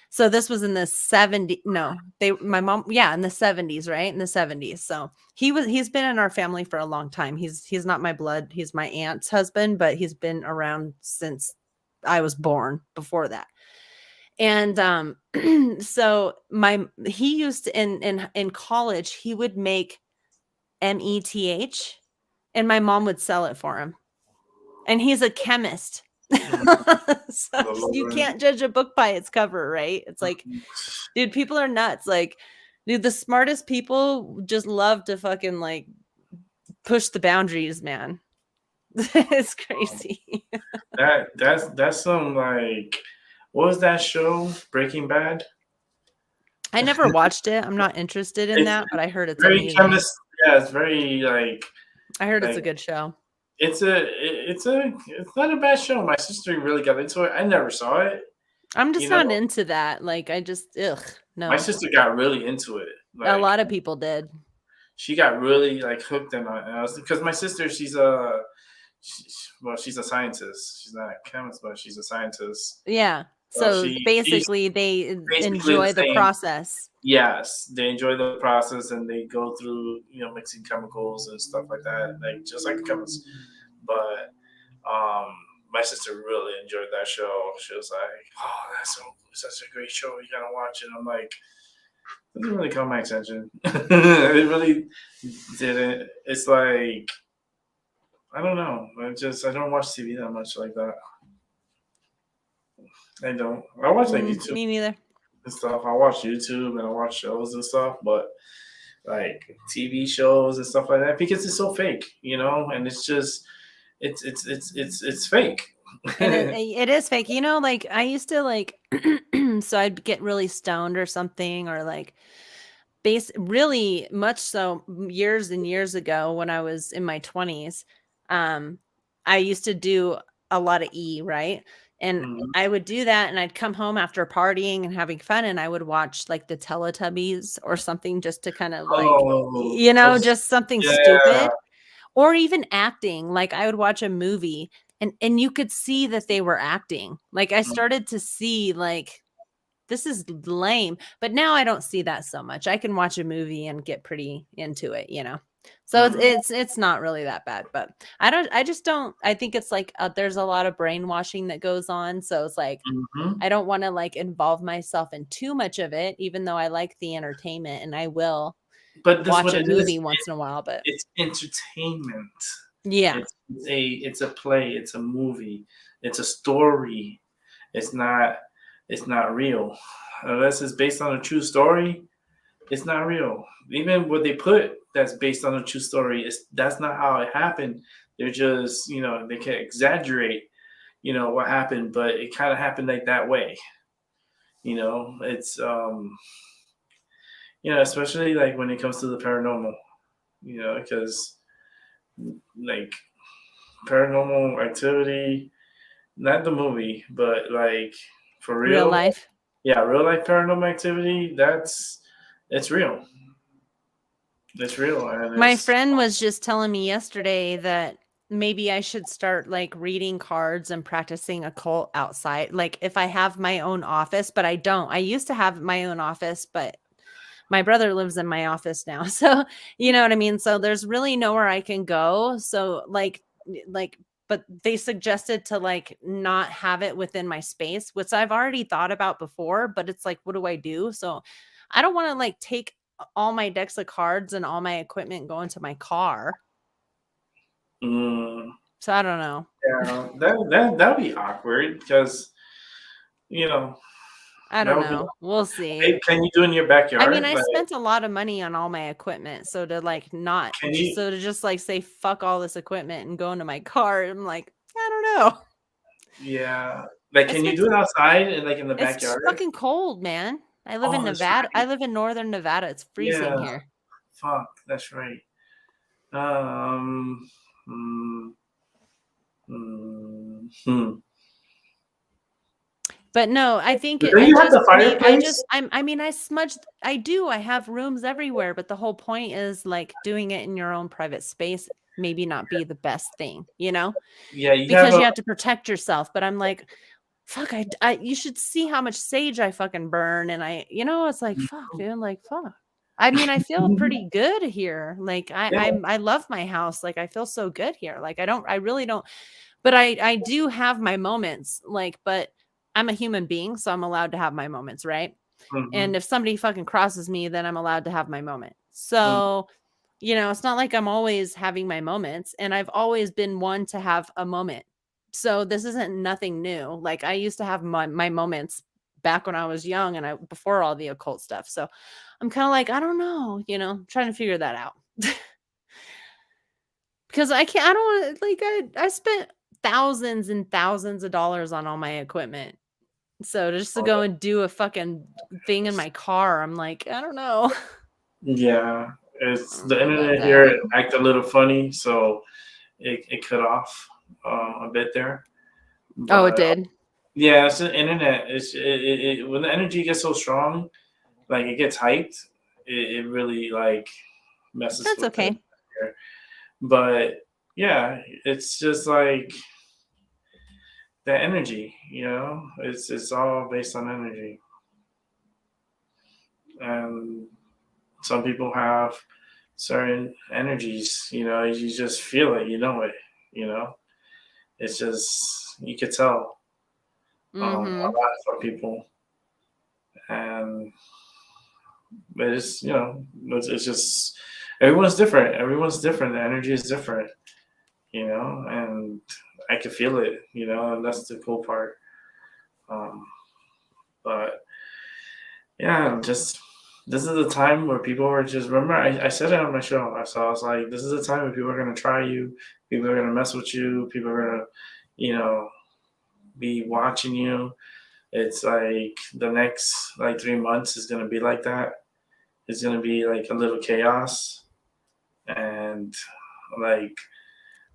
so this was in the 70s. No, my mom, yeah, in the 70s, right? In the 70s. So he's been in our family for a long time. He's not my blood, he's my aunt's husband, but he's been around since I was born, before that. And so he used to, in college, he would make METH, and my mom would sell it for him. And he's a chemist. So you can't judge a book by its cover, right? It's like, dude, people are nuts. Like, dude, the smartest people just love to fucking like push the boundaries, man. It's crazy. That's some, like, what was that show? Breaking Bad? I never watched it. I'm not interested in that, but I heard it's very amazing. chemist. Yeah, it's very like. I heard it's a like, good show. It's not a bad show. My sister really got into it. I never saw it. I'm just not into that. Like, I just, no. My sister got really into it. A lot of people did. She got really like hooked in on it. Because my sister, she's a scientist. She's not a chemist, but she's a scientist. Yeah. So basically, they enjoy the process. Yes, they enjoy the process, and they go through, mixing chemicals and stuff like that, like just like a chemist. But my sister really enjoyed that show. She was like, "Oh, that's such a great show. You gotta watch it." I'm like, it didn't really caught my attention. It really didn't. It's like, I don't know. I don't watch TV that much like that. I don't. I watch like YouTube. Me neither. And stuff. I watch YouTube and I watch shows and stuff, but like TV shows and stuff like that, because it's so fake, and it's just it's fake. It is fake. Like I used to like so I'd get really stoned or something, or like really much so years and years ago when I was in my 20s. I used to do a lot of right? And I would do that, and I'd come home after partying and having fun, and I would watch like the Teletubbies or something, just to kind of like, just something stupid, or even acting. Like I would watch a movie, and you could see that they were acting. Like I started to see like, this is lame, but now I don't see that so much. I can watch a movie and get pretty into it, So it's not really that bad, but I think it's like there's a lot of brainwashing that goes on. So it's like, I don't want to like involve myself in too much of it, even though I like the entertainment and I will watch a movie once in a while, but it's entertainment. Yeah. It's a play, it's a movie, it's a story. It's not real. Unless it's based on a true story, it's not real. Even what they put that's based on a true story, that's not how it happened. They're just, they can exaggerate, what happened, but it kind of happened like that way. It's especially like when it comes to the paranormal, because like Paranormal Activity, not the movie, but like for real life. Yeah, real life Paranormal Activity, it's real. It's real. And my friend was just telling me yesterday that maybe I should start like reading cards and practicing occult outside. Like if I have my own office, but I don't. I used to have my own office, but my brother lives in my office now. So, you know what I mean? So there's really nowhere I can go. So but they suggested to like not have it within my space, which I've already thought about before, but it's like, what do I do? So I don't want to like take all my decks of cards and all my equipment go into my car. So I don't know. Yeah, that'd be awkward because, I That don't would be. know. We'll see. Hey, can you do in your backyard? I mean, I Like, spent a lot of money on all my equipment, so to like not can you? so to just like say fuck all this equipment and go into my car, I'm like, I don't know. Yeah. Like, I can you spent do it outside and like in the It's just backyard? fucking cold, man. I live in Oh, that's Nevada. right. I live in northern Nevada. It's freezing Yeah. here. Fuck. That's right. Um. mm, hmm. But no, I think Don't you have the fireplace? I mean, I smudged, I do. I have rooms everywhere, but the whole point is like doing it in your own private space, maybe not be the best thing, you know, Yeah, you have because a. you have to protect yourself. But I'm like, fuck, you should see how much sage I fucking burn. And it's like, fuck, dude, like, fuck. I mean, I feel pretty good here. Like Yeah. I love my house. Like I feel so good here. Like I really don't, but I do have my moments, like, but I'm a human being, so I'm allowed to have my moments, right? And Mhm. if somebody fucking crosses me, then I'm allowed to have my moment. Mm. So, it's not like I'm always having my moments, and I've always been one to have a moment. So this isn't nothing new. Like I used to have my moments back when I was young and before all the occult stuff. So I'm kind of like, I don't know, trying to figure that out. Because I don't want like I spent thousands and thousands of dollars on all my equipment. So just to go and do a fucking thing in my car, I'm like, I don't know. Yeah, I it's don't the know about internet that. here act a little funny, so it cut off a bit there. Oh, it But did. yeah, it's the internet. When the energy gets so strong, like it gets hyped, it really like messes That's with it. okay. But yeah, it's just like the energy, it's all based on energy. And some people have certain energies, you just feel it, you know. It's just you could tell a Mm-hmm. lot from people, and but it's just everyone's different. Everyone's different. The energy is different, and I can feel it, and that's the cool part. Um, but yeah, just this is the time where people are just remember I said it on my show. I was like, this is the time where people are gonna try you, people are gonna mess with you, people are gonna, you know, be watching you. It's like the next like 3 months is gonna be like that. It's gonna be like a little chaos, and like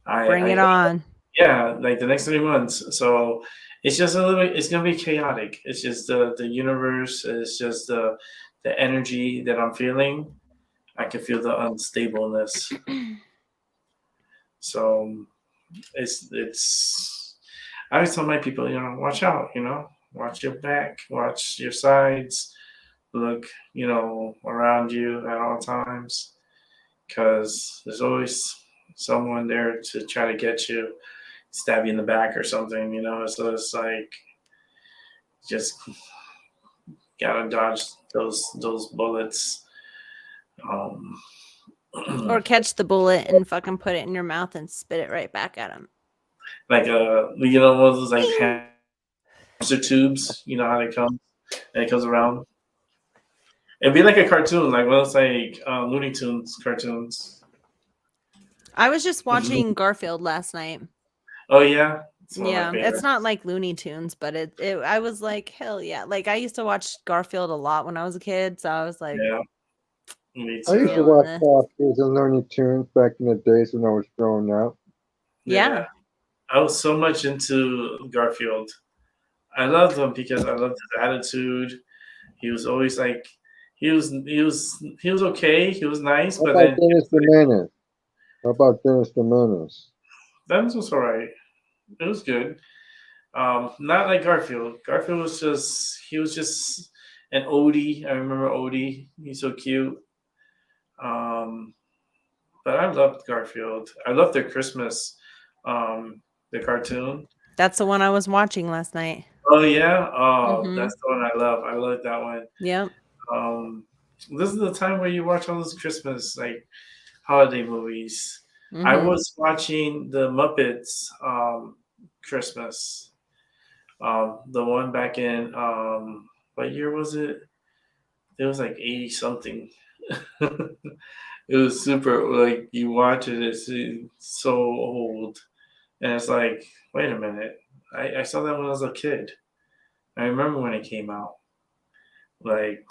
Bring I it on. yeah, like the next 3 months. So it's just a little. It's gonna be chaotic. It's just the universe. It's just the energy that I'm feeling. I can feel the unstableness. So it's. I always tell my people, watch out. Watch your back. Watch your sides. Look, around you at all times, because there's always someone there to try to get you, stab you in the back or something. So it's like just gotta dodge those bullets. Um, Or catch the bullet and fucking put it in your mouth and spit it right back at him. like one of those like hamster tubes. You know how they come and it goes around. It'd be like a cartoon, like one of those like Looney Tunes cartoons. I was just watching Garfield last night. Oh yeah, it's one of my Yeah, it's favorites. not like Looney Tunes, but I was like, hell yeah. Like I used to watch Garfield a lot when I was a kid, so I was like, Yeah, me I used to too. feeling watch this. Foxes and Looney Tunes back in the days when I was growing up. Yeah, Yeah. I was so much into Garfield. I loved him because I loved his attitude. He was always like, he was okay. He was nice, How but about then Dennis the Menace? How about Dennis the Menace? that was alright. It was good. Not like Garfield. Garfield he was just an Odie. I remember Odie. He's so cute. Um, but I loved Garfield. I loved their Christmas, the cartoon. That's the one I was watching last night. Oh yeah. Oh, Mm-hmm. that's the one I love. I love that one. Yep. Um, this is the time where you watch all those Christmas like holiday movies. I Mm-hmm. was watching the Muppets Christmas. The one back in what year was it? It was like 80 something. It was super, like, you watch it, it's so old. And it's like, wait a minute. I saw that when I was a kid. I remember when it came out. Like,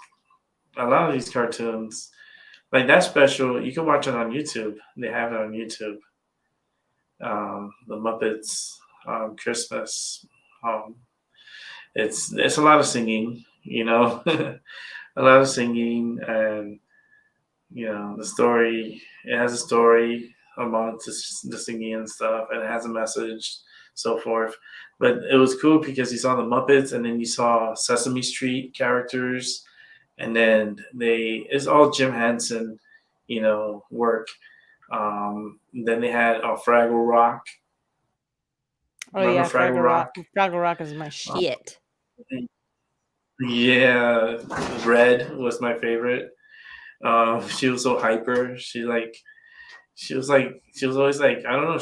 a lot of these cartoons, like that special, you can watch it on YouTube. They have it on YouTube. The Muppets, Christmas. Um, it's a lot of singing, a lot of singing, and the story. It has a story amongst the singing and stuff, and it has a message, so forth. But it was cool because you saw the Muppets, and then you saw Sesame Street characters, and then it's all Jim Henson, work. Then they had Fraggle Rock. Oh Remember yeah, Fraggle Rock? Fraggle Rock is my shit. Yeah, Red was my favorite. She was so hyper. She was always like, I don't know.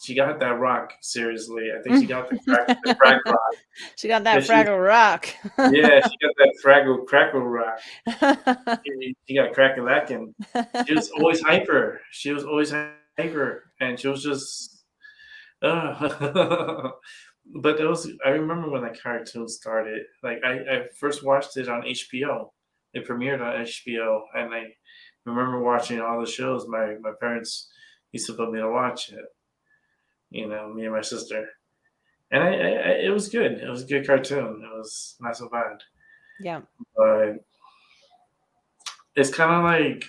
She got that rock seriously. I think she got the crack rock. She got that Yeah, Fraggle Rock. Yeah, she got that crackle rock. She got crack-a-lackin'. She was always hyper. And she was just. But I remember when that cartoon started. Like I first watched it on HBO. It premiered on HBO, and I remember watching all the shows. My parents used to put me to watch it. Me and my sister, and it was good. It was a good cartoon. It was not so bad. Yeah. But it's kind of like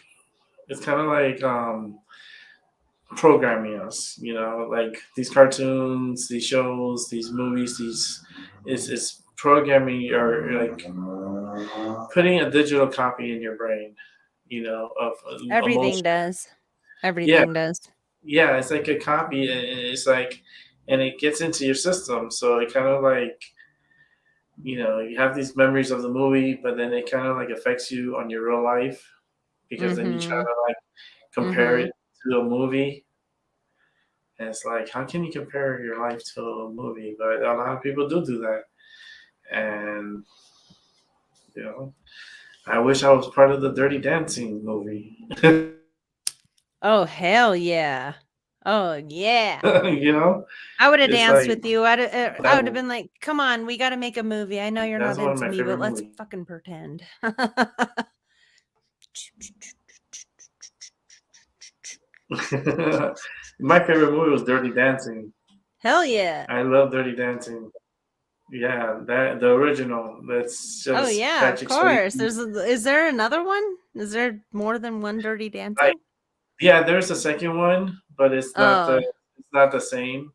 programming us, like these cartoons, these shows, these movies, it's programming, or like putting a digital copy in your brain, of Everything emotion. does. Yeah, Everything does. yeah, it's like a copy, and it's like, and it gets into your system, so it kind of like, you have these memories of the movie, but then it kind of like affects you on your real life, because then you try Mm-hmm. to like compare it to a movie. And it's like, how can you compare your life to a movie? But a lot of people do that. And, I wish I was part of the Dirty Dancing movie. Oh hell yeah. Oh yeah. I would have It's danced like, with you. I would that, have been like, "Come on, we got to make a movie. I know you're that's not one of into my me, but favorite let's movies. fucking pretend." My favorite movie was Dirty Dancing. Hell yeah. I love Dirty Dancing. Yeah, the original. That's Oh just yeah, of Patrick course. Swayze. Is there another one? Is there more than one Dirty Dancing? Yeah, there's a second one, but it's not Oh. the same.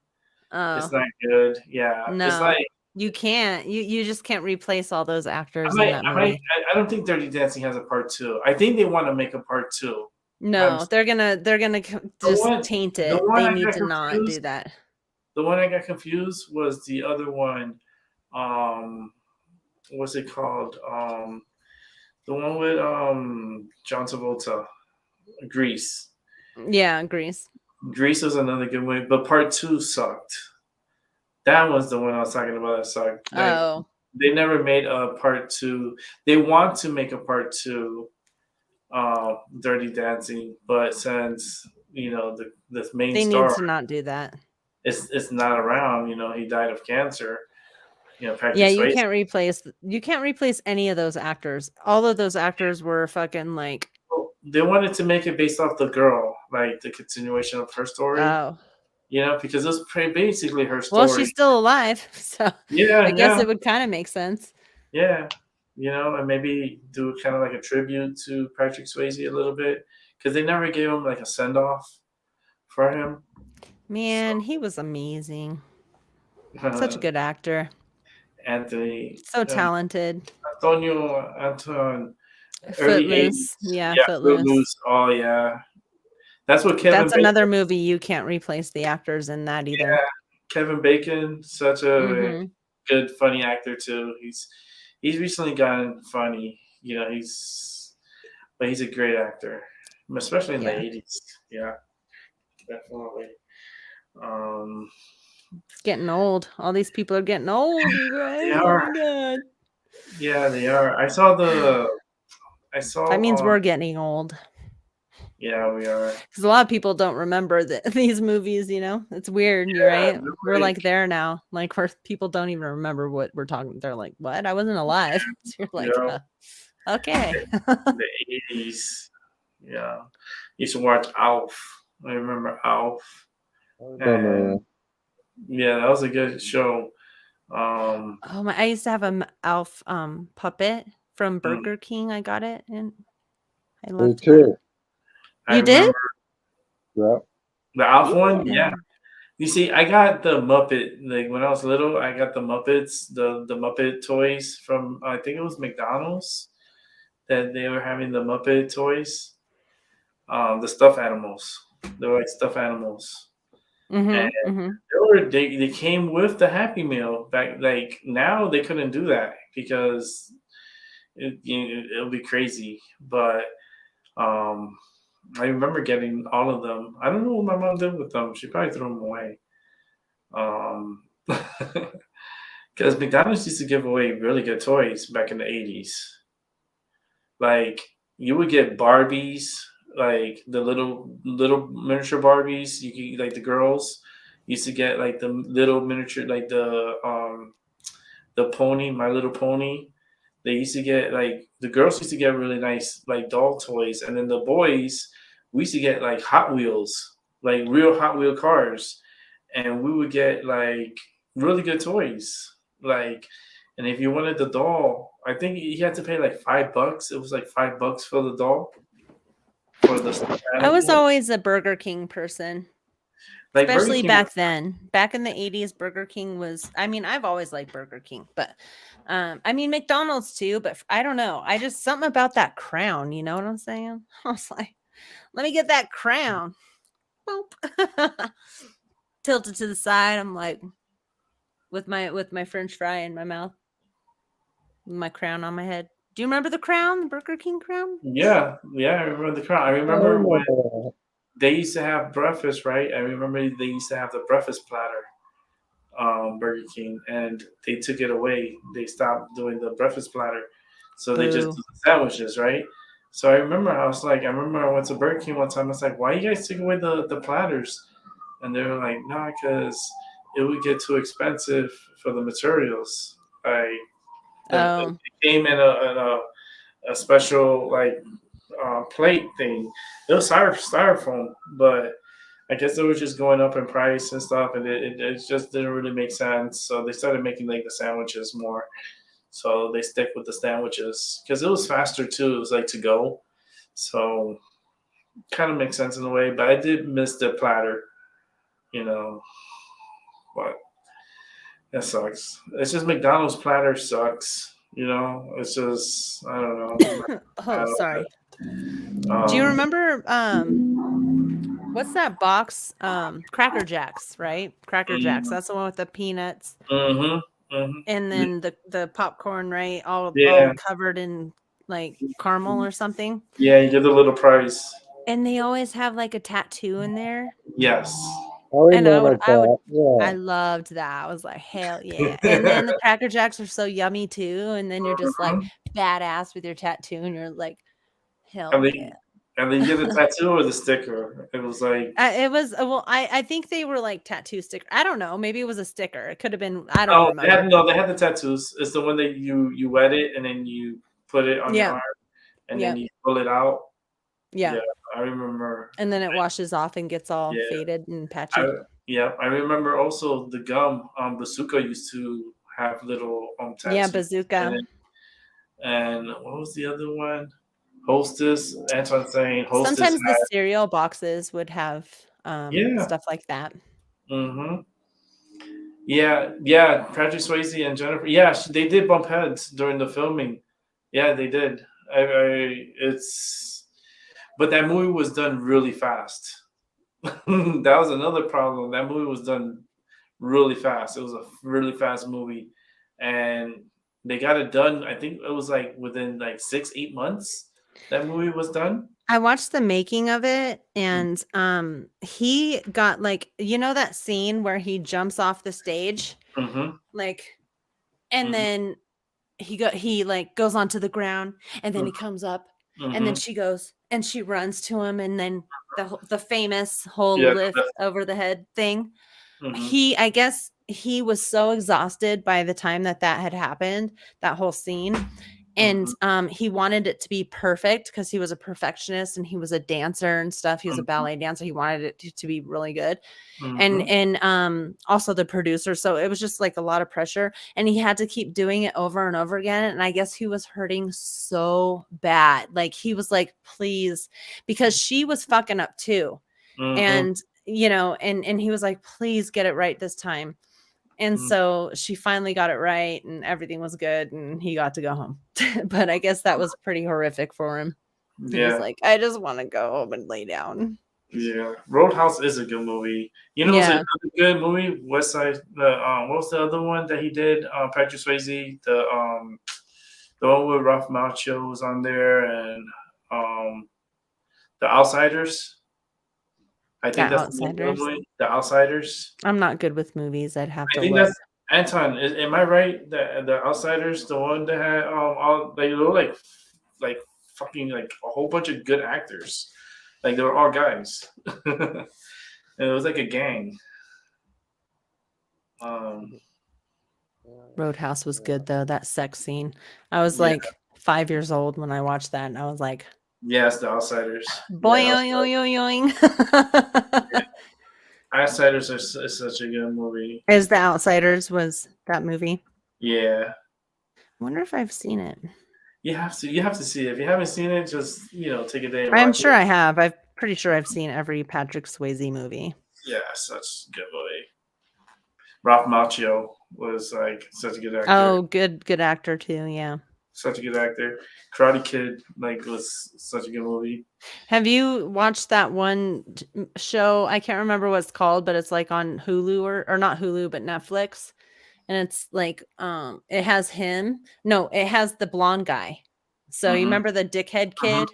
It's Oh. not good. Yeah, it's No. like, You can't. You just can't replace all those I actors in might, that I might, movie. I don't think Dirty Dancing has a part two. I think they want to make a part two. I'm No, they're gonna the just one, taint the it. one They I need got to not do confused. that. The one I got confused was the other one. What's it called? The one with John Travolta, Grease. Yeah, Grease. Grease was another good movie, but part two sucked. That was the one I was talking about that sucked. Like, Oh. they never made a part two. They want to make a part two, Dirty Dancing, but since the main They need star to not do that. is not around, he died of cancer. Patrick Yeah, Swayze. you can't replace any of those actors. All of those actors were fucking like, They wanted to make it based off the girl, like the continuation of her story. oh. Because it's basically her Well, story. she's still alive, so Yeah, I guess yeah, it would kind of make sense. yeah. And maybe do kind of like a tribute to Patrick Swayze a little bit, because they never gave him like a send off for him. Man, he was amazing. Such a good actor. Anthony, So talented. Anton, early Footloose. 80s. Yeah, Yeah, Footloose. Footloose. Oh yeah, that's what Kevin. That's another movie you can't replace the actors in that either. Yeah, Kevin Bacon, such a good funny actor too. He's recently gotten funny. But he's a great actor, especially in the 80s. Yeah, definitely. It's getting old. All these people are getting old, you guys. They Oh are. my god. Yeah, they are. I saw the. I saw. That means we're getting old. Yeah, we are. Because a lot of people don't remember these movies, you know? It's weird, you're Yeah, right? We're like there now. Like people don't even remember what we're talking. They're like, what? I wasn't alive. So you're like, yeah, okay. the 80s. Yeah. Used to watch Alf. I remember Alf. I remember. And yeah, that was a good show. Um, Oh my! I used to have a Alf puppet from mm, Burger King. I got it, and I Me loved that. too. I You did? remember Yeah. the Alf one. Yeah. Yeah. You see, I got the Muppet. Like when I was little, I got the Muppets, the Muppet toys from I think it was McDonald's that they were having the Muppet toys. The stuffed animals. They were like stuffed animals. And Mm-hmm. Mm-hmm. they came with the Happy Meal back. Like now they couldn't do that because it'll be crazy. But um, I remember getting all of them. I don't know what my mom did with them. She probably threw them away. Because McDonald's used to give away really good toys back in the 80s. Like you would get Barbies, like the little miniature Barbies. You could like the girls used to get like the little miniature, like the pony, My Little Pony. They used to get like the girls used to get really nice like doll toys, and then the boys we used to get like Hot Wheels, like real Hot Wheel cars, and we would get like really good toys. Like, and if you wanted the doll, I think you had to pay like $5. It was like $5 for the doll for the stuffed I was animal. always a Burger King person, Like Burger especially King, back then. Back in the 80s, Burger King was. I mean, I've always liked Burger King, but I mean McDonald's too. But I don't know. I just something about that crown. You know what I'm saying? I was like, let me get that crown. Boop. Tilted to the side. I'm like, with my French fry in my mouth, with my crown on my head. Do you remember the crown, the Burger King crown? yeah, I remember the crown. I I remember remember when that. they used to have breakfast, right? I remember they used to have the breakfast platter, Burger King, and they took it away. They stopped doing the breakfast platter, so they just Boo. do the sandwiches, right? So I remember I remember I went to Burger King one time. I was like, "Why you guys take away the platters?" And they were like, "No, because it would get too expensive for the materials. Like, it Oh, came in a special like plate thing. It was styrofoam, but I guess they were just going up in price and stuff, and it just didn't really make sense. So they started making like the sandwiches more. So they stick with the sandwiches because it was faster too. It was like to go, so kind of makes sense in a way. But I did miss the platter, you know. But that sucks. It's just McDonald's platter sucks. You know, it's just I don't know. oh, sorry. Do you Um, remember what's that box? Cracker Jacks, right? Cracker Jacks. mm, That's the one with the peanuts mhm, mhm. and then the popcorn, right? All Yeah, covered in like caramel or something. yeah. You get the little price. And they always have like a tattoo in there. Yes. I And remember I would that. I Yeah. loved that. I was like, hell yeah. And then the Cracker Jacks are so yummy too. And then you're just like Mhm. badass with your tattoo and you're like, hell And yeah. then and then you get the tattoo or the sticker. It was like, It was well, I think they were like tattoo sticker. I don't know. Maybe it was a sticker. It could have been. I don't oh, they remember. had no, they had the tattoos. It's the one that you wet it and then you put it on your Yeah. arm and then Yeah. you pull it out. Yeah. Yeah, I remember. And then it washes off and gets all Yeah, faded and I patchy. yeah, I remember also the gum. Bazooka used to have little Yeah, tattoos in bazooka. it. And what was the other one? Hostess. Antoine saying Hostess Sometimes the had. cereal boxes would have Yeah. stuff like that. Mm-hmm. Yeah. Patrick Swayze and Jennifer. Yeah, they did bump heads during the filming. Yeah, they did. It's, but that movie was done really fast. That was another problem. That movie was done really fast. It was a really fast movie, and they got it done. I think it was like within like 6, 8 months. That movie was done. I watched the making of it and he got like that scene where he jumps off the stage Mm-hmm. like and Mm-hmm. then he like goes onto the ground, and then he comes up, and then Mhm. she goes and she runs to him, and then the famous whole Yeah. lift over the head thing. Mhm. I guess he was so exhausted by the time that had happened, that whole scene. And Mhm. he wanted it to be perfect because he was a perfectionist and he was a dancer and stuff. He was a Mhm. ballet dancer. He wanted it to be really good. And Mhm. also the producer. So it was just like a lot of pressure. And he had to keep doing it over and over again. And I guess he was hurting so bad. Like he was like, please, because she was fucking up too. Mhm. And and he was like, please get it right this time. And Mhm. so she finally got it right and everything was good and he got to go home. But I guess that was pretty horrific for him. He was Yeah. like, I just want to go home and lay down. Yeah. Roadhouse is a good movie. You know, it's Yeah. another good movie. West Side. What was the other one that he did? Patrick Swayze. The one with Ralph Macchio was on there, and The Outsiders. I The think that's the name of the Outsiders. movie. The Outsiders. I'm not good with movies. I'd have I to think look. that's Anton. Am I right? The Outsiders, the one that had all they were like fucking like a whole bunch of good actors. Like they were all guys. And it was like a gang. Um, Roadhouse was good though. That sex scene. I was yeah, like 5 years old when I watched that and I was like, yes, the Outsiders. Yeah, boing. Outsiders is such a good movie. Is The Outsiders was that movie? Yeah, I wonder if I've seen it. you have to see it. If you haven't seen it, just take a day and I'm watch sure it. I have. I'm pretty sure I've seen every Patrick Swayze movie. Yeah, such a good movie. Ralph Macchio was like such a good actor. Oh, good actor too. Yeah. Such a good actor. Karate Kid was such a good movie. Have you watched that one show? I can't remember what it's called, but it's like on Hulu or not Hulu, but Netflix. And it's like it has him. No, it has the blonde guy. So you Mm-hmm. remember the dickhead Mm-hmm. kid?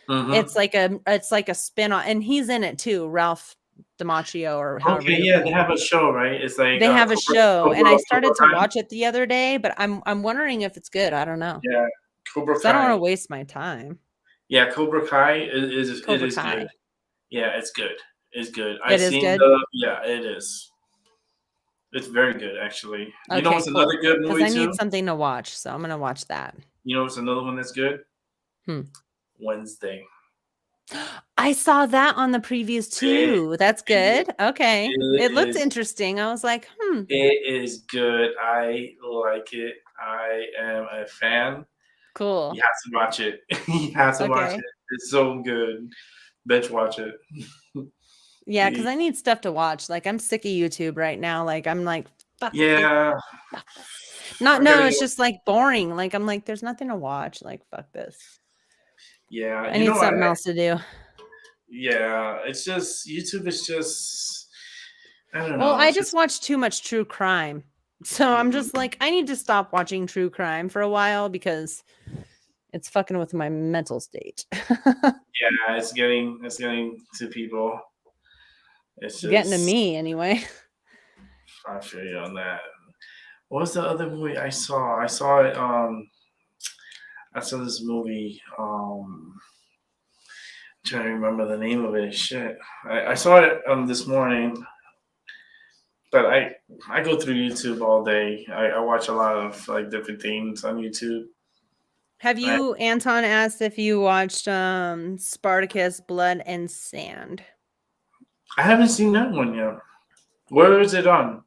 Mm-hmm. It's like a spin-off, and he's in it too, Ralph DiMacchio or however Okay, you yeah, they pronounce. have a show, right? It's like They have a show, and I Cobra started to Kai. watch it the other day, but I'm wondering if it's good. I don't know. Yeah, Cobra 'Cause I don't want Kai. to waste my time. Yeah, Cobra Kai Cobra is good. Kai. Yeah, it's good. It's good. I It is seen good. yeah, it is. It's very good actually. You know Okay, what's another cool. good Because movie I need too? something to watch, so I'm gonna watch that. You know what's another one that's good? Hmm. Wednesday. I saw that on the previews It, too. That's it, good. Okay. It it looked is interesting. I was like, it is good. I like it. I am a fan. cool. You have to watch it. You have to watch it. Okay. It's so good. Bench watch it. Yeah, because I need stuff to watch. Like I'm sick of YouTube right now. Like I'm like, fuck this. Yeah, Fuck this. Not I no, gotta it's go. just like boring. Like I'm like, there's nothing to watch. Like, fuck this. Yeah, I need something else to do. yeah. It's just YouTube is just I don't Well, know. I It's just just watch too much true crime. So I'm mhm. just like, I need to stop watching true crime for a while because it's fucking with my mental state. Yeah. It's getting to people. It's Getting to just me anyway. I feel you on that. What was the other movie I saw? I saw it. I saw this movie. Trying to remember the name of it. Shit, I saw it this morning. But I go through YouTube all day. I watch a lot of like different things on YouTube. Have I, you, Anton asked if you watched Spartacus Blood and Sand? I haven't seen that one yet. Where is it on?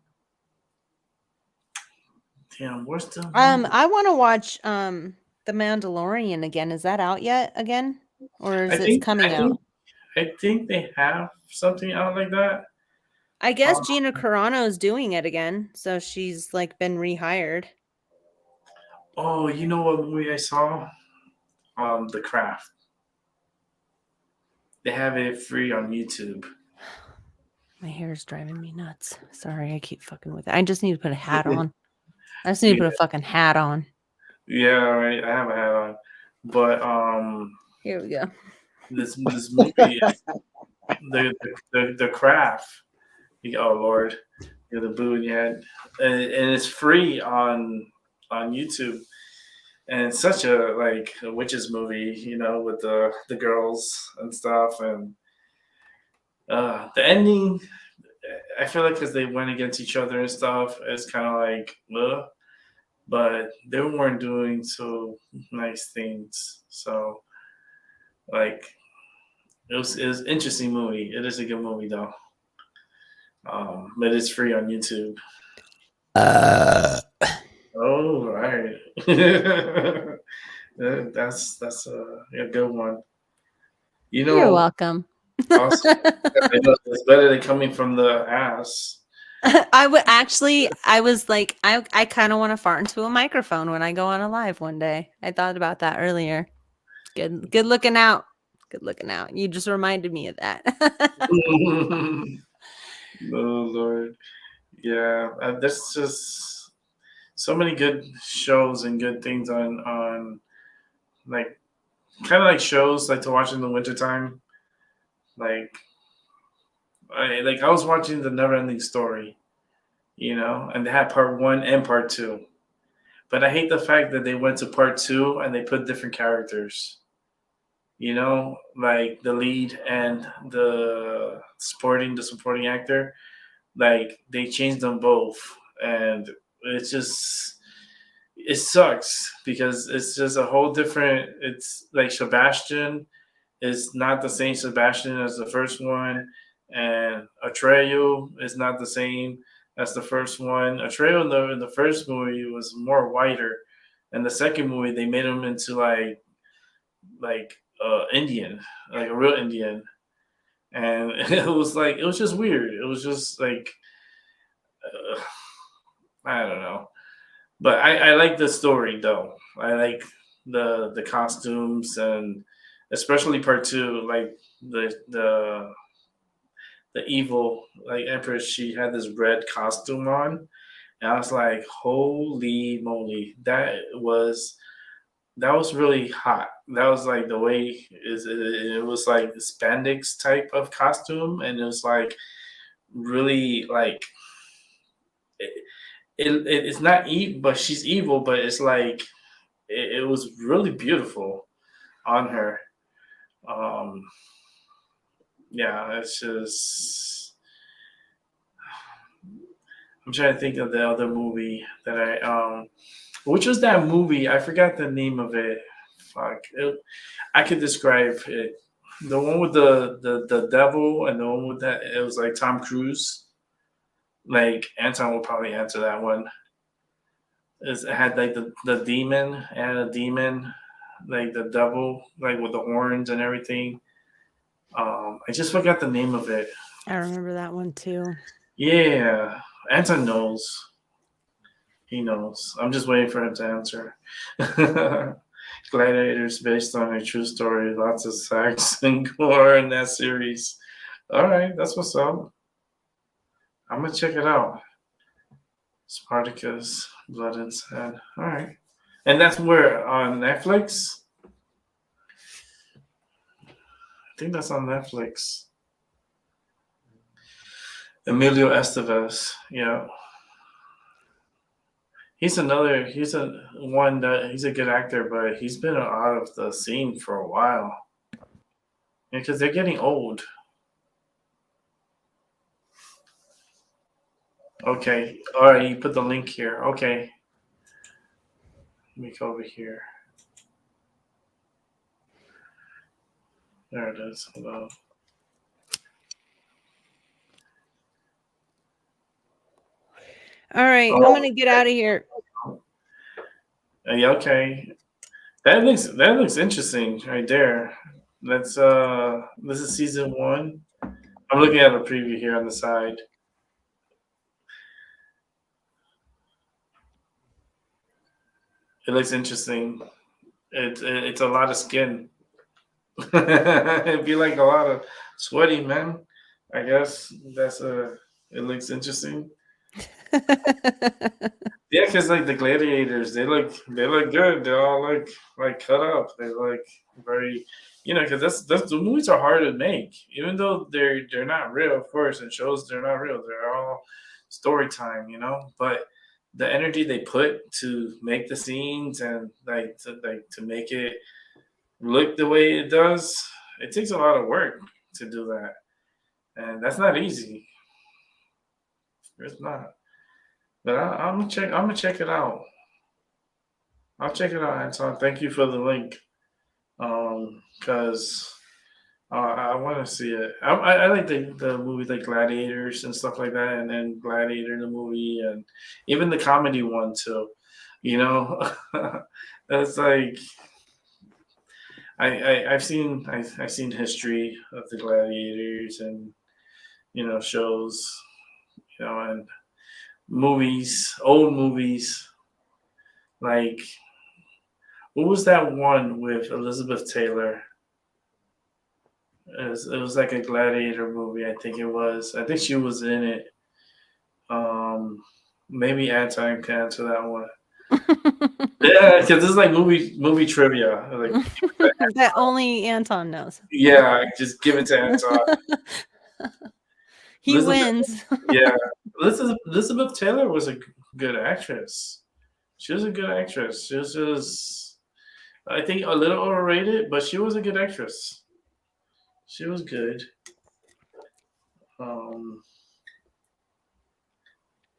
Damn, where's the movie? I want to watch The Mandalorian again. Is that out yet again? Or I is it think coming I out? think I think they have something out like that. I guess Um, Gina Carano is doing it again, so she's like been rehired. oh, you know what movie I saw? The Craft. They have it free on YouTube. My hair is driving me nuts. Sorry, I keep fucking with it. I just need to put a hat Yeah, on. I just need to put a fucking hat on. yeah, right. I have a hat on, but Here we go. this movie is the Craft. Oh Lord, the boo in your head, and it's free on YouTube. and it's such a like a witches movie, you know, with the girls and stuff, and the ending. I feel like because they went against each other and stuff, it's kind of like, ugh, but they weren't doing so nice things. So like it was an interesting movie. It is a good movie though. But it's free on YouTube. Oh right. That's a good one. You You're know, welcome. also I know it's better than coming from the ass. I would actually, I was like, I kind of want to fart into a microphone when I go on a live one day. I thought about that earlier. Good looking out. Good looking out. You just reminded me of that. Oh Lord, yeah. There's just so many good shows and good things on like kind of like shows like to watch in the wintertime. Like I was watching the Never Ending Story, you know, and they had part one and part two. But I hate the fact that they went to part two and they put different characters. You know, like the lead and the supporting actor, like they changed them both, and it's just it sucks because it's just a whole different. It's like Sebastian is not the same Sebastian as the first one, and Atreyu is not the same as the first one. Atreyu in the first movie was more whiter, and the second movie they made him into like Indian, like a real Indian, and it was just weird. It was just like I don't know, but I like the story though. I like the costumes and especially part two, like the evil like Empress. She had this red costume on, and I was like, holy moly, that was really hot. That was like the way it was like spandex type of costume, and it was like really like it's not evil, but she's evil, but it's like it was really beautiful on her. Um, yeah, it's just I'm trying to think of the other movie that which was that movie? I forgot the name of it. Fuck, I could describe it. The one with the devil and the one with that it was like Tom Cruise. Like Anton will probably answer that one. It had like the demon and a demon, like the devil, like with the horns and everything. I just forgot the name of it. I remember that one too. Yeah, Anton knows. He knows. I'm just waiting for him to answer. Gladiators based on a true story. Lots of sex and gore in that series. All right, that's what's up. I'm gonna check it out. Spartacus, Blood and Sand. All right, and that's where on Netflix. I think that's on Netflix. Emilio Estevez. Yeah, he's he's a good actor, but he's been out of the scene for a while. Because they're getting old. Okay. All right. You put the link here. Okay. Let me go over here. There it is. Hold on. All right, I'm gonna get out of here. Yeah, okay. That looks interesting right there. That's this is season one. I'm looking at a preview here on the side. It looks interesting. It's a lot of skin. It'd be like a lot of sweaty men. I guess it looks interesting. Yeah, because like the gladiators, they look good. They all look like cut up. They look very, you know, because that's the movies are hard to make, even though they're not real, of course, and shows they're not real. They're all story time, you know. But the energy they put to make the scenes and to make it look the way it does, it takes a lot of work to do that, and that's not easy. It's not. But I'm gonna check. I'm gonna check it out. I'll check it out, Anton. Thank you for the link. Because I want to see it. I like the movie like Gladiators and stuff like that, and then Gladiator the movie, and even the comedy one too. You know, that's like I've seen history of the gladiators and shows, and movies, old movies like what was that one with Elizabeth Taylor? It was like a gladiator movie. I think it was. I think she was in it. Maybe Anton can answer that one. Yeah, because this is like movie trivia. Like, that only Anton knows. Yeah, just give it to Anton. He wins. Yeah, Elizabeth Taylor was a good actress. She was a good actress. She was just, I think, a little overrated, but she was a good actress. She was good.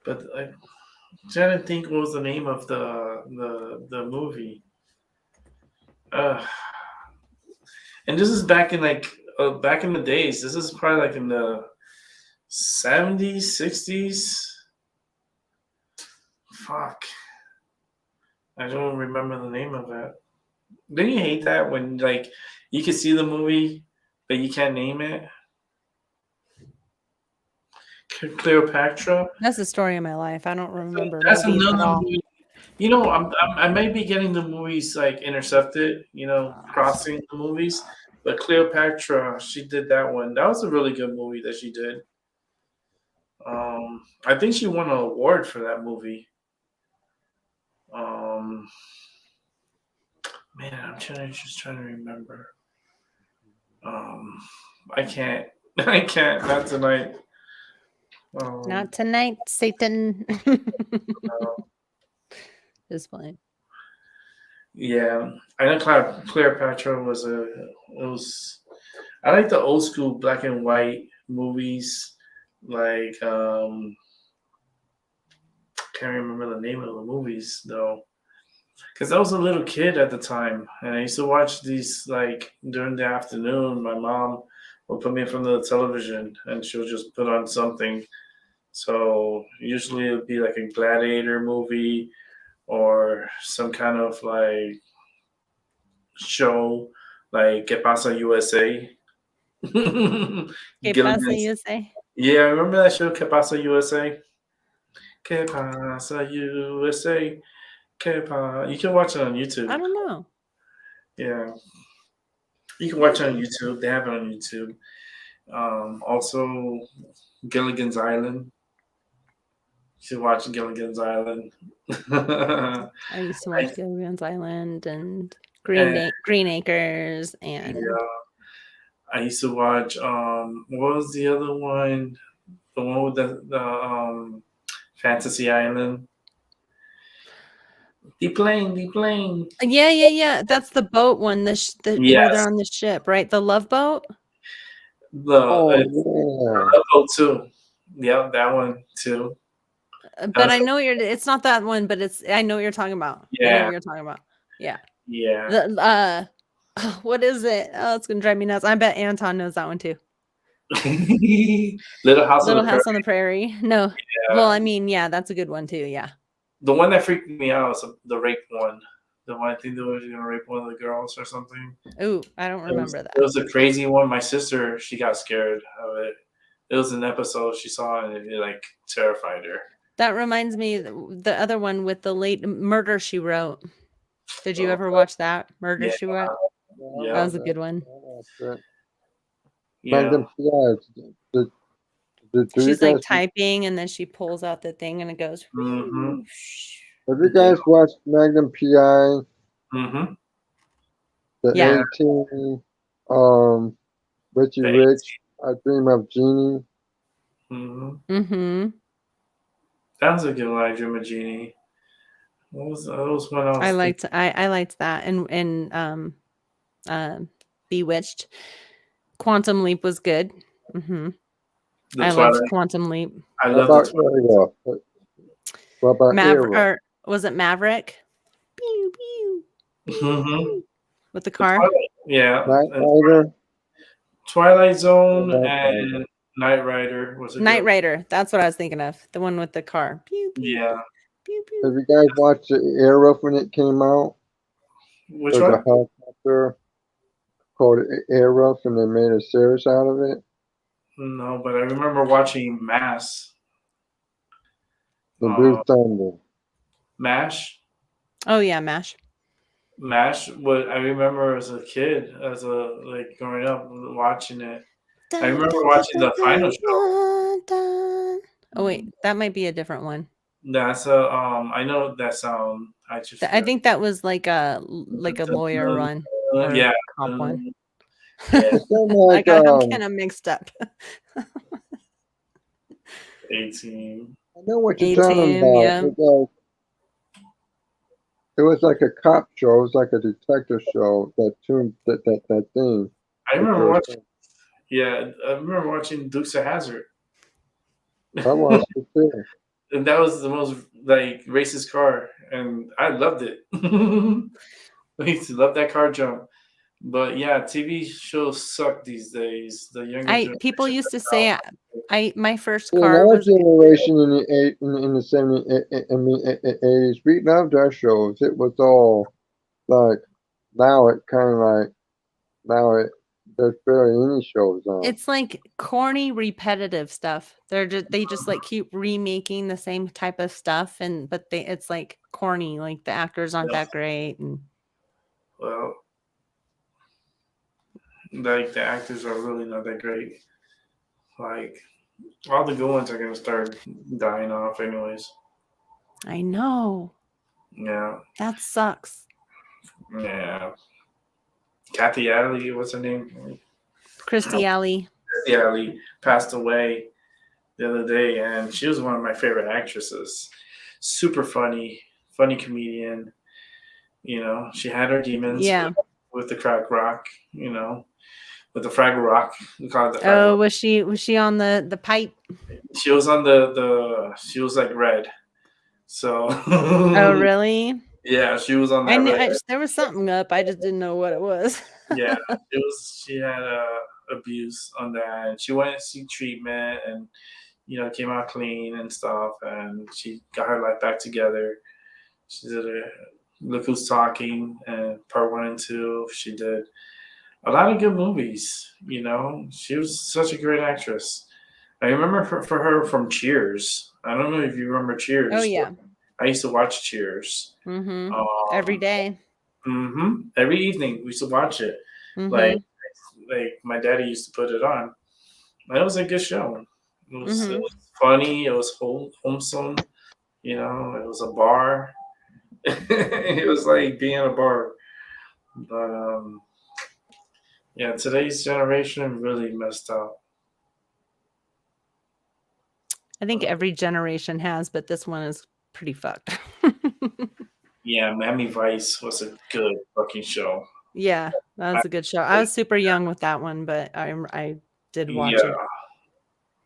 But I'm trying to think what was the name of the movie. And this is back in back in the days. This is probably like in the 70s, 60s. Fuck. I don't remember the name of it. Didn't you hate that when like you could see the movie but you can't name it? Cleopatra. That's the story of my life. I don't remember. That's movies at another all. movie. I might be getting the movies like intercepted. Crossing the movies. But Cleopatra, she did that one. That was a really good movie that she did. I think she won an award for that movie. Man, I'm just trying to remember. I can't. I can't. Not tonight. Not tonight, Satan. Just fine. Yeah, I know Cleopatra was I like the old school black and white movies. Like can't remember the name of the movies though, because I was a little kid at the time, and I used to watch these like during the afternoon. My mom would put me in front of the television, and she'll just put on something. So usually it would be like a gladiator movie or some kind of like show, like Que Pasa USA. Que pasa, USA? Yeah, remember that show, Que Pasa USA? Que Pasa USA? You can watch it on YouTube. I don't know. Yeah. You can watch it on YouTube. They have it on YouTube. Also, Gilligan's Island. You should watch Gilligan's Island. I used to watch Gilligan's Island and Green Acres and I used to watch what was the other one? The one with the Fantasy Island. The plane. Yeah. That's the boat one. Where they're on the ship, right? The Love Boat. Love Boat too. Yeah, that one too. But I know it's not that one, but I know what you're talking about. Yeah. I know what you're talking about. Yeah. Yeah. What is it? Oh, it's gonna drive me nuts. I bet Anton knows that one too. Little House on the Prairie. No. Yeah. Well, I mean, yeah, that's a good one too. Yeah. The one that freaked me out was the rape one. The one I think they were gonna rape one of the girls or something. Ooh, I don't remember that. It was a crazy one. My sister, she got scared of it. It was an episode she saw and it like terrified her. That reminds me, the other one with the late Murder, She Wrote. Did you ever watch that? Murder, She Wrote? Yeah. That was a good one. Yeah. She's like typing and then she pulls out the thing and it goes. Mm-hmm. Have you guys watched Magnum PI? Mm-hmm. The 18, Richie Rich, I Dream of Jeannie. Mm-hmm. Mm-hmm. That was a good one. I Dream of Jeannie. What was one else? I liked that, and Bewitched. Quantum Leap was good. The I Twilight. loved Quantum Leap. I What love the about Twilight. Era? What about Maverick, Era? or was it Maverick? Pew, pew, pew, Mhm. pew. With the The car. Twilight. Yeah. Night and Rider? Twilight Zone Night and Rider. Knight Rider was a Knight good. Rider. That's what I was thinking of. The one with the car. Pew, pew, Yeah. pew, pew. Have you guys watched the Era when it came out? Which There's a one? helicopter called Era, and they made a series out of it. No, but I remember watching Mass. The Blue Uh, Thunder. MASH. Oh yeah, MASH. MASH. What I remember as a kid, as a like growing up, watching it. I remember watching the final show. Oh wait, that might be a different one. That's a I know that sound. I just I think that was like a lawyer one or yeah. cop one. Yeah. It sounded I like got them kind of mixed up. 18. I know what you're talking 18, about. yeah. It was like a cop show. It was like a detective show. That thing. I remember Because watching. Yeah, I remember watching Dukes of Hazzard. I watched it too. And that was the most like racist car, and I loved it. I used to love that car jump. But yeah, TV shows suck these days. The younger People generation used to doesn't say my first In car our was generation in the 70s, 80s, we loved our shows. It was all like now it kind of like there's barely any shows on. it's like corny repetitive stuff. They just like keep remaking the same type of stuff, but it's like corny, like the actors aren't that great, and well, like the actors are really not that great. Like all the good ones are gonna start dying off anyways. I know Yeah. that sucks. Yeah. Kathy Alley, what's her name? Christy Alley. Kathy Alley passed away the other day, and she was one of my favorite actresses. Super funny comedian. You know, she had her demons with the crack rock, you know, with the Fraggle Rock. We call it the Fraggle Rock. Was she on the pipe? She was on she was like red. So Oh really? Yeah, she was on that red. There was something up. I just didn't know what it was. Yeah, she had abuse on that, and she went to see treatment, and came out clean and stuff, and she got her life back together. She did Look Who's Talking and part 1 and 2. She did a lot of good movies. She was such a great actress. I remember her from Cheers. I don't know if you remember Cheers. Oh yeah, I used to watch Cheers. Every day. Every evening we used to watch it. Like my daddy used to put it on. It was a good show. It was funny. It was wholesome. It was a bar. It was like being in a bar. But yeah, today's generation really messed up. I think every generation has, but this one is pretty fucked. Yeah, Miami Vice was a good fucking show. Yeah, that was a good show. I was super young with that one, but I did watch it.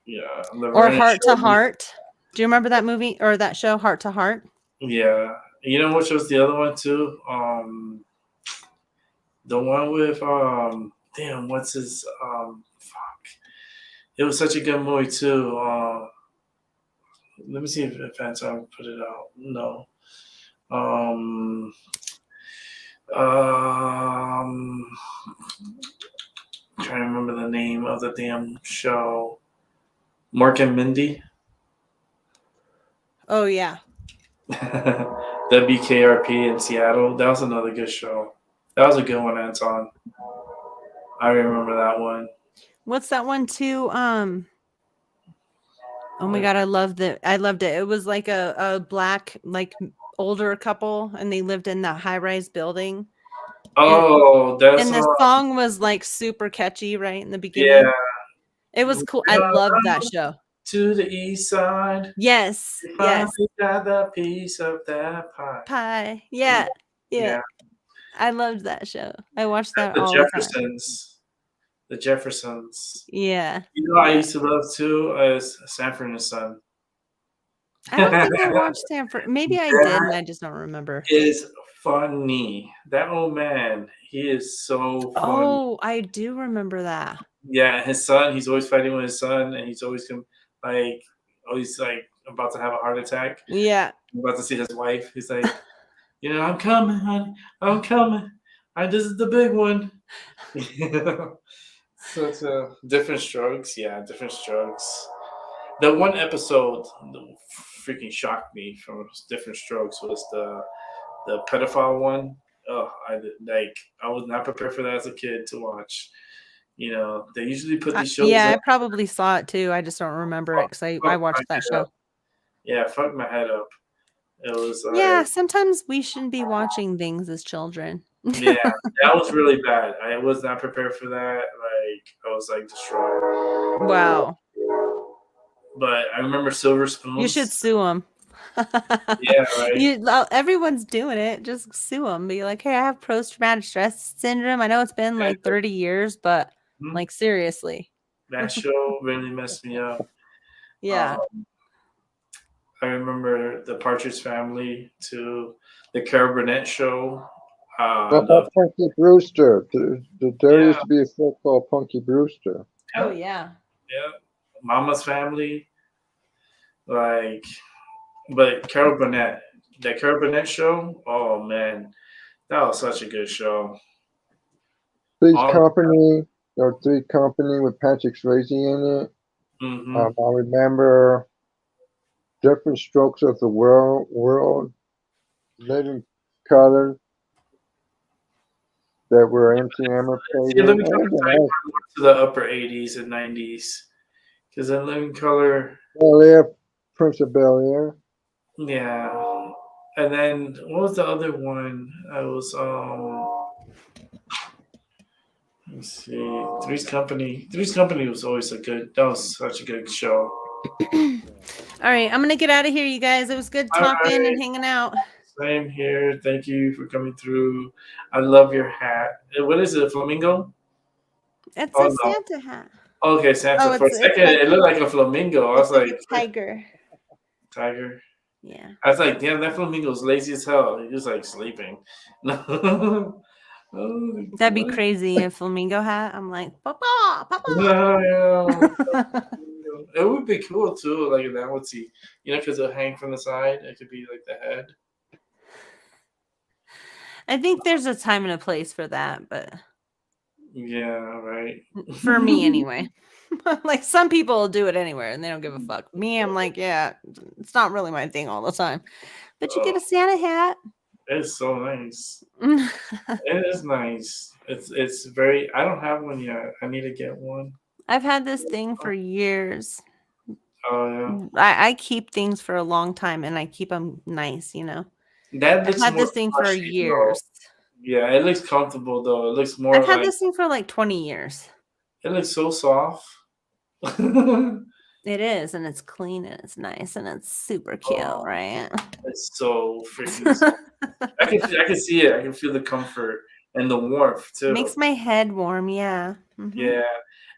Yeah. Or Heart to Heart. Do you remember that movie or that show, Heart to Heart? Yeah. You know which was the other one too? The one with damn, what's his fuck. It was such a good movie too. Let me see if Phantom put it out. No. I'm trying to remember the name of the damn show. Mork and Mindy. Oh yeah. WKRP in Seattle. That was another good show. That was a good one, Anton. I remember that one. What's that one too? Oh my god, I loved it. It was like a black, like older couple, and they lived in that high-rise building. Oh, and the song was like super catchy, right in the beginning. Yeah, it was cool. I loved that show. to the east side. Yes. We Yes. finally got the piece of that pie. Pie. Yeah. Yeah. Yeah. I loved that show. I watched that The all the time. Jeffersons. The Jeffersons. Yeah. You know, I Yeah. used to love too is Sanford and Son. I don't think I watched Stanford. Maybe I did, and I just don't remember. Is funny. That old man, he is so funny. Oh, I do remember that. Yeah, his son, he's always fighting with his son, and he's always always like about to have a heart attack. Yeah. About to see his wife. He's like, I'm coming, honey. I'm coming. This is the big one. Such a different strokes. Yeah, different strokes. The one episode that freaking shocked me from Different Strokes was the pedophile one. Oh, I was not prepared for that as a kid to watch. They usually put these shows. Yeah, I up. probably saw it too. I just don't remember it because I watched that show. Yeah, fuck my head up. It was Yeah, sometimes we shouldn't be watching things as children. yeah, that was really bad. I was not prepared for that. I was destroyed. Wow. But I remember Silver Spoons. You should sue them. Yeah, right. Everyone's doing it. Just sue them. Be like, hey, I have post-traumatic stress syndrome. I know it's been like 30 years, but like seriously. That show really messed me up. Yeah. I remember the Partridge Family too, the Carol Burnett show. Punky Brewster. There used to be a show called Punky Brewster. Oh yeah. Yeah. Mama's Family. But Carol Burnett, that Carol Burnett show, oh man, that was such a good show. Three's Company with Patrick Swayze in it. Mm-hmm. I remember Different Strokes of the World, Living Color, that were MTM played. Let me come to the upper 80s and 90s. Because in Living Color. Bel Air, Prince of Bel Air. Yeah. And then what was the other one? I was let's see. Three's Company. Three's Company was always that was such a good show. All right, I'm gonna get out of here, you guys. It was good talking and hanging out. Same here. Thank you for coming through. I love your hat. What is it? A flamingo? It's a Santa hat. Okay, Santa. For a second, it looked like a flamingo. I was like a tiger. Tiger. Yeah. I was like, damn, that flamingo's lazy as hell. He was sleeping. That'd be crazy. A flamingo hat. I'm like, papa, papa. Yeah. It would be cool too, like an analogy, because it'll hang from the side. It could be like the head. I think there's a time and a place for that, but yeah, right. For me, anyway. Like some people will do it anywhere and they don't give a fuck. Me, I'm like, yeah, it's not really my thing all the time. But you get a Santa hat. It's so nice. It is nice. It's very. I don't have one yet. I need to get one. I've had this thing for years. Oh yeah. I keep things for a long time and I keep them nice, I've had this thing for years. Yeah, it looks comfortable though. It looks more. I've had this thing for like 20 years. It looks so soft. It is, and it's clean and it's nice and it's super cute, right? It's so freaking soft. I can see it. I can feel the comfort and the warmth too. Makes my head warm, yeah. Mm-hmm. Yeah.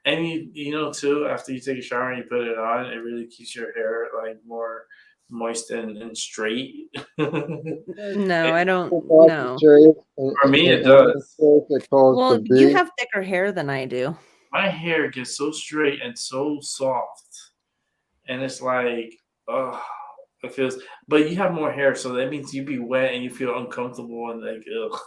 And you too, after you take a shower and you put it on, it really keeps your hair more moist and straight. No, I don't know. For me, it does. Well, you have thicker hair than I do. My hair gets so straight and so soft. And it's like, oh, it feels, but you have more hair, so that means you be wet and you feel uncomfortable and like, ugh.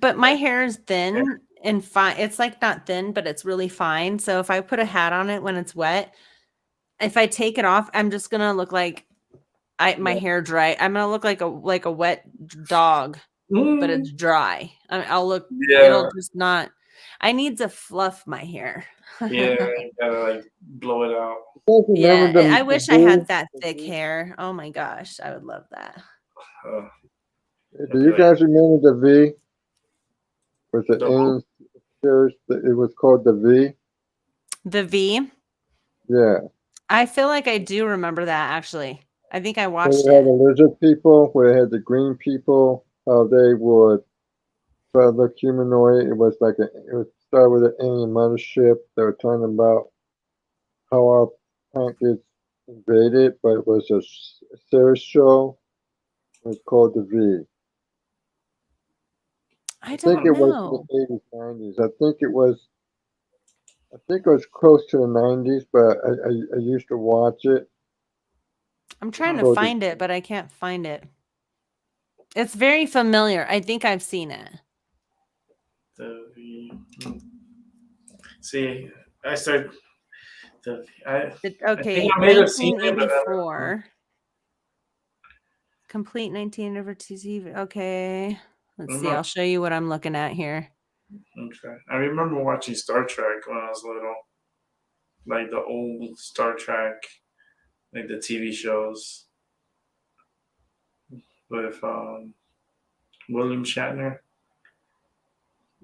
But my hair is thin and fine. It's like not thin, but it's really fine. So if I put a hat on it when it's wet, if I take it off, I'm just gonna look like my hair dry. I'm gonna look like a wet dog, but it's dry. I'll look. Yeah. It'll just not. I need to fluff my hair. Yeah, you gotta blow it out. Yeah, I wish I had that thick hair. Oh my gosh, I would love that. Do you guys remember the V? Was it in series? It was called the V. The V. Yeah. I feel like I do remember that actually. I think I So watched we had the it. lizard people, where they had the green people, how they would try to look humanoid. It would start with an alien mothership. They were talking about how our planet gets invaded, but it was a series show. It was called The V. I I think don't it was in know. the 80s, 90s. I think it was close to the 90s, but I used to watch it. I'm trying to So the, find it, but I can't find it. It's very familiar. I think I've seen it. See, I started. I Okay, think I may have seen it, but I don't know. 1984. Complete 19 over TV. Okay. Let's see. I'll show you what I'm looking at here. Okay. I remember watching Star Trek when I was little, like the old Star Trek, like the TV shows with William Shatner.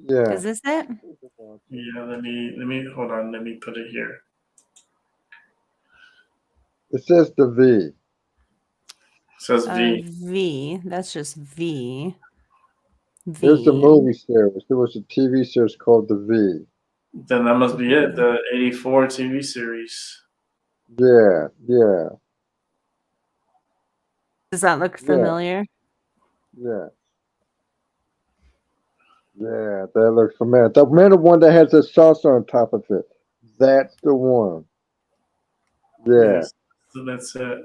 yeah. Is this it? Yeah, let me hold on. Let me put it here. It says The V. It says V. V. That's just V. There's the V. movie series. There was a TV series called The V. Then that must be it. The '84 TV series. Yeah, yeah, Does that look yeah, familiar? yeah. Yeah, that looks familiar. The middle one that has the sauce on top of it. That's the one. Yeah, Yes. So that's it.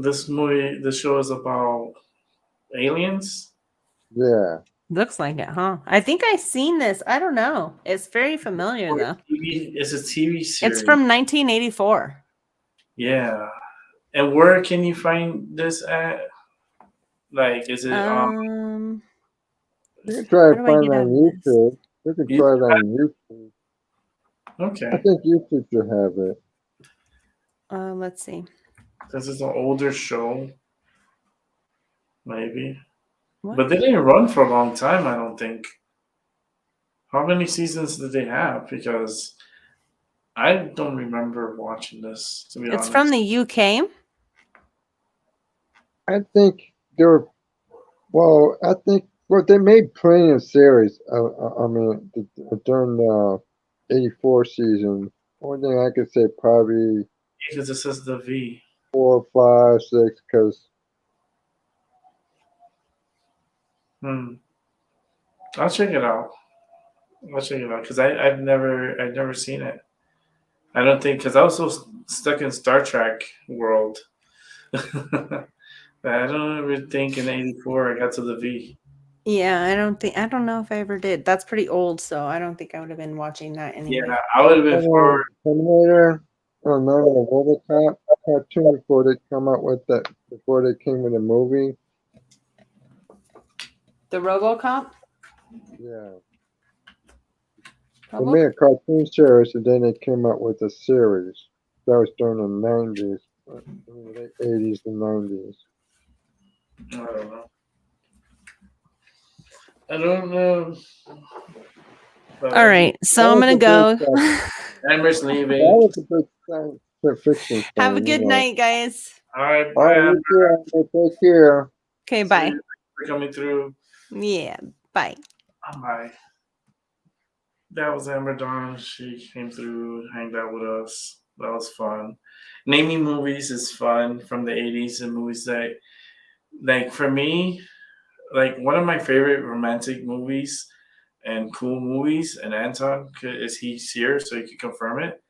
This show is about aliens. yeah. Looks like it, huh? I think I've seen this. I don't know. It's very familiar though. It's a TV series. It's from 1984. Yeah. And where can you find this at? Like, is it You can try How to do I find get it out on of this? YouTube. You can try it on YouTube. I Okay. think YouTube should have it. Let's see. This is an older show, maybe. What? But they didn't run for a long time, I don't think. How many seasons did they have? Because I don't remember watching this, to be It's from honest. the UK. I think they're well, they made plenty of series. I mean, during the '84 season. Only thing I could say probably Because it says the V. 4, 5, 6, because I'll check it out. Because I've never seen it. I don't think, because I was so stuck in Star Trek world. I don't ever think in '84 I got to the V. Yeah, I don't know if I ever did. That's pretty old, so I don't think I would have been watching that anyway. Yeah, I would have been for. Terminator, or none of the RoboCop cartoon before they come out with that, before they came with a movie. The RoboCop? Yeah. They made a cartoon series and then they came out with a series. That was during the 90s, the 80s and 90s. I don't know. I don't know. But All right, so I'm gonna go. Amber's That leaving. was a big science fiction fan. Have a good night, guys. All right, All right, bye. you too. Take care. Okay, See bye. you for coming through. Yeah, bye. Bye. That was Amber Dawn. She came through, hanged out with us. That was fun. Naming movies is fun from the '80s and movies that, like, for me, like one of my favorite romantic movies and cool movies. And Anton, is he's here so he can confirm it?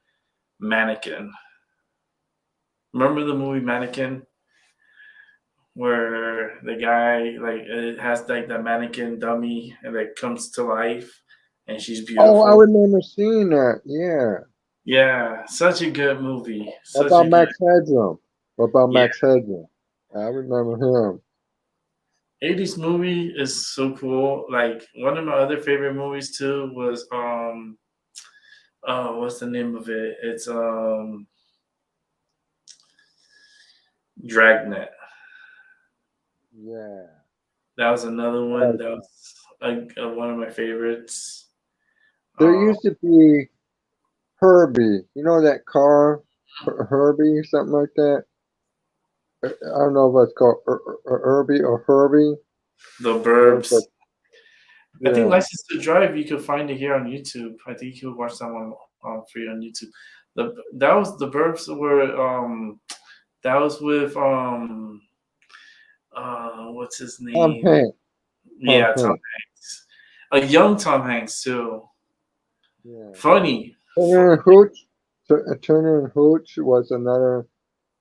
Mannequin. Remember the movie Mannequin, where the guy like it has like the mannequin dummy and it comes to life, and she's beautiful. Oh, I remember seeing that. Yeah. Yeah, such a good movie. What Such about a Max Headroom? What about Yeah. Max Headroom? I remember him. 80s movie is so cool. Like one of my other favorite movies too was what's the name of it? It's Dragnet. Yeah. That was another one that was one of my favorites. There used to be Herbie. You know that car, Herbie, something like that. I don't know if it's called Herbie or Herbie. The There's Burbs. a- I think Yeah, License to Drive, you could find it here on YouTube. I think you could watch that one free on YouTube. That was the Burbs were that was with what's his Tom name? Hanks. Tom Yeah, Tom Hanks. Hanks. A young Tom Hanks too. Yeah. Funny. Turner and Hooch. Turner and Hooch was another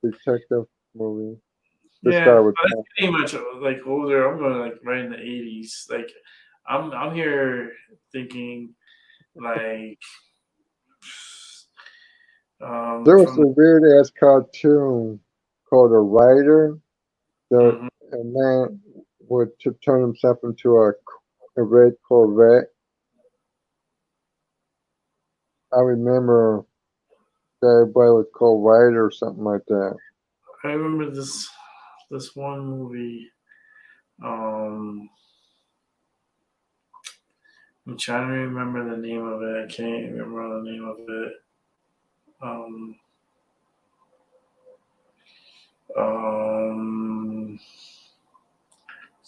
detective movie. This guy Yeah, was but that's pretty much like older. I'm going like right in the 80s. Like I'm here thinking like There was from a weird ass cartoon called A Rider. The mhm. a man would turn himself into a red Corvette. I remember that everybody was called Rider or something like that. I remember this one movie. Um, I'm trying to remember the name of it. I can't remember the name of it. Um, um,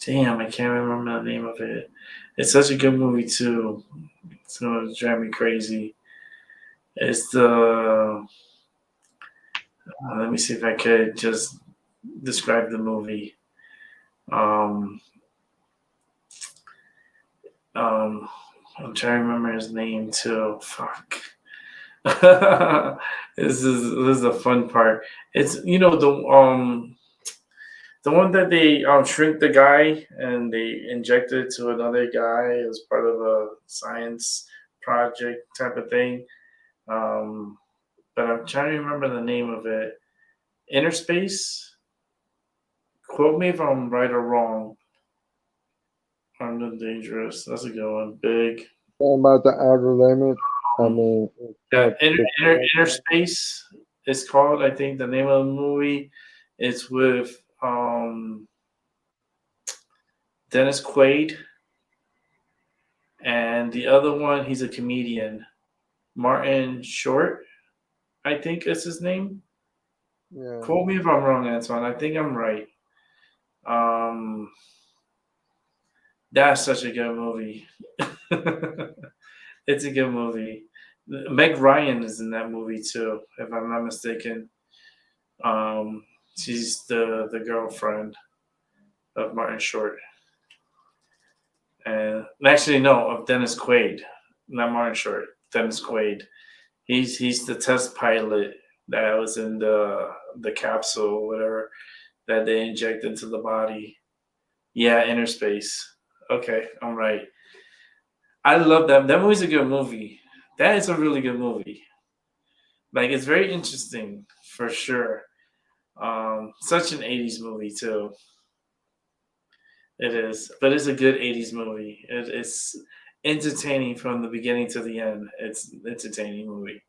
Damn, I can't remember the name of it. It's such a good movie too. It's gonna drive me crazy. It's the let me see if I could just describe the movie. Um, um, I'm trying to remember his name too. Fuck. This is the fun part. It's the one that they shrink the guy and they inject it to another guy as part of a science project type of thing. Um, but I'm trying to remember the name of it. Inner Space. Quote me if I'm right or wrong. Armed and Dangerous. That's a good one. Big. Talking about the outer limits. I Um, mean, it's yeah, called Inner Space is called. I think the name of the movie. It's with Dennis Quaid, and the other one. He's a comedian. Martin Short, I think is his name. yeah. Quote me if I'm wrong, Antoine. I think I'm right. Um, that's such a good movie. It's a good movie. Meg Ryan is in that movie too, if I'm not mistaken. Um, she's the girlfriend of Martin Short, and actually no, of Dennis Quaid, not Martin Short. Dennis Quaid. He's the test pilot that was in the capsule, whatever that they inject into the body. Yeah, Inner Space. Okay, I'm right. I love that. That movie's a good movie. That is a really good movie. Like it's very interesting for sure. Such an '80s movie too. It is, but it's a good '80s movie. It's entertaining from the beginning to the end. It's an entertaining movie.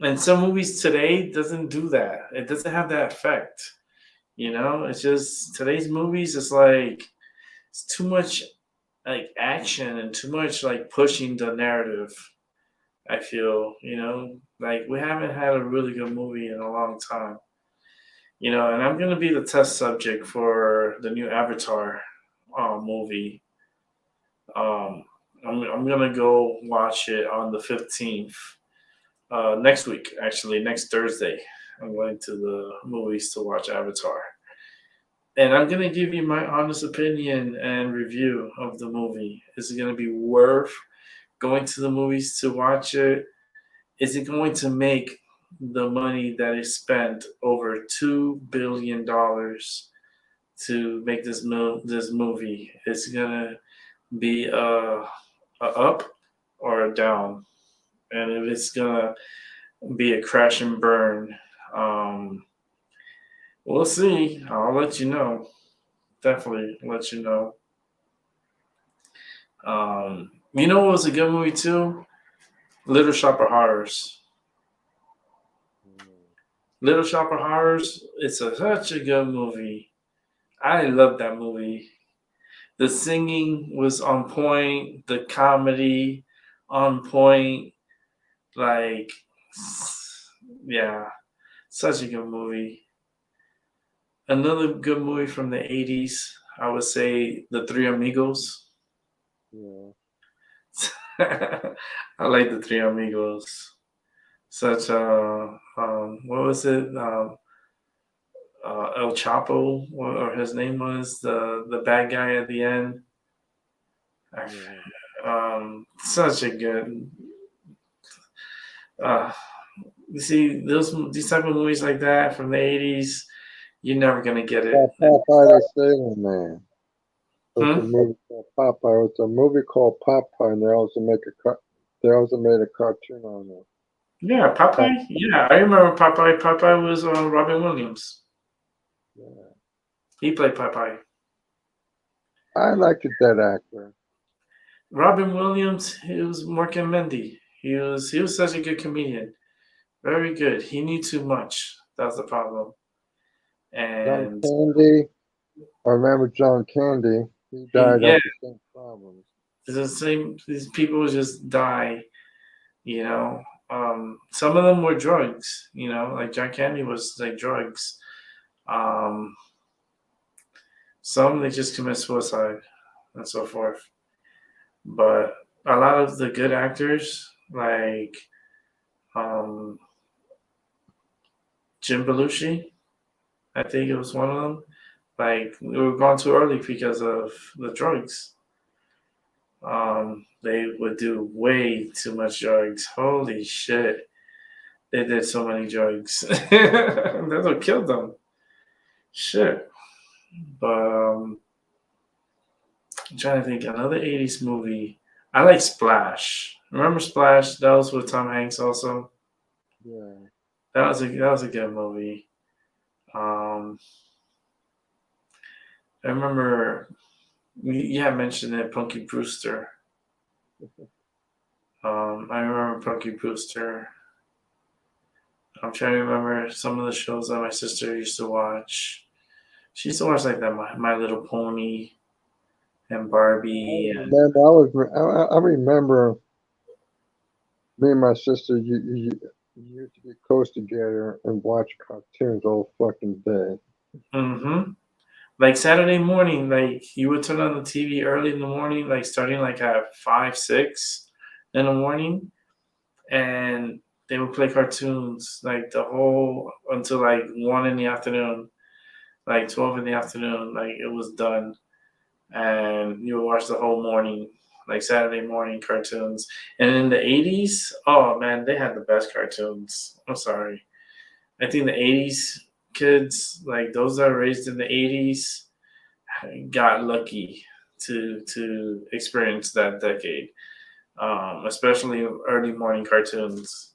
And some movies today doesn't do that. It doesn't have that effect. It's just today's movies is like it's too much like action and too much like pushing the narrative. I feel, like we haven't had a really good movie in a long time. And I'm gonna be the test subject for the new Avatar movie. Um, I'm gonna go watch it on the 15th. Next week, actually, next Thursday. I'm going to the movies to watch Avatar. And I'm going to give you my honest opinion and review of the movie. Is it going to be worth going to the movies to watch it? Is it going to make the money that is spent over $2 billion to make this movie? Is it going to be a up or a down? And if it's going to be a crash and burn, we'll see. I'll let you know. Definitely let you know. You know what was a good movie too? Little Shop of Horrors. Little Shop of Horrors. It's such a good movie. I love that movie. The singing was on point. The comedy on point. Like, yeah, such a good movie. Another good movie from the 80s, I would say The Three Amigos. Yeah. I like The Three Amigos. Such what was it? El Chapo, or his name was the bad guy at the end. Yeah. Such a good. Uh, you see these type of movies like that from the 80s, you're never gonna get it. Popeye the Sailor Man. It's a Hmm? movie called Popeye. It's a movie called Popeye, and they also made a cartoon on it. Yeah, Pop- Popeye. Yeah, I remember Popeye. Popeye was Robin Williams. yeah. He played Popeye. I liked that actor. Robin Williams. He was Mork and Mindy. He was such a good comedian. Very good. He knew too much. That was the problem. John And Candy. I remember John Candy. He died yeah, of the same problems. it's the same. These people just die. You know, some of them were drugs. You know, like John Candy was like drugs. Um, some they just commit suicide and so forth. But a lot of the good actors, like um, Jim Belushi, I think it was one of them. Like we were gone too early because of the drugs. They would do way too much drugs. Holy shit. They did so many drugs. That's what killed them. Shit. But I'm trying to think another 80s movie. I like Splash. Remember Splash? That was with Tom Hanks also. Yeah. That was a good movie. Um, I remember you had mentioned it, Punky Brewster. I remember Punky Brewster. I'm trying to remember some of the shows that my sister used to watch. She used to watch like that My Little Pony and Barbie and I remember me and my sister used to get close together and watch cartoons all fucking day. hmm like Saturday morning, like you would turn on the TV early in the morning, like starting like at 5, 6 in the morning, and they would play cartoons like the whole until like 1 in the afternoon, like 12 in the afternoon, like it was done, and you would watch the whole morning, like Saturday morning cartoons. And in the 80s, oh man, they had the best cartoons. I'm sorry, I think the 80s kids, like those that are raised in the 80s, got lucky to experience that decade, especially early morning cartoons.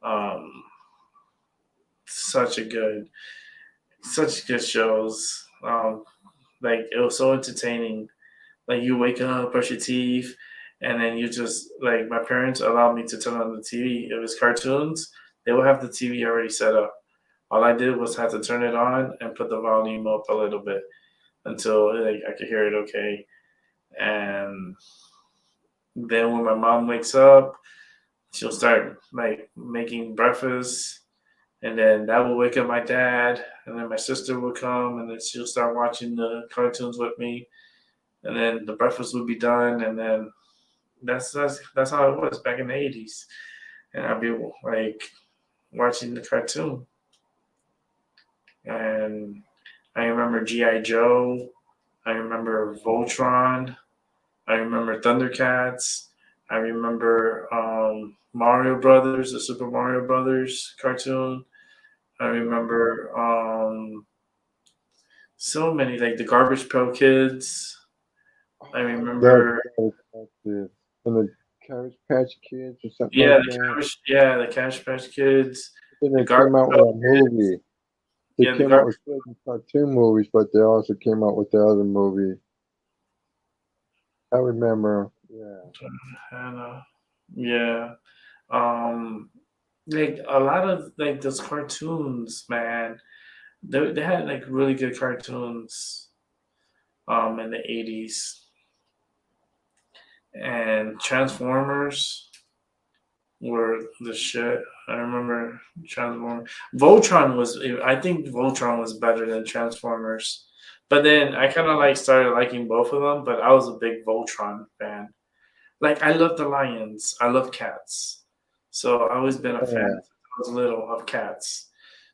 Um, such a good, such good shows. Like it was so entertaining. Like you wake up, brush your teeth, and then you just like my parents allowed me to turn on the TV. It was cartoons. They would have the TV already set up. All I did was have to turn it on and put the volume up a little bit until like I could hear it okay. And then when my mom wakes up, she'll start like making breakfast, and then that will wake up my dad, and then my sister will come, and then she'll start watching the cartoons with me, and then the breakfast will be done, and then that's how it was back in the 80s, and I'd be like watching the cartoon, and I remember GI Joe, I remember Voltron, I remember Thundercats. I remember Mario Brothers, the Super Mario Brothers cartoon. I remember so many, like the Garbage Pail Kids. I I love remember, Cabbage Patch Kids. And the Cabbage Patch Kids or something yeah, like that. the Cash Patch Kids, Then the they Garbage came out with Pail a Kids. movie. They Yeah, the came out Garbage. with certain cartoon movies, but they also came out with the other movie. I remember. Yeah. And, yeah, um, like a lot of like those cartoons, man. They had like really good cartoons in the 80s, and Transformers. were the shit. I remember Transformers. Voltron was. I think Voltron was better than Transformers. But then I kind of like started liking both of them. But I was a big Voltron fan. Like I love the lions. I love cats. So I always been a fan Yeah. since I was little of cats.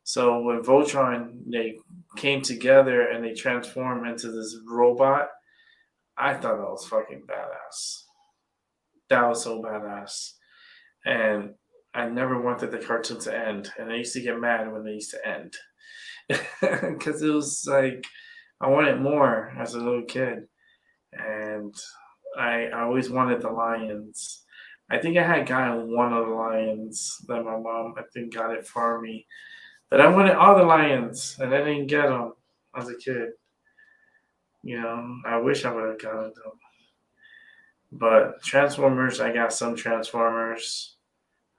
So when Voltron they came together and they transformed into this robot, I thought that was fucking badass. That was so badass. And I never wanted the cartoon to end. And I used to get mad when they used to end. Because it was like, I wanted more as a little kid. And I always wanted the lions. I think I had gotten one of the lions that my mom, I think, got it for me. But I wanted all the lions, and I didn't get them as a kid. You know, I wish I would have gotten them. But Transformers, I got some Transformers.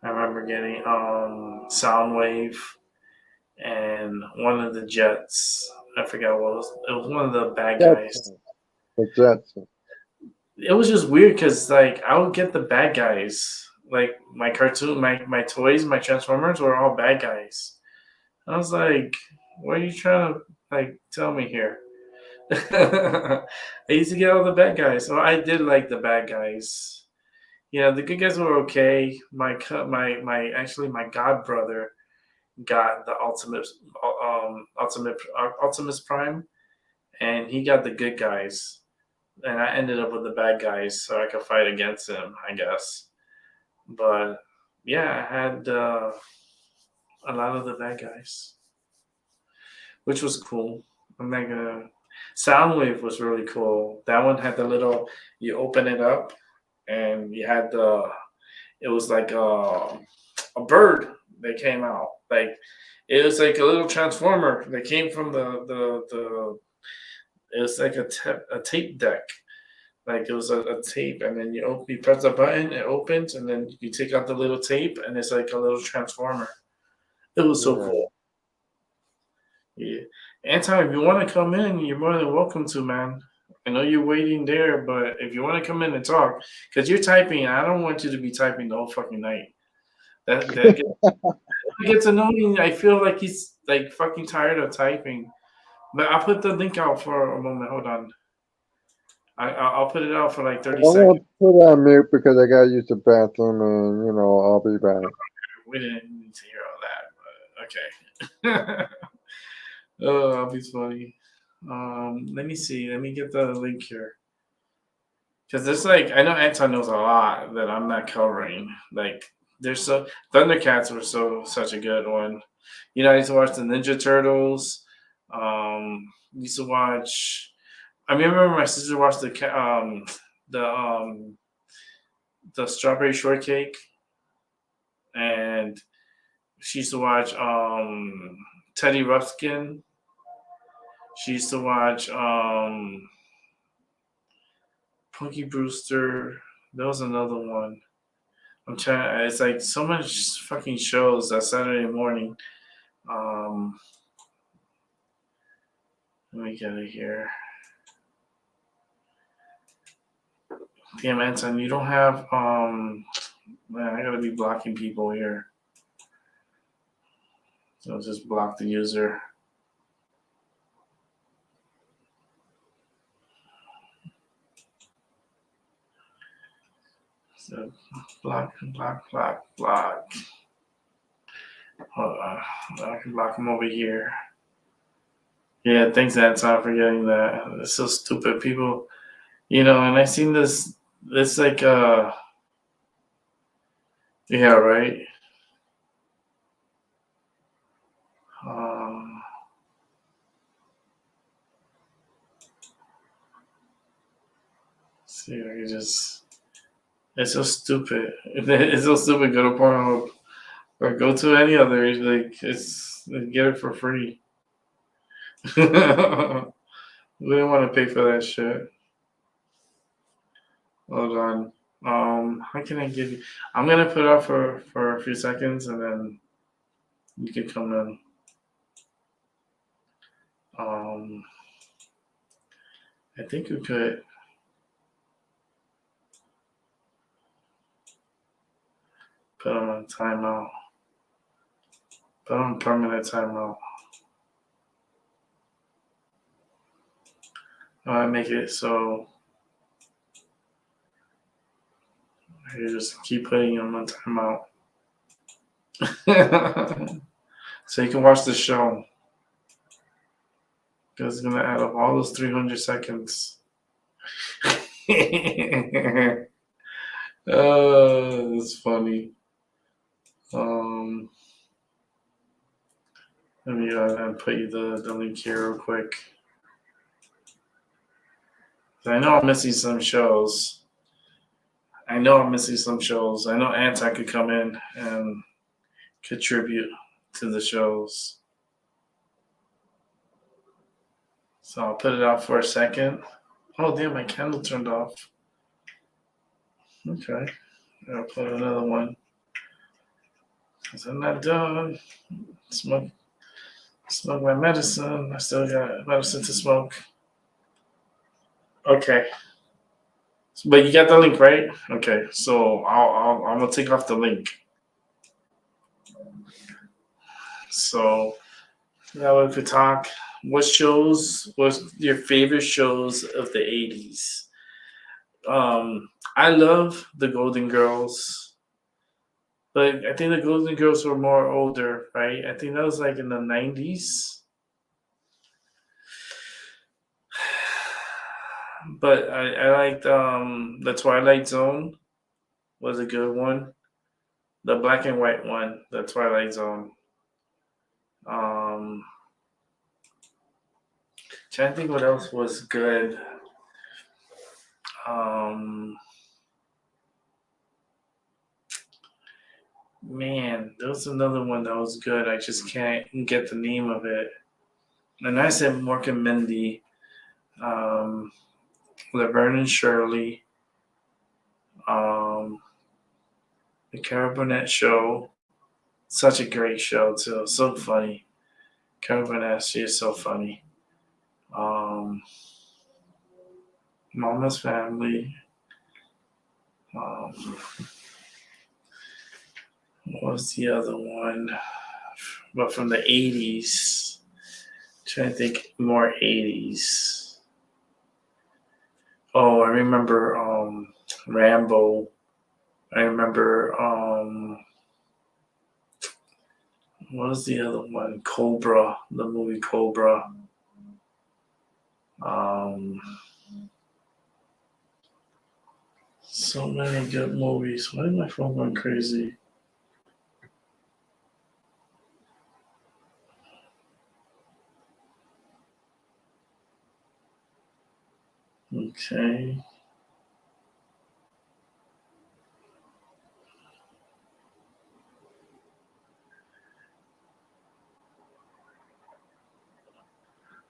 I remember getting Soundwave and one of the Jets. I forgot what it was. It was one of the bad guys. Jetson. The Jetson. It was just weird because like I would get the bad guys. Like my cartoon, my toys, my Transformers were all bad guys. I was like, what are you trying to like tell me here? I used to get all the bad guys, so I did like the bad guys. Yeah, the good guys were okay. My actually my god brother got the Ultimus Prime, and he got the good guys, and I ended up with the bad guys, so I could fight against him, I guess. But yeah, I had a lot of the bad guys, which was cool. I'm not gonna. Soundwave was really cool. That one had the little. You open it up, and you had the. It was like a bird that came out. Like it was like a little transformer that came from the. It was like a tape deck. Like it was a tape, and then you press a button, it opens, and then you take out the little tape, and it's like a little transformer. It was so Yeah. cool. Yeah. Anton, if you want to come in, you're more than welcome to, man. I know you're waiting there, but if you want to come in and talk, because you're typing, I don't want you to be typing the whole fucking night. That gets annoying. I feel like he's like fucking tired of typing. But I'll put the link out for a moment. Hold on. I'll put it out for like 30 I'm seconds. gonna put it on mute because I gotta use the bathroom, and I'll be back. We didn't need to hear all that, but okay. Oh, that'll be funny. Let me see. Let me get the link here. Because there's like I know Anton knows a lot that I'm not covering. Like there's so Thundercats were such a good one. I used to watch the Ninja Turtles. Used to watch. I mean, I remember my sister watched the the Strawberry Shortcake, and she used to watch Teddy Ruxpin. She used to watch Punky Brewster. There was another one. I'm trying. It's like so much fucking shows that Saturday morning. Um, Let me get it here. Damn, Anton, you don't have Man, I gotta be blocking people here. So I'll just block the user. So block. Hold on. I can block him over here. Yeah, thanks, Anton, for getting that. It's so stupid. People, and I seen this. It's like, yeah, right. Um, see, I can just. It's so stupid. It's so stupid. Go to Pornhub or go to any other. Like, get it for free. We didn't want to pay for that shit. Hold on. How can I give you? I'm gonna put it off for a few seconds, and then you can come in. I think we could Put them on timeout. Put on permanent timeout. I make it so you just keep putting them on timeout. So you can watch the show. Because it's going to add up all those 300 seconds. That's funny. Let me put you the link here real quick. I know I'm missing some shows. I know Anti could come in and contribute to the shows. So I'll put it out for a second. Oh, damn, my candle turned off. Okay. I'll put another one. Because I'm not done. Smoke my medicine. I still got medicine to smoke. Okay. But you got the link, right? Okay. So I'm going to take off the link. So now we could talk. What's your favorite shows of the 80s? I love the Golden Girls, but I think the Golden Girls were more older, right? I think that was like in the 90s. But I liked the Twilight Zone was a good one. The black and white one, the Twilight Zone. Trying to think what else was good. Man, there was another one that was good. I just can't get the name of it. And I said Mork and Mindy, Laverne and Shirley, the Carol Burnett Show. Such a great show too. So funny. Carol Burnett, she is so funny. Mama's Family. What was the other one? But from the 80s. Trying to think more 80s. Oh, I remember Rambo. I remember what was the other one? Cobra, the movie Cobra. So many good movies. Why is my phone going crazy? Okay.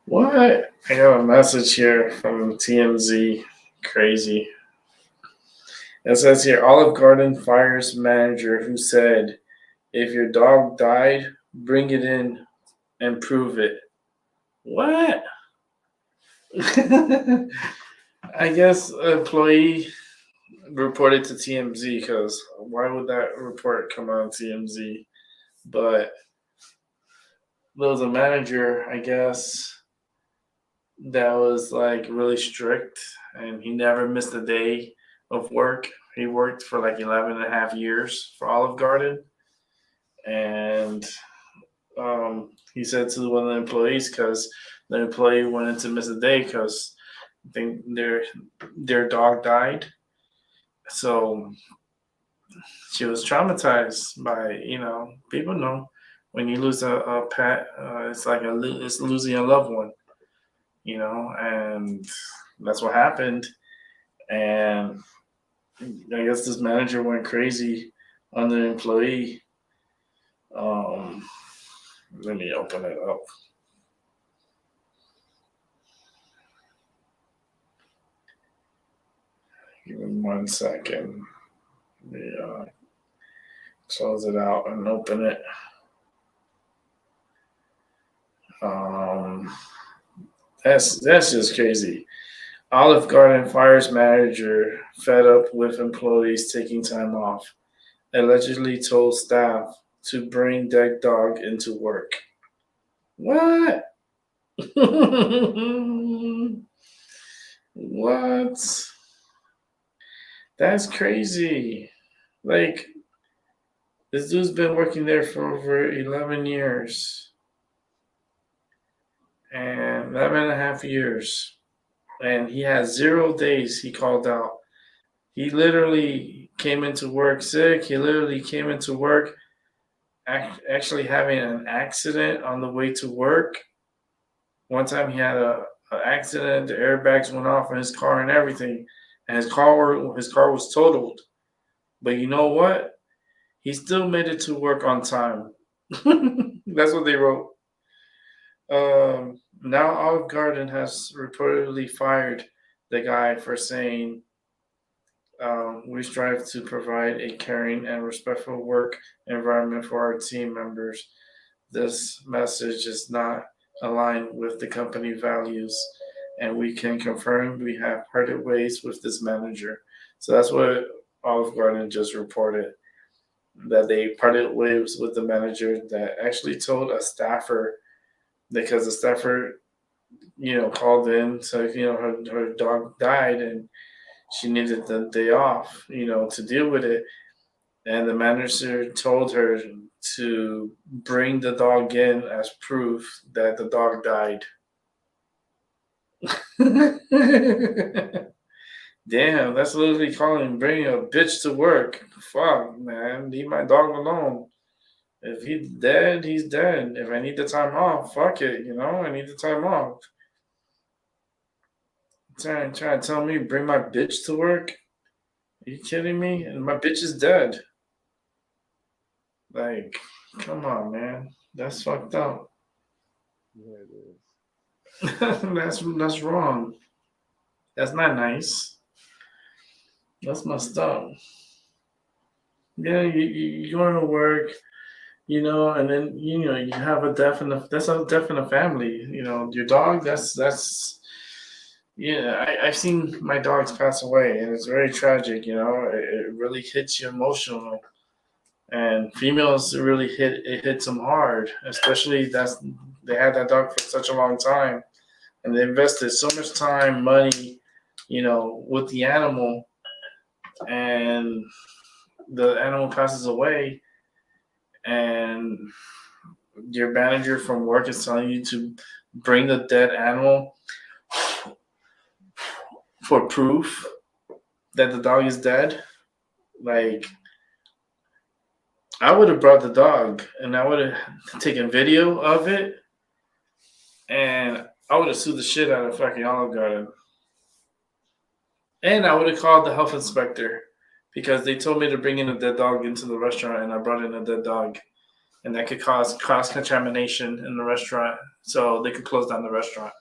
What? I got a message here from TMZ. Crazy. It says here, Olive Garden fires manager who said, if your dog died, bring it in and prove it. What? I guess an employee reported to TMZ because why would that report come on TMZ? But there was a manager, I guess, that was like really strict and he never missed a day of work. He worked for like 11 and a half years for Olive Garden. And he said to one of the employees, because the employee wanted to miss a day because I think their dog died. So she was traumatized by, people know when you lose a pet, it's like it's losing a loved one, and that's what happened. And I guess this manager went crazy on the employee. Let me open it up. Give me 1 second. Let me close it out and open it. That's just crazy. Olive Garden fires manager fed up with employees taking time off. allegedly told staff to bring dead dog into work. What? What? That's crazy. Like, this dude's been working there for over 11 years. And 11 and a half years. And he has 0 days he called out. He literally came into work sick. He literally came into work actually having an accident on the way to work. One time he had an accident. The airbags went off in his car and everything. And his car was totaled. But you know what? He still made it to work on time. That's what they wrote. Now Olive Garden has reportedly fired the guy for saying, we strive to provide a caring and respectful work environment for our team members. This message is not aligned with the company values, and we can confirm we have parted ways with this manager. So that's what Olive Garden just reported, that they parted ways with the manager that actually told a staffer, because the staffer, called in. So, her dog died and she needed the day off, to deal with it. And the manager told her to bring the dog in as proof that the dog died. Damn, that's literally calling bringing a bitch to work. Fuck, man. Leave my dog alone. If he's dead, he's dead. If I need the time off, fuck it, I need the time off. Trying to tell me bring my bitch to work? Are you kidding me? And my bitch is dead. Like, come on, man. That's fucked up. Yeah, it is. That's wrong. That's not nice. That's messed up. Yeah, you going to work, and then you have a death in a family. Your dog. That's. Yeah, I've seen my dogs pass away, and it's very tragic. It really hits you emotional, and females it hits them hard, especially they had that dog for such a long time, and they invested so much time, money, with the animal, and the animal passes away, and your manager from work is telling you to bring the dead animal for proof that the dog is dead. Like, I would have brought the dog and I would have taken video of it, and I would have sued the shit out of fucking Olive Garden. And I would have called the health inspector because they told me to bring in a dead dog into the restaurant, and I brought in a dead dog, and that could cause cross-contamination in the restaurant, so they could close down the restaurant.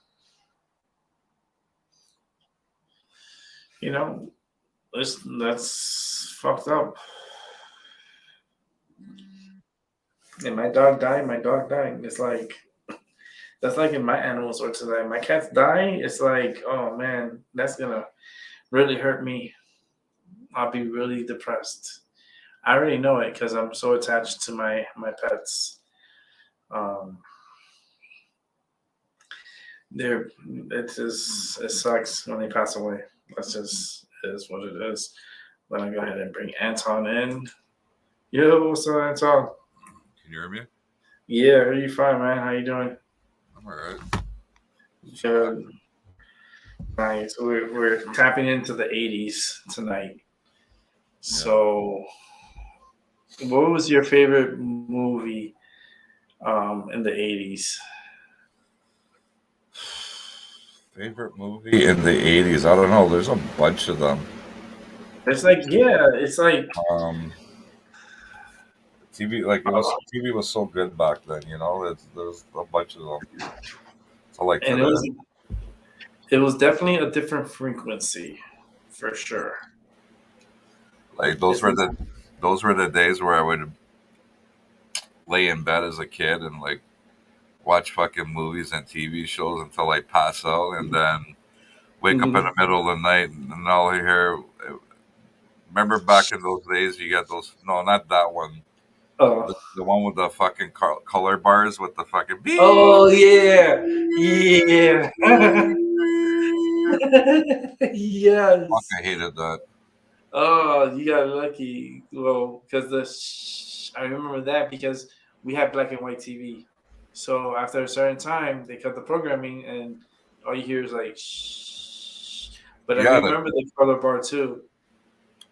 That's fucked up. And my dog died. It's like, that's like in my animals or today. My cats die. It's like, oh man, that's gonna really hurt me. I'll be really depressed. I already know it because I'm so attached to my pets. It sucks when they pass away. That's just is what it is. Let me go ahead and bring Anton in. Yo, what's up, Anton? Can you hear me? Yeah, are you fine, man? How you doing? I'm alright. Good. Nice. We're tapping into the 80s tonight. So, what was your favorite movie in the 80s? Favorite movie in the 80s? I don't know. There's a bunch of them. It's like TV was so good back then, there's a bunch of them. So like and it was definitely a different frequency, for sure. Like those were the days where I would lay in bed as a kid and like watch fucking movies and TV shows until I pass out, and then wake up in the middle of the night and all I hear Remember back in those days, you got those. No, not that one. Oh. The one with the fucking color bars with the fucking beep. Oh yeah, yeah. Fuck, Yes. I hated that. Oh, you got lucky. Well, because I remember that because we had black and white TV. So after a certain time, they cut the programming, and all you hear is like shh. But I Yeah, remember the color bar too.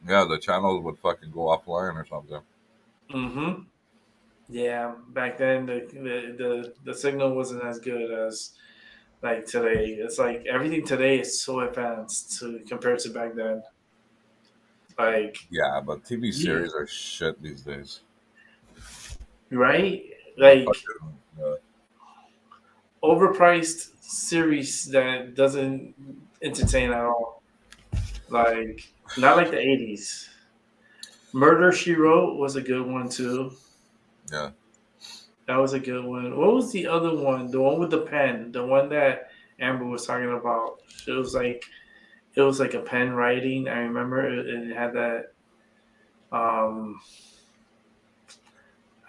the channels would fucking go offline or something. Mm-hmm. Yeah, back then the signal wasn't as good as like today. It's like everything today is so advanced compared to back then. Like, Yeah, but TV yeah, series are shit these days. right? The Like fucking, overpriced series that doesn't entertain at all. Like not like the 80s. Murder She Wrote was a good one too. yeah. That was a good one. What was the other one? The one with the pen. The one that Amber was talking about. It was like a pen writing. I remember it had that. Um,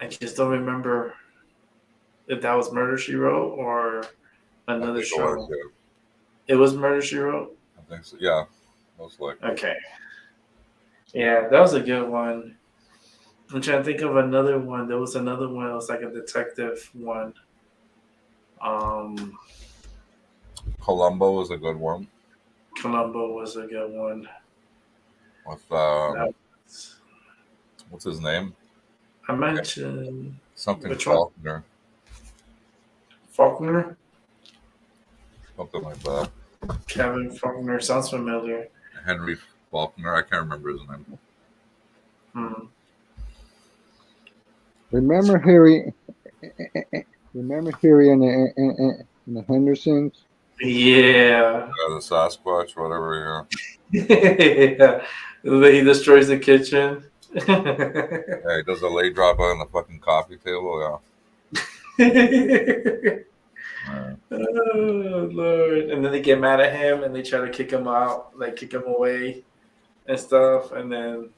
I just don't remember if that was Murder She Wrote or I another think it was. show. Yeah. It was Murder She Wrote. I think so. Yeah, most likely. Okay. Yeah, that was a good one. I'm trying to think of another one. There was another one. It was like a detective one. Um, Columbo was a good one Columbo was a good one. with That was, what's his name? I mentioned Something which one? Faulkner, Faulkner. something like that. Kevin Faulkner sounds familiar. Henry Faulkner. I can't remember his name. Hmm. Remember Harry? Remember Harry and the Hendersons? Yeah. The Sasquatch, whatever. Yeah. He destroys the kitchen. Yeah, he does a lay drop on the fucking coffee table. Yeah. Oh Lord! And then they get mad at him and they try to kick him out, like kick him away and stuff. And then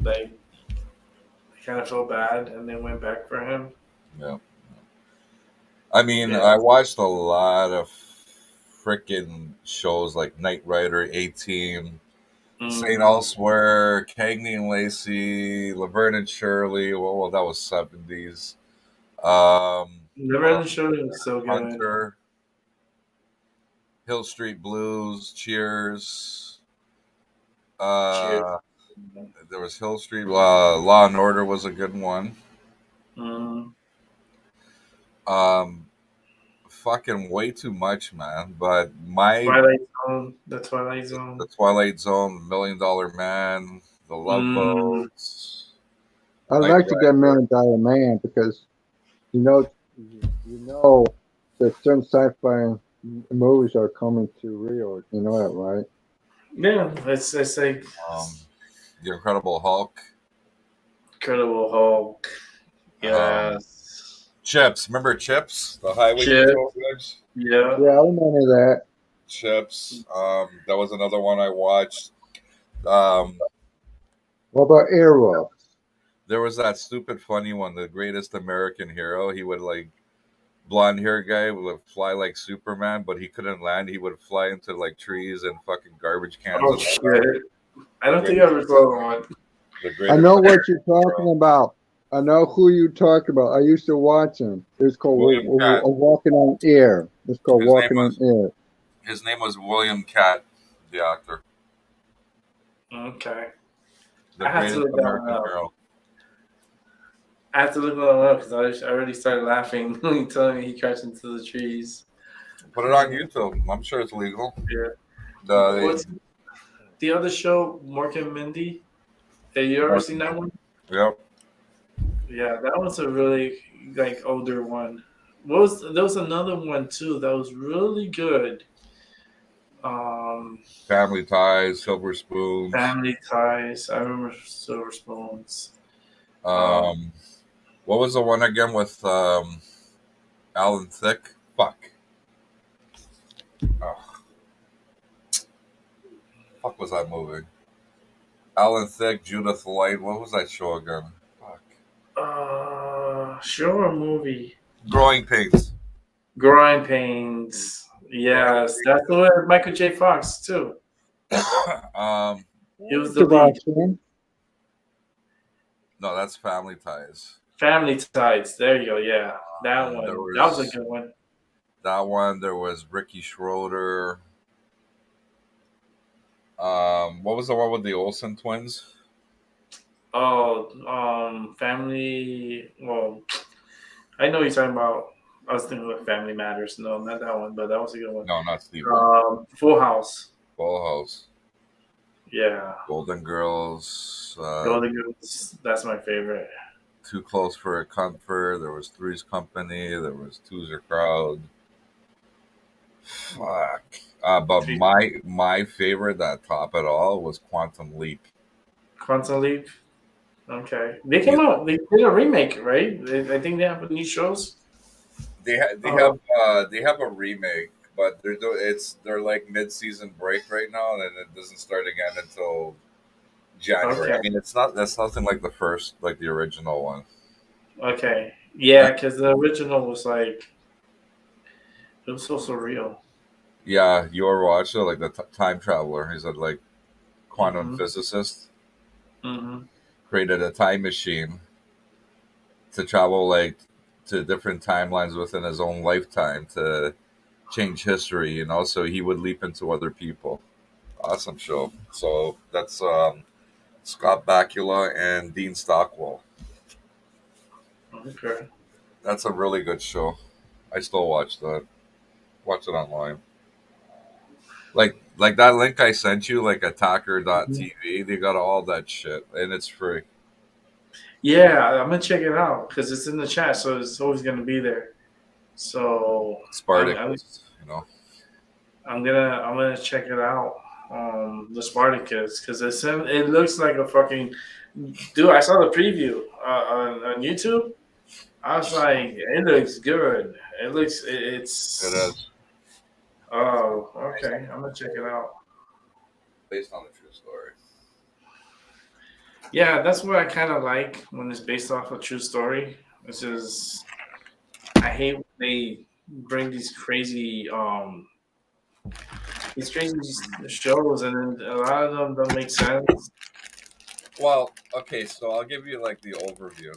like they kind of felt bad and then went back for him. Yeah. I mean, Yeah. I watched a lot of freaking shows like Knight Rider, A-Team, St. Mm. Elsewhere, Cagney and Lacey, Laverne and Shirley. Well, that was 70s. Never What Ending Story was so good. Hunter, Hill Street Blues, Cheers. Cheers. There was Hill Street. Law and Order was a good one. Mm. Fucking way too much, man. But my Twilight Zone. The Twilight Zone. the Twilight Zone, $1 Million Man, The Love Mm. Boats, I'd Knight like to get Rider. $1 Million Man because you know that certain sci-fi movies are coming to Rio. You know that, right? Yeah, it's like The Incredible Hulk. Incredible Hulk. Um, Yes. Chips. Remember Chips? The highway Chips. patrol guys? Yeah. Yeah, I remember that. Chips. That was another one I watched. Um, What about Airwolf? there was that stupid funny one, The Greatest American Hero. He would like blonde hair guy would fly like Superman, but he couldn't land. He would fly into like trees and fucking garbage cans. Oh And all that. shit! I don't think I ever saw one. The I Greatest know what American you're talking about. I know who you talk about. I used to watch him. It's called William Cat. Walking on Air. It's called His name Walking on was- Air. His name was William Cat, the actor. Okay. The I have to Greatest look that one American up. Hero. I have to look that one up because I already started laughing when you told me he crashed into the trees. Put it on YouTube. I'm sure it's legal. Yeah. What's the other show, Mork and Mindy? Have you ever seen that one? Yep. Yeah, that was a really like older one. There was another one too that was really good. Family Ties, Silver Spoons. Family Ties. I remember Silver Spoons. What was the one again with Alan Thicke? Fuck. Oh. Fuck was that movie? Alan Thicke, Judith Light. What was that show again? Fuck. Show or movie? Growing Pains. Growing Pains. Yes, that's the one with Michael J. Fox too. He was the To lead. watch, man. No, that's Family Ties. Family Ties. There you go. Yeah, that one. There That was a was good one. that one. There was Ricky Schroeder. What was the one with the Olsen twins? Oh, Family. Well, I know you're talking about. I was thinking of Family Matters. No, not that one, but that was a good one. No, not Steve. Full House. Full House. Yeah. Golden Girls. Golden Girls. That's my favorite. Too Close for a Comfort. There was Three's Company. There was Two's a Crowd. Fuck. But my favorite that top it all was Quantum Leap. Quantum Leap. Okay, they came out. They did a remake, right? I think they have new shows. They have a remake, but they're like mid-season break right now, and it doesn't start again until January. Okay. I mean, that's nothing like the original one. Okay, yeah, because the original was like it was so surreal. Yeah, you ever watched it? Like the time traveler. He's a like quantum physicist. Mm-hmm. Created a time machine to travel like to different timelines within his own lifetime to change history, so he would leap into other people. Awesome show. So that's Scott Bakula and Dean Stockwell. Okay. That's a really good show. I still watch that. Watch it online. Like that link I sent you, like attacker.tv, they got all that shit and it's free. Yeah, I'm gonna check it out because it's in the chat, so it's always gonna be there. So Spartacus, I'm gonna check it out. The Spartacus, because it looks like a fucking dude. I saw the preview on YouTube. I was like, it looks good. It's. It is. Oh, okay. I'm gonna check it out. Based on a true story. Yeah, that's what I kind of like when it's based off a true story. It's just I hate when they bring these crazy shows, and then a lot of them don't make sense. Well, okay, so I'll give you like the overview.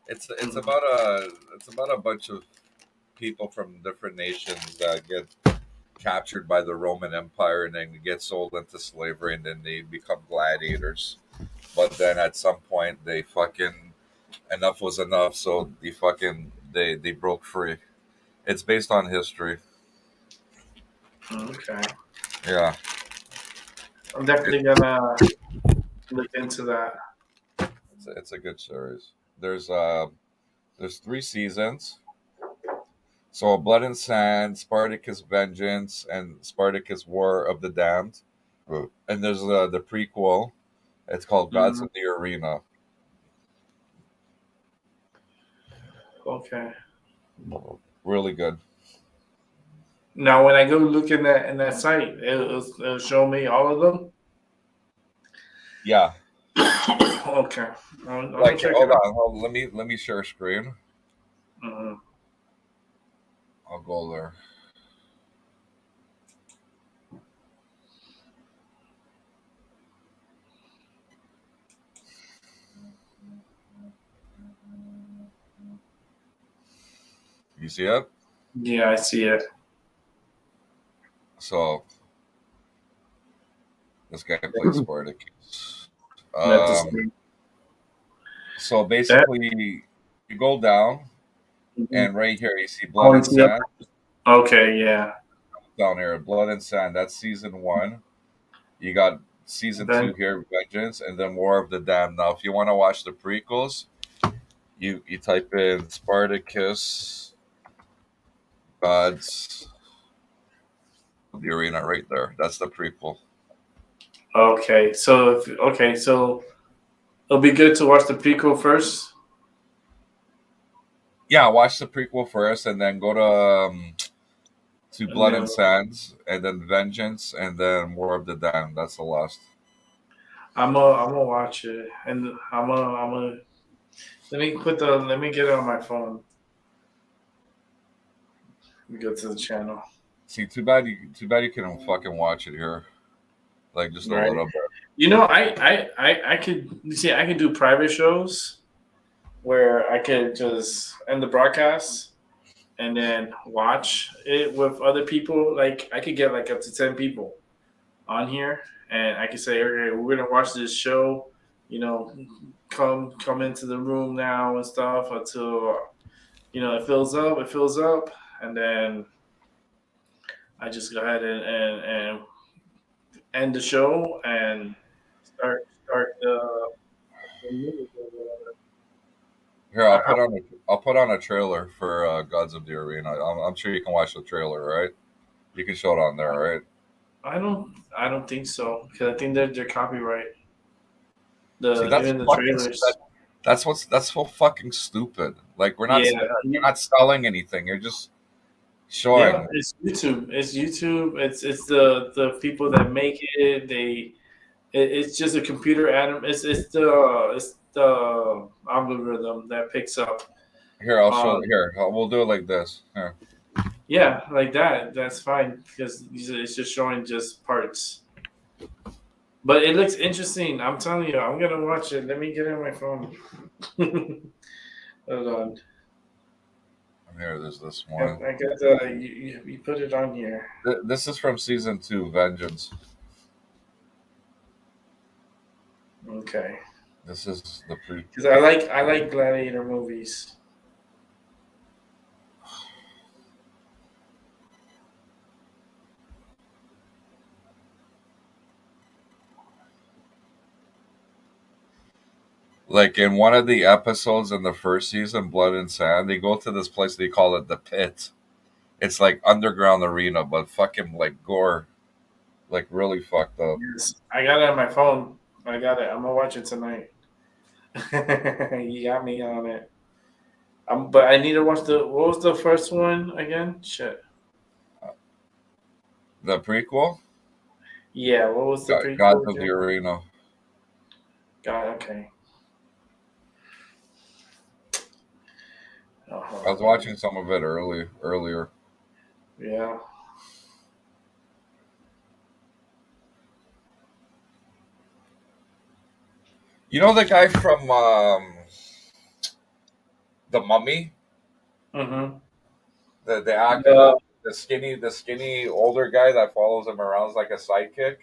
It's about a bunch of people from different nations that get captured by the Roman Empire and then get sold into slavery and then they become gladiators. But then at some point they fucking enough was enough, so they broke free. It's based on history. Okay. Yeah. I'm definitely gonna look into that. It's a good series. There's 3 seasons. So Blood and Sand, Spartacus Vengeance, and Spartacus War of the Damned. And there's the prequel. It's called Gods of the Arena. Okay. Really good. Now, when I go look in that site, it'll show me all of them. Yeah. Okay. Like, hold on. Let me share screen. Mm-hmm. I'll go there. You see it? Yeah, I see it. So this guy plays Spartacus. So basically, you go down, and right here you see Blood and Sand. Okay, yeah. Down here, Blood and Sand. That's season 1. You got season 2 here, Vengeance, and then War of the Damned. Now, if you want to watch the prequels, you type in Spartacus, Gods of the Arena right there. That's the prequel. Okay, so it'll be good to watch the prequel first. Yeah, watch the prequel first, and then go to Blood and Sands, and then Vengeance, and then War of the Damned. That's the last. I'm gonna watch it, and I'm gonna let me get it on my phone. Let me go to the channel. See, too bad you can fucking watch it here, like just a Right. little bit. You know, I could you see I could do private shows where I could just end the broadcast and then watch it with other people. Like I could get like up to 10 people on here, and I could say, okay, we're gonna watch this show. You know, come into the room now and stuff until it fills up. It fills up, and then I just go ahead and end the show and start the music or whatever. Here, I, I'll put on a trailer for Gods of the Arena. I'm sure you can watch the trailer, right? You can show it on there, right? I don't think so because I think they're copyright. See, The that's even the fucking trailers. that's so fucking stupid. Like Yeah, you're not selling anything. You're just yeah. showing. It's YouTube. It's YouTube. It's the people that make it. It's just a computer anim. It's the algorithm that picks up. Here, I'll show. Um, Here, we'll do it like this. Here. yeah, like that. That's fine because it's just showing just parts. But it looks interesting. I'm telling you, I'm gonna watch it. Let me get it on my phone. Hold on. Here, there's this I one. got you put it on here. This is from season 2, Vengeance. Okay. This is the pre. Because I like gladiator movies. Like in one of the episodes in the first season, Blood and Sand, they go to this place. They call it the Pit. It's like underground arena, but fucking like gore, like really fucked up. Yes, I got it on my phone. I got it. I'm gonna watch it tonight. You got me on it. But I need to watch the. What was the first one again? Shit. The prequel, Yeah. What was the Gods prequel of the again? Arena. God. Okay. Oh, I was watching some of it earlier. yeah. You know the guy from The Mummy, Mm-hmm. the actor, Yeah. the skinny older guy that follows him around as like a sidekick.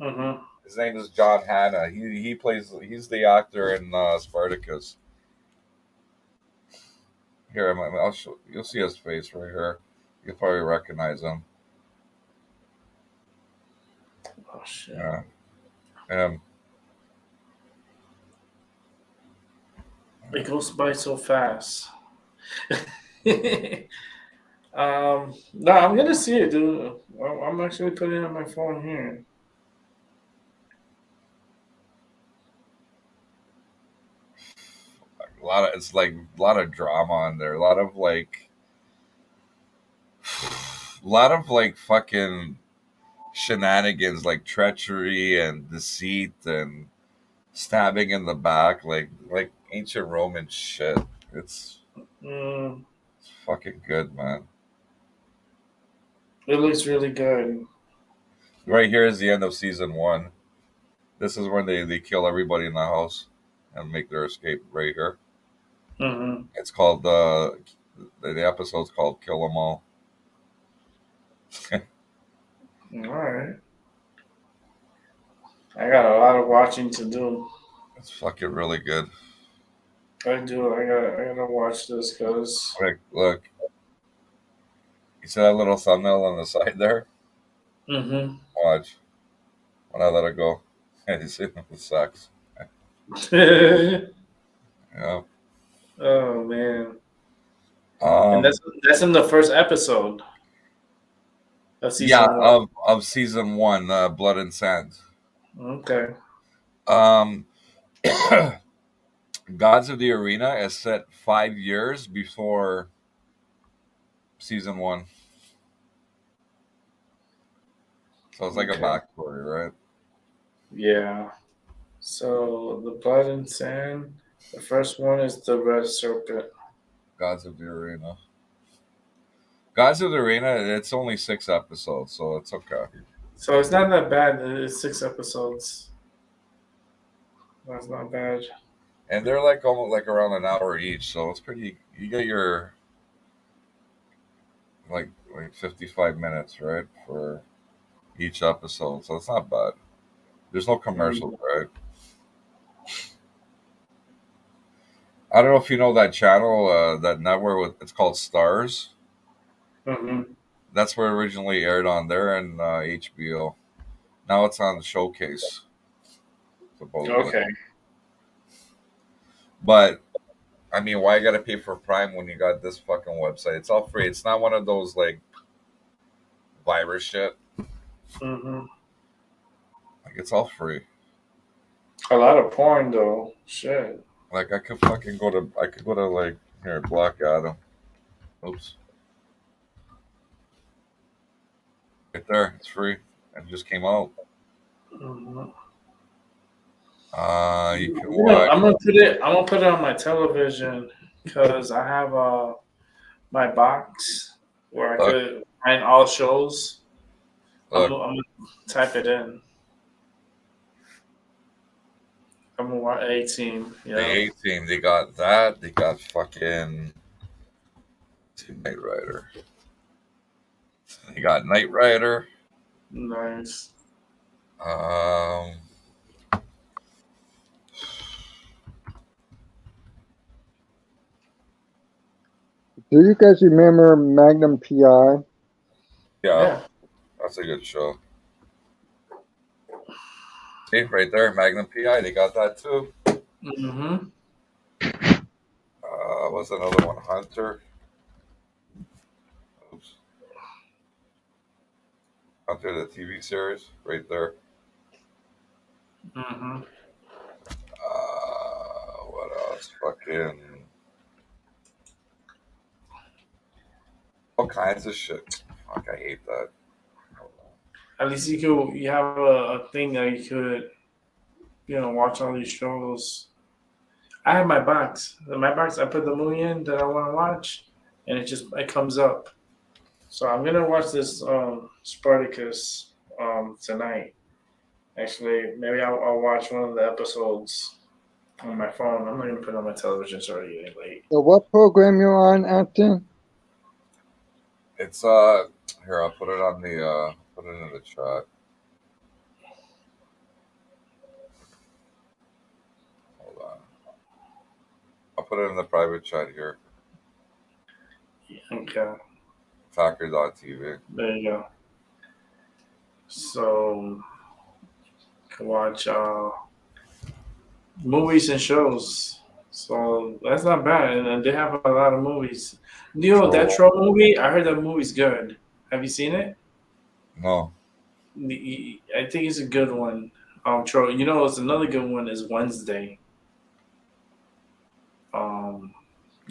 Mm-hmm. His name is John Hanna. He's the actor in Spartacus. Here, I'll show, you'll see his face right here. You'll probably recognize him. Oh shit. Yeah, him. It goes by so fast. No, I'm gonna see it, dude. I'm actually putting it on my phone here. It's like a lot of drama on there. A lot of like fucking shenanigans, like treachery and deceit and stabbing in the back, like ancient Roman shit. Mm, It's fucking good, man. it looks really good. Right here is the end of season 1. This is when they kill everybody in the house and make their escape right here. Mm-hmm. It's called the episode's called Kill 'Em All. All right. I got a lot of watching to do. It's fucking really good. I do. I gotta watch this because. Look, you see that little thumbnail on the side there? Mm-hmm. Watch. When I let it go. You see it sucks. Yeah. Oh man. And Um. that's in the first episode of Yeah. season one. Of season 1, Blood and Sand. Okay. Um. Gods of the Arena is set 5 years before season 1, so it's like a Okay. backstory, right? Yeah. So the Blood and Sand. The first one is the Red Serpent. Gods of the Arena. Gods of the Arena, it's only 6 episodes, so it's okay. So it's not that bad. It's 6 episodes. That's not bad. And they're like almost like around an hour each, so it's pretty. You get your like 55 minutes, right, for each episode, so it's not bad. There's no commercials, right? I don't know if you know that channel, that network. It's called Stars. Mm-hmm. That's where it originally aired on there, and HBO. Now it's on Showcase. Supposedly. Okay. But I mean, why you gotta pay for Prime when you got this fucking website? It's all free. It's not one of those like virus shit. Mm-hmm. Like it's all free. A lot of porn though. Shit. Like I could go to like here, block Adam. Oops. Right there, it's free. It just came out. Mm-hmm. You can watch. I'm gonna put it. I'm gonna put it on my television because I have my box where I could find all shows. I'm gonna type it in. I'm gonna watch A-Team. Yeah. The A-Team, they got that. They got fucking Knight Rider. They got Knight Rider. Nice. Do you guys remember Magnum PI? Yeah, that's a good show. See, right there, Magnum PI, they got that too. Mm-hmm. What's another one? Hunter. Oops. Hunter, the TV series, right there. Mm-hmm. What else? Fucking all kinds of shit. Fuck, I hate that. At least you have a thing that you could, watch all these shows. I have my box. In my box, I put the movie in that I want to watch, and it comes up. So I'm gonna watch this Spartacus tonight. Actually, maybe I'll watch one of the episodes on my phone. I'm not gonna put it on my television. It's already getting late. So what program you're on, Acton? It's here, I'll put it on the put it in the chat. Hold on. I'll put it in the private chat here. Okay. Talker.tv. There you go. So, you can watch movies and shows. So that's not bad, and they have a lot of movies. That Troll movie, I heard that movie's good. Have you seen it? No. I think it's a good one. Troll. It's another good one is Wednesday.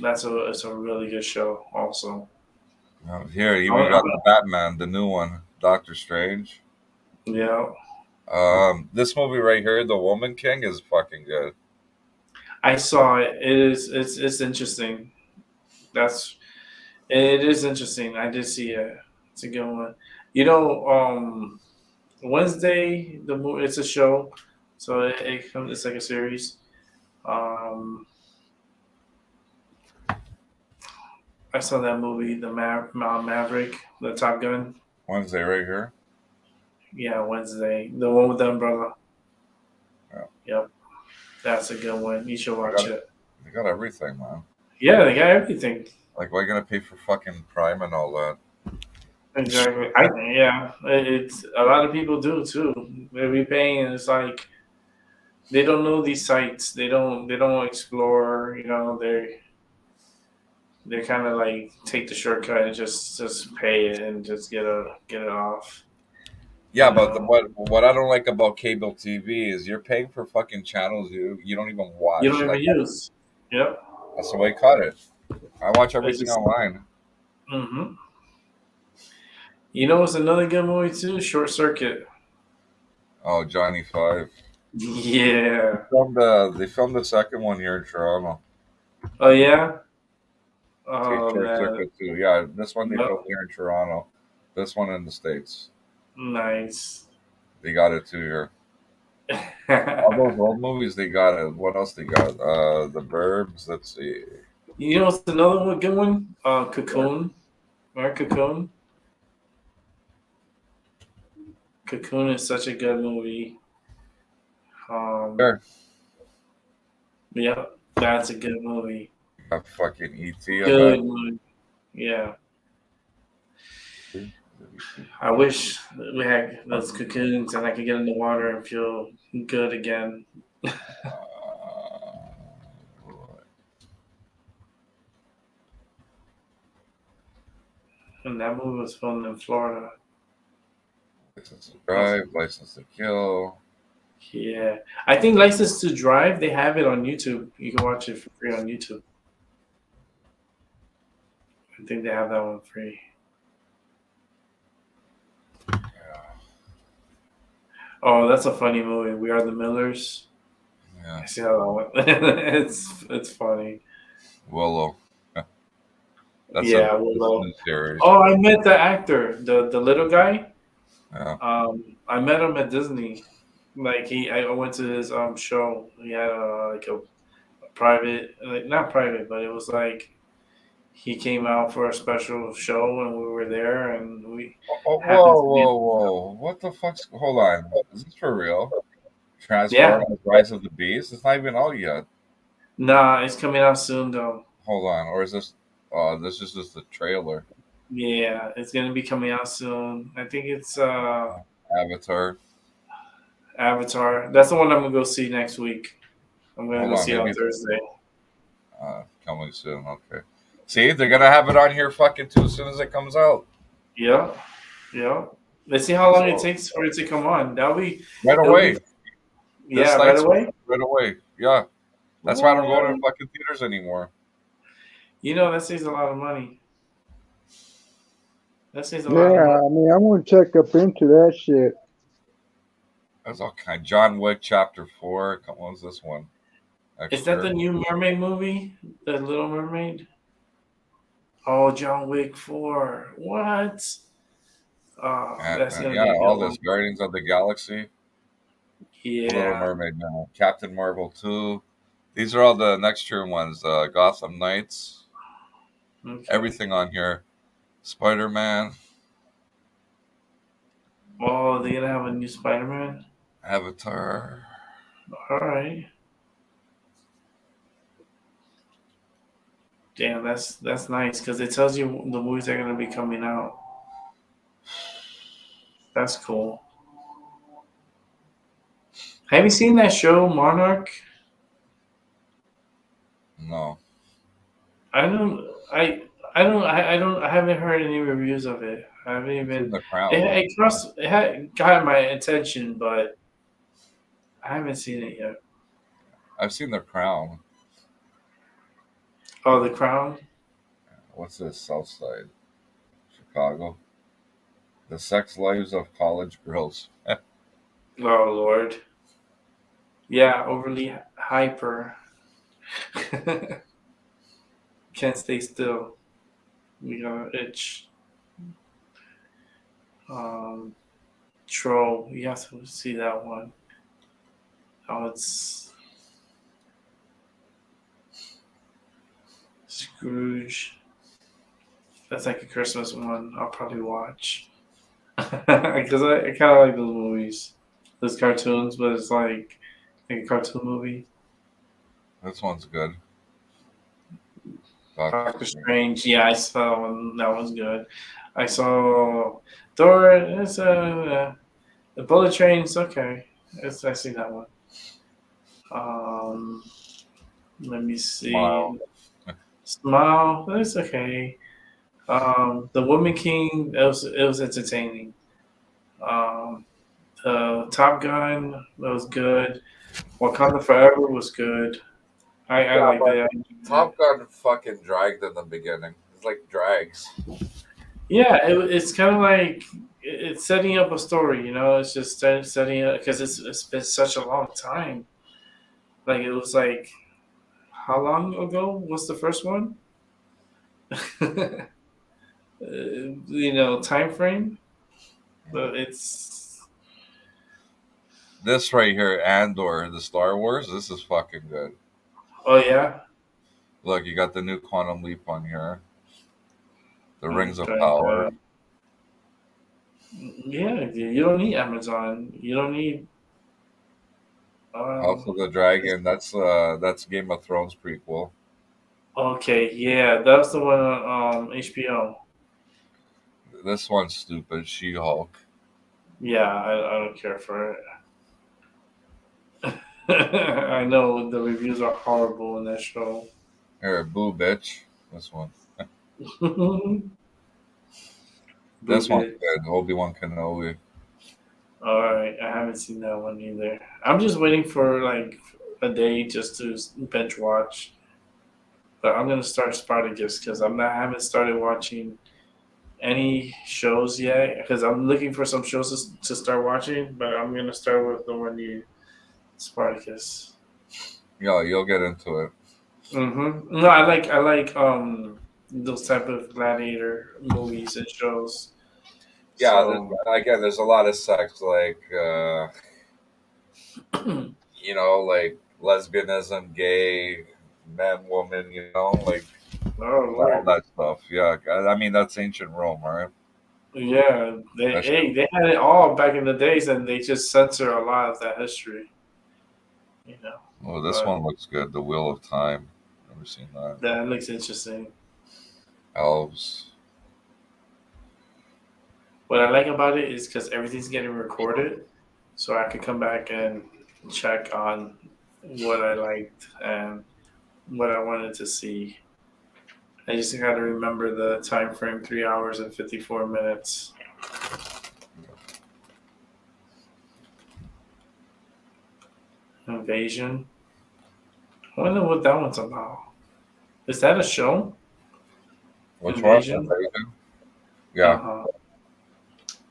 It's a really good show also. Here, you even got the Batman, the new one, Doctor Strange. Yeah. This movie right here, The Woman King, is fucking good. I saw it. It's interesting. It is interesting. I did see it. It's a good one. Wednesday the movie. It's a show, so it comes. It's like a series. I saw that movie, the Maverick, the Top Gun. Wednesday right here. Yeah, Wednesday, the one with the umbrella. Yeah. Yep, that's a good one. You should watch it. They got everything, man. Yeah, they got everything. Like, why you gonna pay for fucking Prime and all that? Exactly. It's a lot of people do too. They be paying, and it's like they don't know these sites. They don't explore. They kind of like take the shortcut and just pay it and just get it off. Yeah, but what I don't like about cable TV is you're paying for fucking channels you don't even watch. You don't even use. Yep. That's the way I cut it. I watch everything online. Mm-hmm. It's another good movie too, Short Circuit. Oh, Johnny Five. Yeah. They filmed the second one here in Toronto. Oh yeah. See, Oh Short man. Circuit too. Yeah, this one they Yep. filmed here in Toronto. This one in the States. Nice. They got it too here. All those old movies they got it. What else they got? The Burbs. Let's see. You know what's another one, good one? Cocoon. Right, Cocoon. Cocoon is such a good movie. Sure. Yeah, that's a good movie. Got fucking E.T. I Good bet. movie. Yeah. I wish we had those cocoons and I could get in the water and feel good again. And that movie was filmed in Florida. License to Drive, License to Kill. Yeah. I think License to Drive, they have it on YouTube. You can watch it for free on YouTube. I think they have that one free. Oh, that's a funny movie. We Are the Millers. Yeah. I see how that went. it's funny. Willow. That's Yeah, a Willow. new series. Oh, I met the actor, the little guy. Yeah. I met him at Disney. Like I went to his show. He had like a private, like not private, but it was like he came out for a special show and we were there and we Oh, happened to be. whoa. What the fuck's. Hold on. Is this for real? Yeah, Transformers Rise of the Beast? It's not even out yet. nah, it's coming out soon though. Hold on. Or is this. This is just the trailer. Yeah, it's gonna be coming out soon. I think it's Avatar. Avatar. That's the one I'm gonna go see next week. I'm gonna Hold go on. see it on Maybe. Thursday. Coming soon. Okay. See, they're going to have it on here fucking too as soon as it comes out. Yeah, yeah. Let's see how long it takes for it to come on. That'll be Right it'll away. be yeah, right away. Right away. Yeah. That's why I don't go to What? fucking theaters anymore. You know that saves a lot of money. That saves a Yeah, lot of money. I mean, I want to check up into that shit. There's all kind. John Wick Chapter 4. What was this one? Is that the new Mermaid movie? The Little Mermaid? Oh, John Wick 4. What? Oh, that's gonna be a all good one. this Guardians of the Galaxy. Yeah. Little Mermaid now. Captain Marvel 2. These are all the next year ones. Gotham Knights. Okay. Everything on here. Spider-Man. Oh, they're gonna have a new Spider-Man? Avatar. Alright. Damn, that's nice because it tells you the movies that are gonna be coming out. That's cool. Have you seen that show, Monarch? No. I haven't heard any reviews of it. I haven't even. The Crown. It had got my attention, but I haven't seen it yet. I've seen The Crown. Oh, The Crown. What's this? Southside, Chicago. The Sex Lives of College Girls. Oh Lord. Yeah, overly hyper. Can't stay still. We got an itch. Troll. You have to see that one. Oh, it's Scrooge. That's like a Christmas one. I'll probably watch because I kind of like those movies, those cartoons. But it's like a cartoon movie. This one's good. Doctor Strange. Yeah, I saw that one. That was good. I saw Thor. It's the Bullet Train's okay. I see that one. Let me see. Smile. It's okay. The Woman King. It was entertaining. The Top Gun. That was good. Wakanda Forever was good. I like that. Top Gun fucking dragged in the beginning. It's like drags. Yeah, it's kind of like it's setting up a story. It's just setting up because it's been such a long time. Like it was like how long ago was the first one? Time frame. But it's This right here, Andor, the Star Wars. This is fucking good. oh yeah. Look, you got the new Quantum Leap on here. The Rings of Okay, Power. yeah, you don't need Amazon. You don't need. House of the Dragon. That's Game of Thrones prequel. Okay, yeah, that's the one on HBO. This one's stupid. She-Hulk. Yeah, I don't care for it. I know the reviews are horrible in that show. Here, boo, bitch. This one. This Boo one's bitch. good. Obi-Wan Kenobi. All right, I haven't seen that one either. I'm just waiting for like a day just to bench watch. But I'm gonna start Spartacus because I haven't started watching any shows yet because I'm looking for some shows to start watching. But I'm gonna start with the one you Spartacus. Yeah, you'll get into it. No, I like those type of gladiator movies and shows. Yeah, So again, there's a lot of sex, like like lesbianism, gay, man, woman, like oh all Lord. that stuff. Yeah, I mean that's ancient Rome, right? Yeah, That shit. they had it all back in the days, and they just censor a lot of that history. You know, Oh, this but one looks good. The Wheel of Time. Never seen that. that looks interesting. Elves. What I like about it is because everything's getting recorded, so I could come back and check on what I liked and what I wanted to see. I just got to remember the time frame: 3 hours and 54 minutes. Invasion. I wonder what that one's about. Is that a show? Which Invasion? one? Yeah. Uh-huh.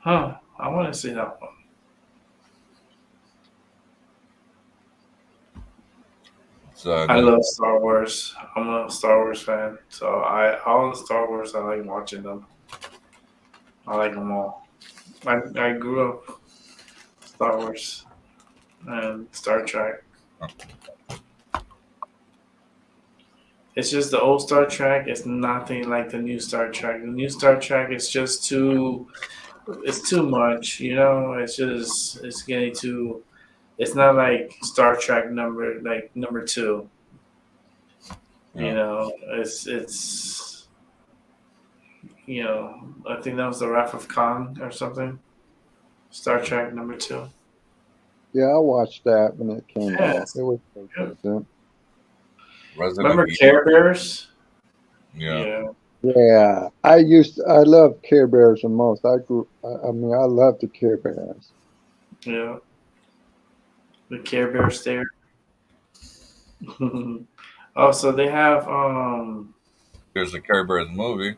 Huh. I want to see that one. It's, I love Star Wars. I'm a Star Wars fan, so all the Star Wars I like watching them. I like them all. I grew up Star Wars and Star Trek. It's just the old Star Trek is nothing like the new Star Trek. The new Star Trek is just too. It's too much, it's getting too. It's not like Star Trek number two. Yeah. It's I think that was the Wrath of Khan or something. Star Trek number two. Yeah, I watched that when it came out. Yes. It was Yeah. decent. Remember Evil. Care Bears? Yeah. Yeah, I love Care Bears the most. I love the Care Bears. Yeah. The Care Bear stare. Oh, so they have There's the Care Bears movie.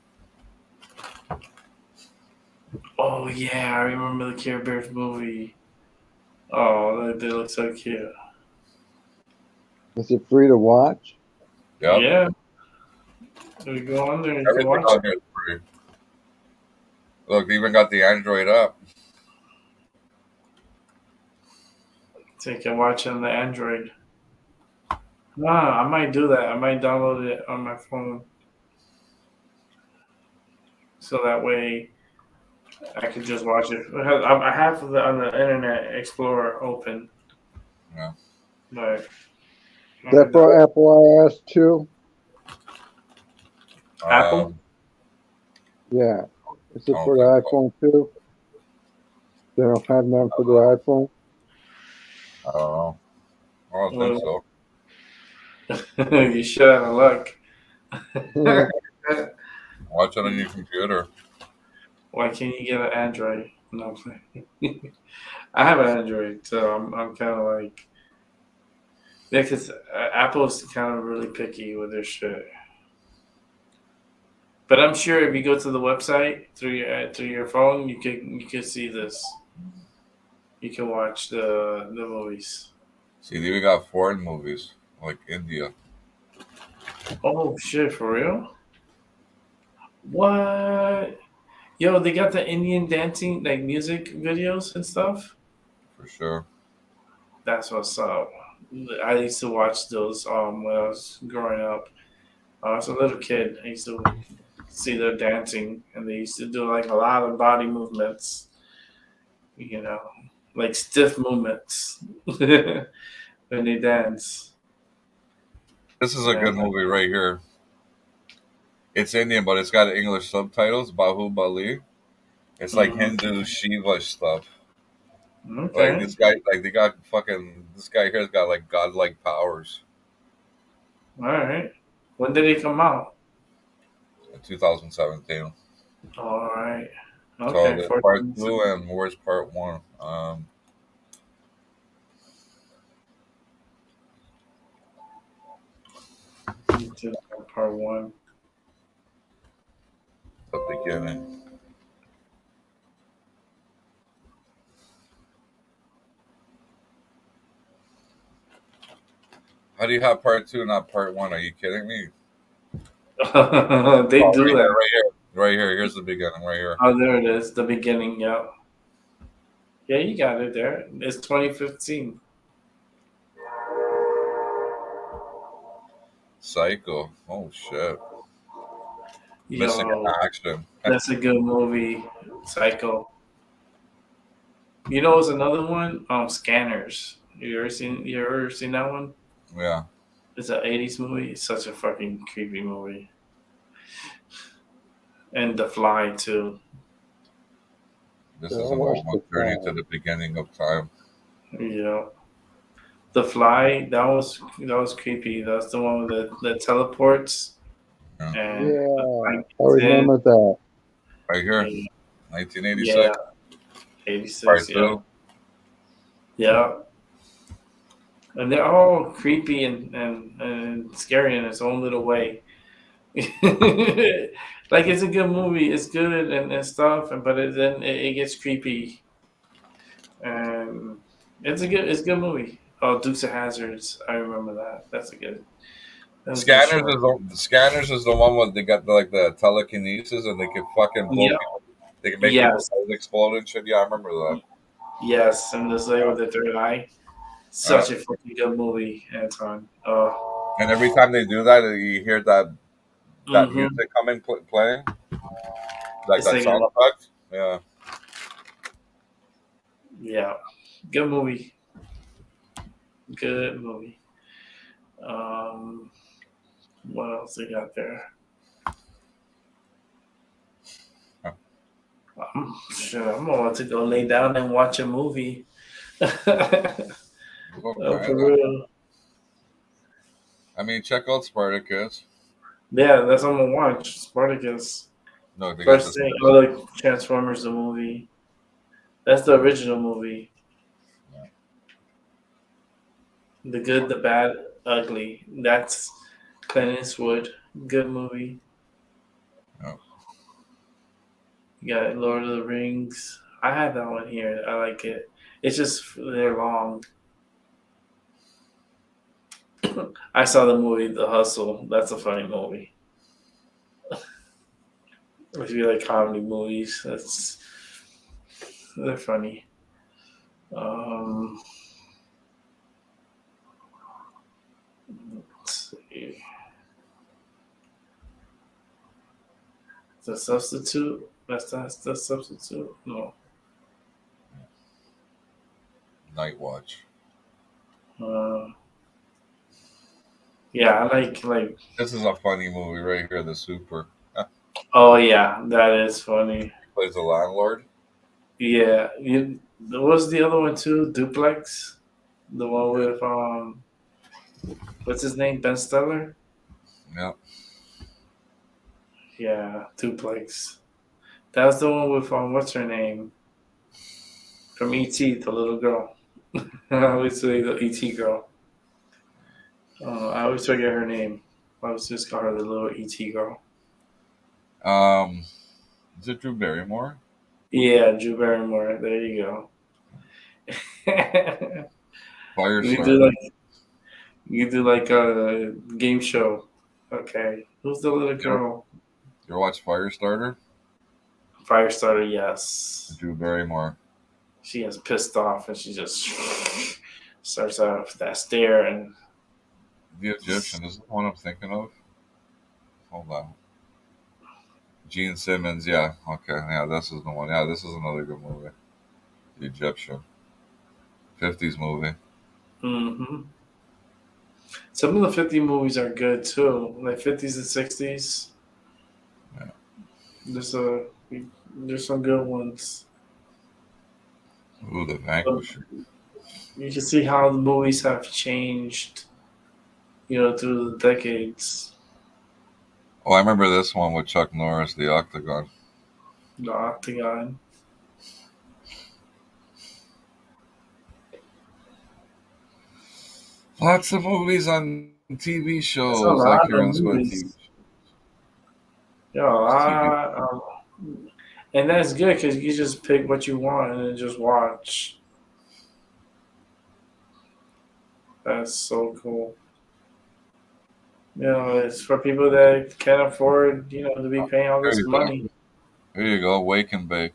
oh yeah, I remember the Care Bears movie. Oh, they look so cute. Is it free to watch? Yep. Yeah. We go on there and you can Everything watch on it. here is free. Look, they even got the Android up. So you can watch it on the Android. I might do that. I might download it on my phone. So that way I can just watch it. I have it on the Internet Explorer open. Yeah. But Is that for Apple iOS too? Apple? Yeah. Is it I don't for the think so. iPhone too? They don't have none for the iPhone? I don't know. I don't think so. You should have luck. Watch it on your computer. Why can't you get an Android? No, I'm playing. I have an Android, so I'm kind of like, yeah, because Apple's kind of really picky with their shit. But I'm sure if you go to the website through your phone, you can see this. You can watch the movies. See, they even got foreign movies like India. Oh shit, for real? What? Yo, they got the Indian dancing like music videos and stuff. For sure. That's what's up. I used to watch those when I was growing up. I was a little kid. I used to see their dancing, and they used to do like a lot of body movements. You know, like stiff movements when they dance. This is a Yeah. good movie right here. It's Indian, but it's got English subtitles. Bahubali. It's like Mhm. Hindu Shiva stuff. Like Okay. this guy, like they got fucking. This guy here's got like godlike powers. All right. When did it come out? In 2017. All right. So Okay. the part 14. two and where's part one? Part one. The beginning. How do you have part two, not part one? Are you kidding me? They Oh, do right here, that. right here, right here. Here's the beginning, right here. Oh, there it is. The beginning. Yeah. Yeah, you got it there. It's 2015. Psycho. Oh shit. Missing in Yo, action. that's a good movie. Psycho. You know, what's another one? Scanners. You ever seen that one? Yeah. It's an 80s movie. It's such a fucking creepy movie. And The Fly too. This I is an watched almost The journey to Fly. the beginning of time. Yeah. The Fly, that was creepy. That's the one with the teleports Yeah. and the Yeah, fly I gets in. remember that. Right here. And, 1986. yeah, 86, Part yeah. two. Yeah. And they're all creepy and scary in its own little way. Like it's a good movie, it's good and stuff, then it gets creepy. And it's a good movie. Oh, Dukes of Hazards, I remember that. That was a good show. Scanners is the one where they got like the telekinesis and they can fucking blow Yeah. people. They can make people's Yes. heads explode and shit. Yeah, I remember that. Yes, and this lady with the third eye. Such a fucking good movie, Anton. Oh. And every time they do that, you hear that Mm-hmm. music coming playing, like It's that like sound effect. Yeah. yeah. Good movie. Good movie. What else they got there? Shit, I'm about to go lay down and watch a movie. Oh, for real. I mean, check out Spartacus. Yeah, that's what I'm gonna watch. Spartacus. No, they got First this. thing, oh, like Transformers the movie. That's the original movie. Yeah. The Good, the Bad, Ugly. That's Clint Eastwood. Good movie. Yeah. You got Lord of the Rings. I have that one here. I like it. It's just they're long. I saw the movie The Hustle. That's a funny movie. If you like comedy movies, they're funny. Let's see. The Substitute. That's the Substitute. No. Night Watch. Yeah, I like. This is a funny movie right here. The Super. Oh yeah, that is funny. He plays the landlord. Yeah, what was the other one too? Duplex, the one with what's his name? Ben Stiller. Yeah. Yeah, Duplex. That was the one with what's her name? From E.T., the little girl. I always say the E.T. girl. I always forget her name. I always just call her the little E.T. girl. Is it Drew Barrymore? Yeah, Drew Barrymore. There you go. you do Firestarter. like you do like a game show. Okay, who's the little girl? You ever watch Firestarter? Firestarter. Yes, Drew Barrymore. she is pissed off and she just starts out with that stare and The Egyptian. Is this the one I'm thinking of? Hold on. Gene Simmons. Yeah. Okay. Yeah, this is the one. Yeah, this is another good movie. The Egyptian. 50s movie. hmm Some of the 50 movies are good too, like 50s and 60s. Yeah. There's some good ones. Ooh, The But Vanquisher. you can see how the movies have changed, through the decades. Oh, I remember this one with Chuck Norris, The Octagon. The Octagon. Lots of movies on TV That's a shows, like lot here of on Square TV. movies. Yeah, a TV. lot. And that's good because you just pick what you want and then just watch. That's so cool. It's for people that can't afford, to be paying all There this you go. money. There you go. Wake and Bake.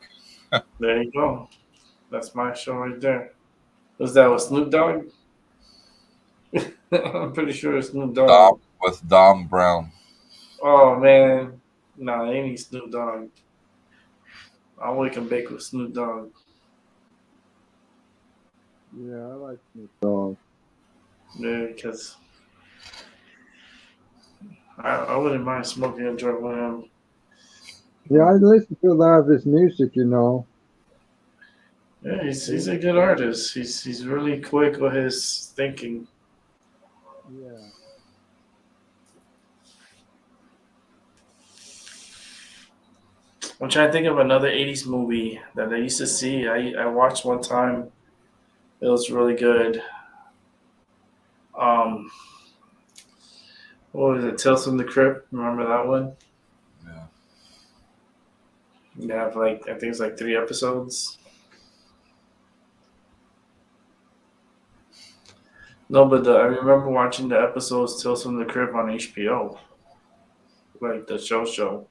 There you go. That's my show right there. Was that with Snoop Dogg? I'm pretty sure it's Snoop Dom Dogg. with Dom Brown. Oh man, nah, they ain't Snoop Dogg. I'll wake and bake with Snoop Dogg. Yeah, I like Snoop Dogg. Yeah, because I wouldn't mind smoking a joint with him. Yeah, I listen to a lot of his music, you know. Yeah, he's a good artist. He's really quick with his thinking. Yeah. I'm trying to think of another '80s movie that I used to see. I watched one time. It was really good. Um, what was it? Tales from the Crypt. Remember that one? Yeah. You have I think it's like 3 episodes. No, but I remember watching the episodes Tales from the Crypt on HBO, like the show.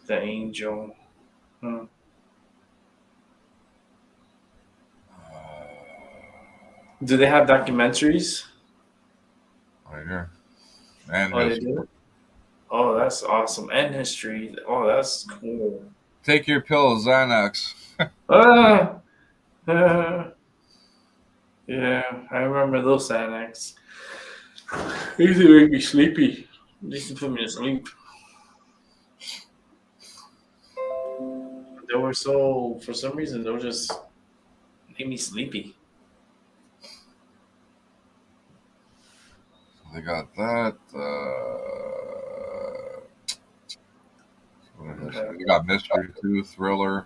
The Angel. Hmm. Do they have documentaries? Right here. And Oh, they history. do. Oh, that's awesome. And history. Oh, that's cool. Take your pills, Xanax. Ah, yeah, I remember those Xanax. They used to make me sleepy. They used to put me to sleep. They were for some reason, they were just made me sleepy. They got that. Okay. They got mystery too, thriller.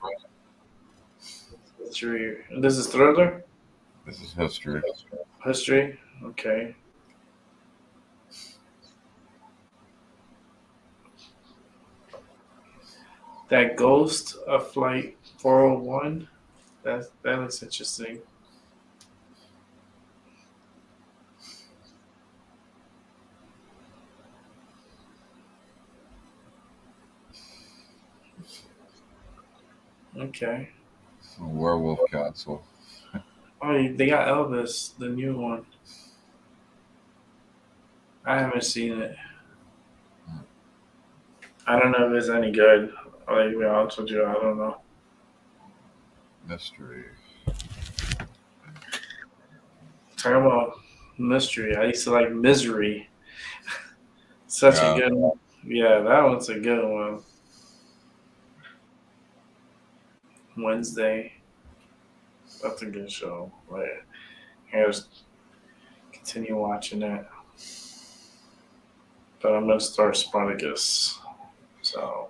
History. This is thriller? This is history. History? Okay. That Ghost of Flight 401. That looks interesting. Okay. Werewolf Castle. Oh, they got Elvis, the new one. I haven't seen it. I don't know if it's any good. I'll be honest with you, I don't know. Mystery. Talking about mystery. I used to like Misery. Such a good one. Yeah, that one's a good one. Wednesday. That's a good show. Like, here's continue watching it. But I'm gonna start Spartacus. So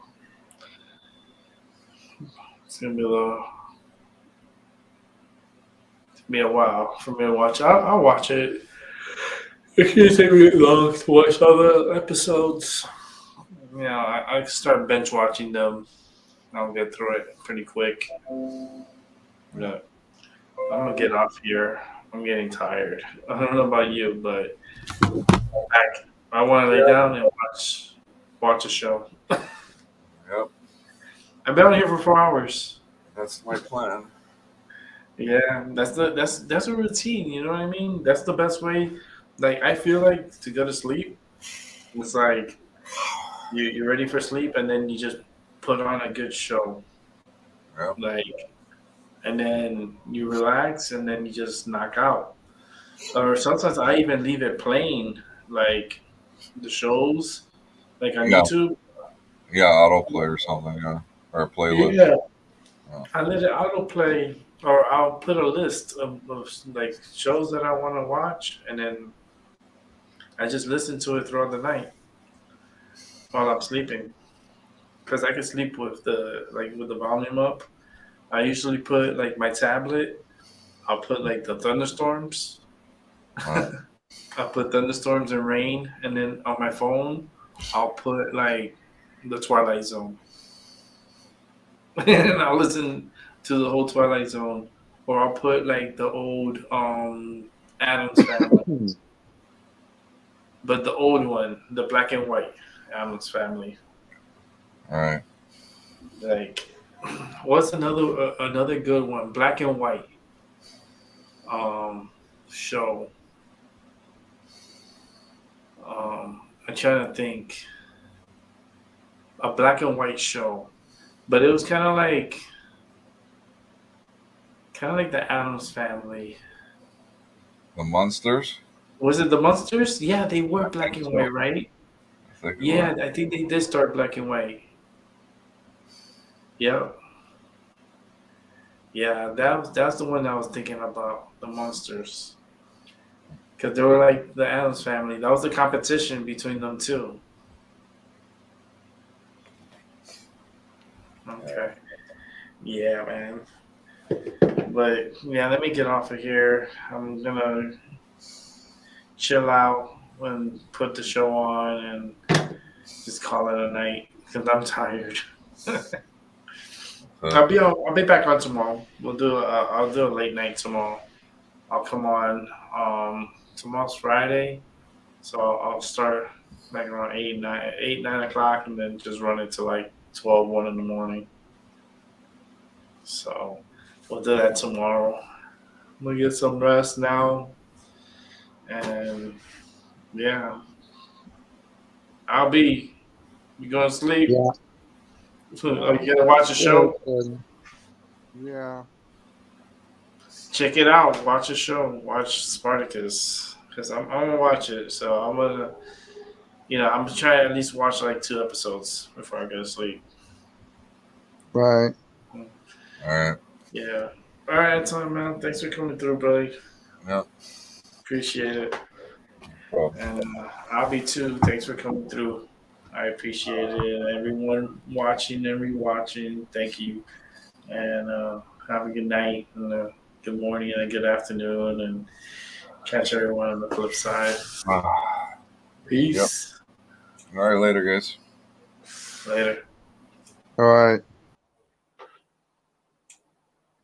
it's gonna be a little be a while for me to watch. I'll watch it. It can't take me long to watch all the episodes. You know, I start bench watching them. I'll get through it pretty quick. But I'm gonna get off here. I'm getting tired. I don't know about you, but I want to lay down and watch a show. Yep, I've been on here for 4 hours. that's my plan. Yeah, that's a routine. You know what I mean? That's the best way. Like I feel like to go to sleep. It's like you're ready for sleep, and then you just put on a good show. Yep. Like, and then you relax, and then you just knock out. Or sometimes I even leave it playing, like the shows, like on Yeah. YouTube. Yeah, autoplay or something, yeah. Or a playlist. Yeah, Yeah. I let it autoplay, or I'll put a list of like shows that I want to watch, and then I just listen to it throughout the night while I'm sleeping. Because I can sleep with the volume up. I usually put like my tablet. I'll put like the thunderstorms. Wow. I'll put thunderstorms and rain, and then on my phone, I'll put like the Twilight Zone, and I'll listen to the whole Twilight Zone, or I'll put like the old Adams Family, but the old one, the black and white Adams Family. All right. Like, what's another good one? Black and white show. I'm trying to think. A black and white show, but it was kind of like the Adams Family. The Monsters? Was it the Monsters? Yeah, they were I black think and so. white, right? I think it Yeah, was. I think they did start black and white. Yep. Yeah, that's the one I was thinking about, the Monsters, because they were like the Adams Family. That was the competition between them two. Okay. Yeah, man. But yeah, let me get off of here. I'm gonna chill out and put the show on and just call it a night because I'm tired. I'll be back on tomorrow. I'll do a late night tomorrow. I'll come on. Tomorrow's Friday, so I'll start like around 9 o'clock, and then just run it to like 12, 1 in the morning. So we'll do that tomorrow. I'm gonna get some rest now, and yeah, you going to sleep? Yeah. Are you gonna watch a show? Yeah. Check it out. Watch a show. Watch Spartacus, because I'm gonna watch it. So I'm gonna, I'm gonna try to at least watch like 2 episodes before I go to sleep. Right. All right. Yeah. All right, Tom, man. Thanks for coming through, buddy. Yeah. Appreciate it. Well, And I'll be too. Thanks for coming through. I appreciate it. Everyone watching and rewatching, thank you. And have a good night and a good morning and a good afternoon. And catch everyone on the flip side. Peace. all right, later, guys. Later. All right.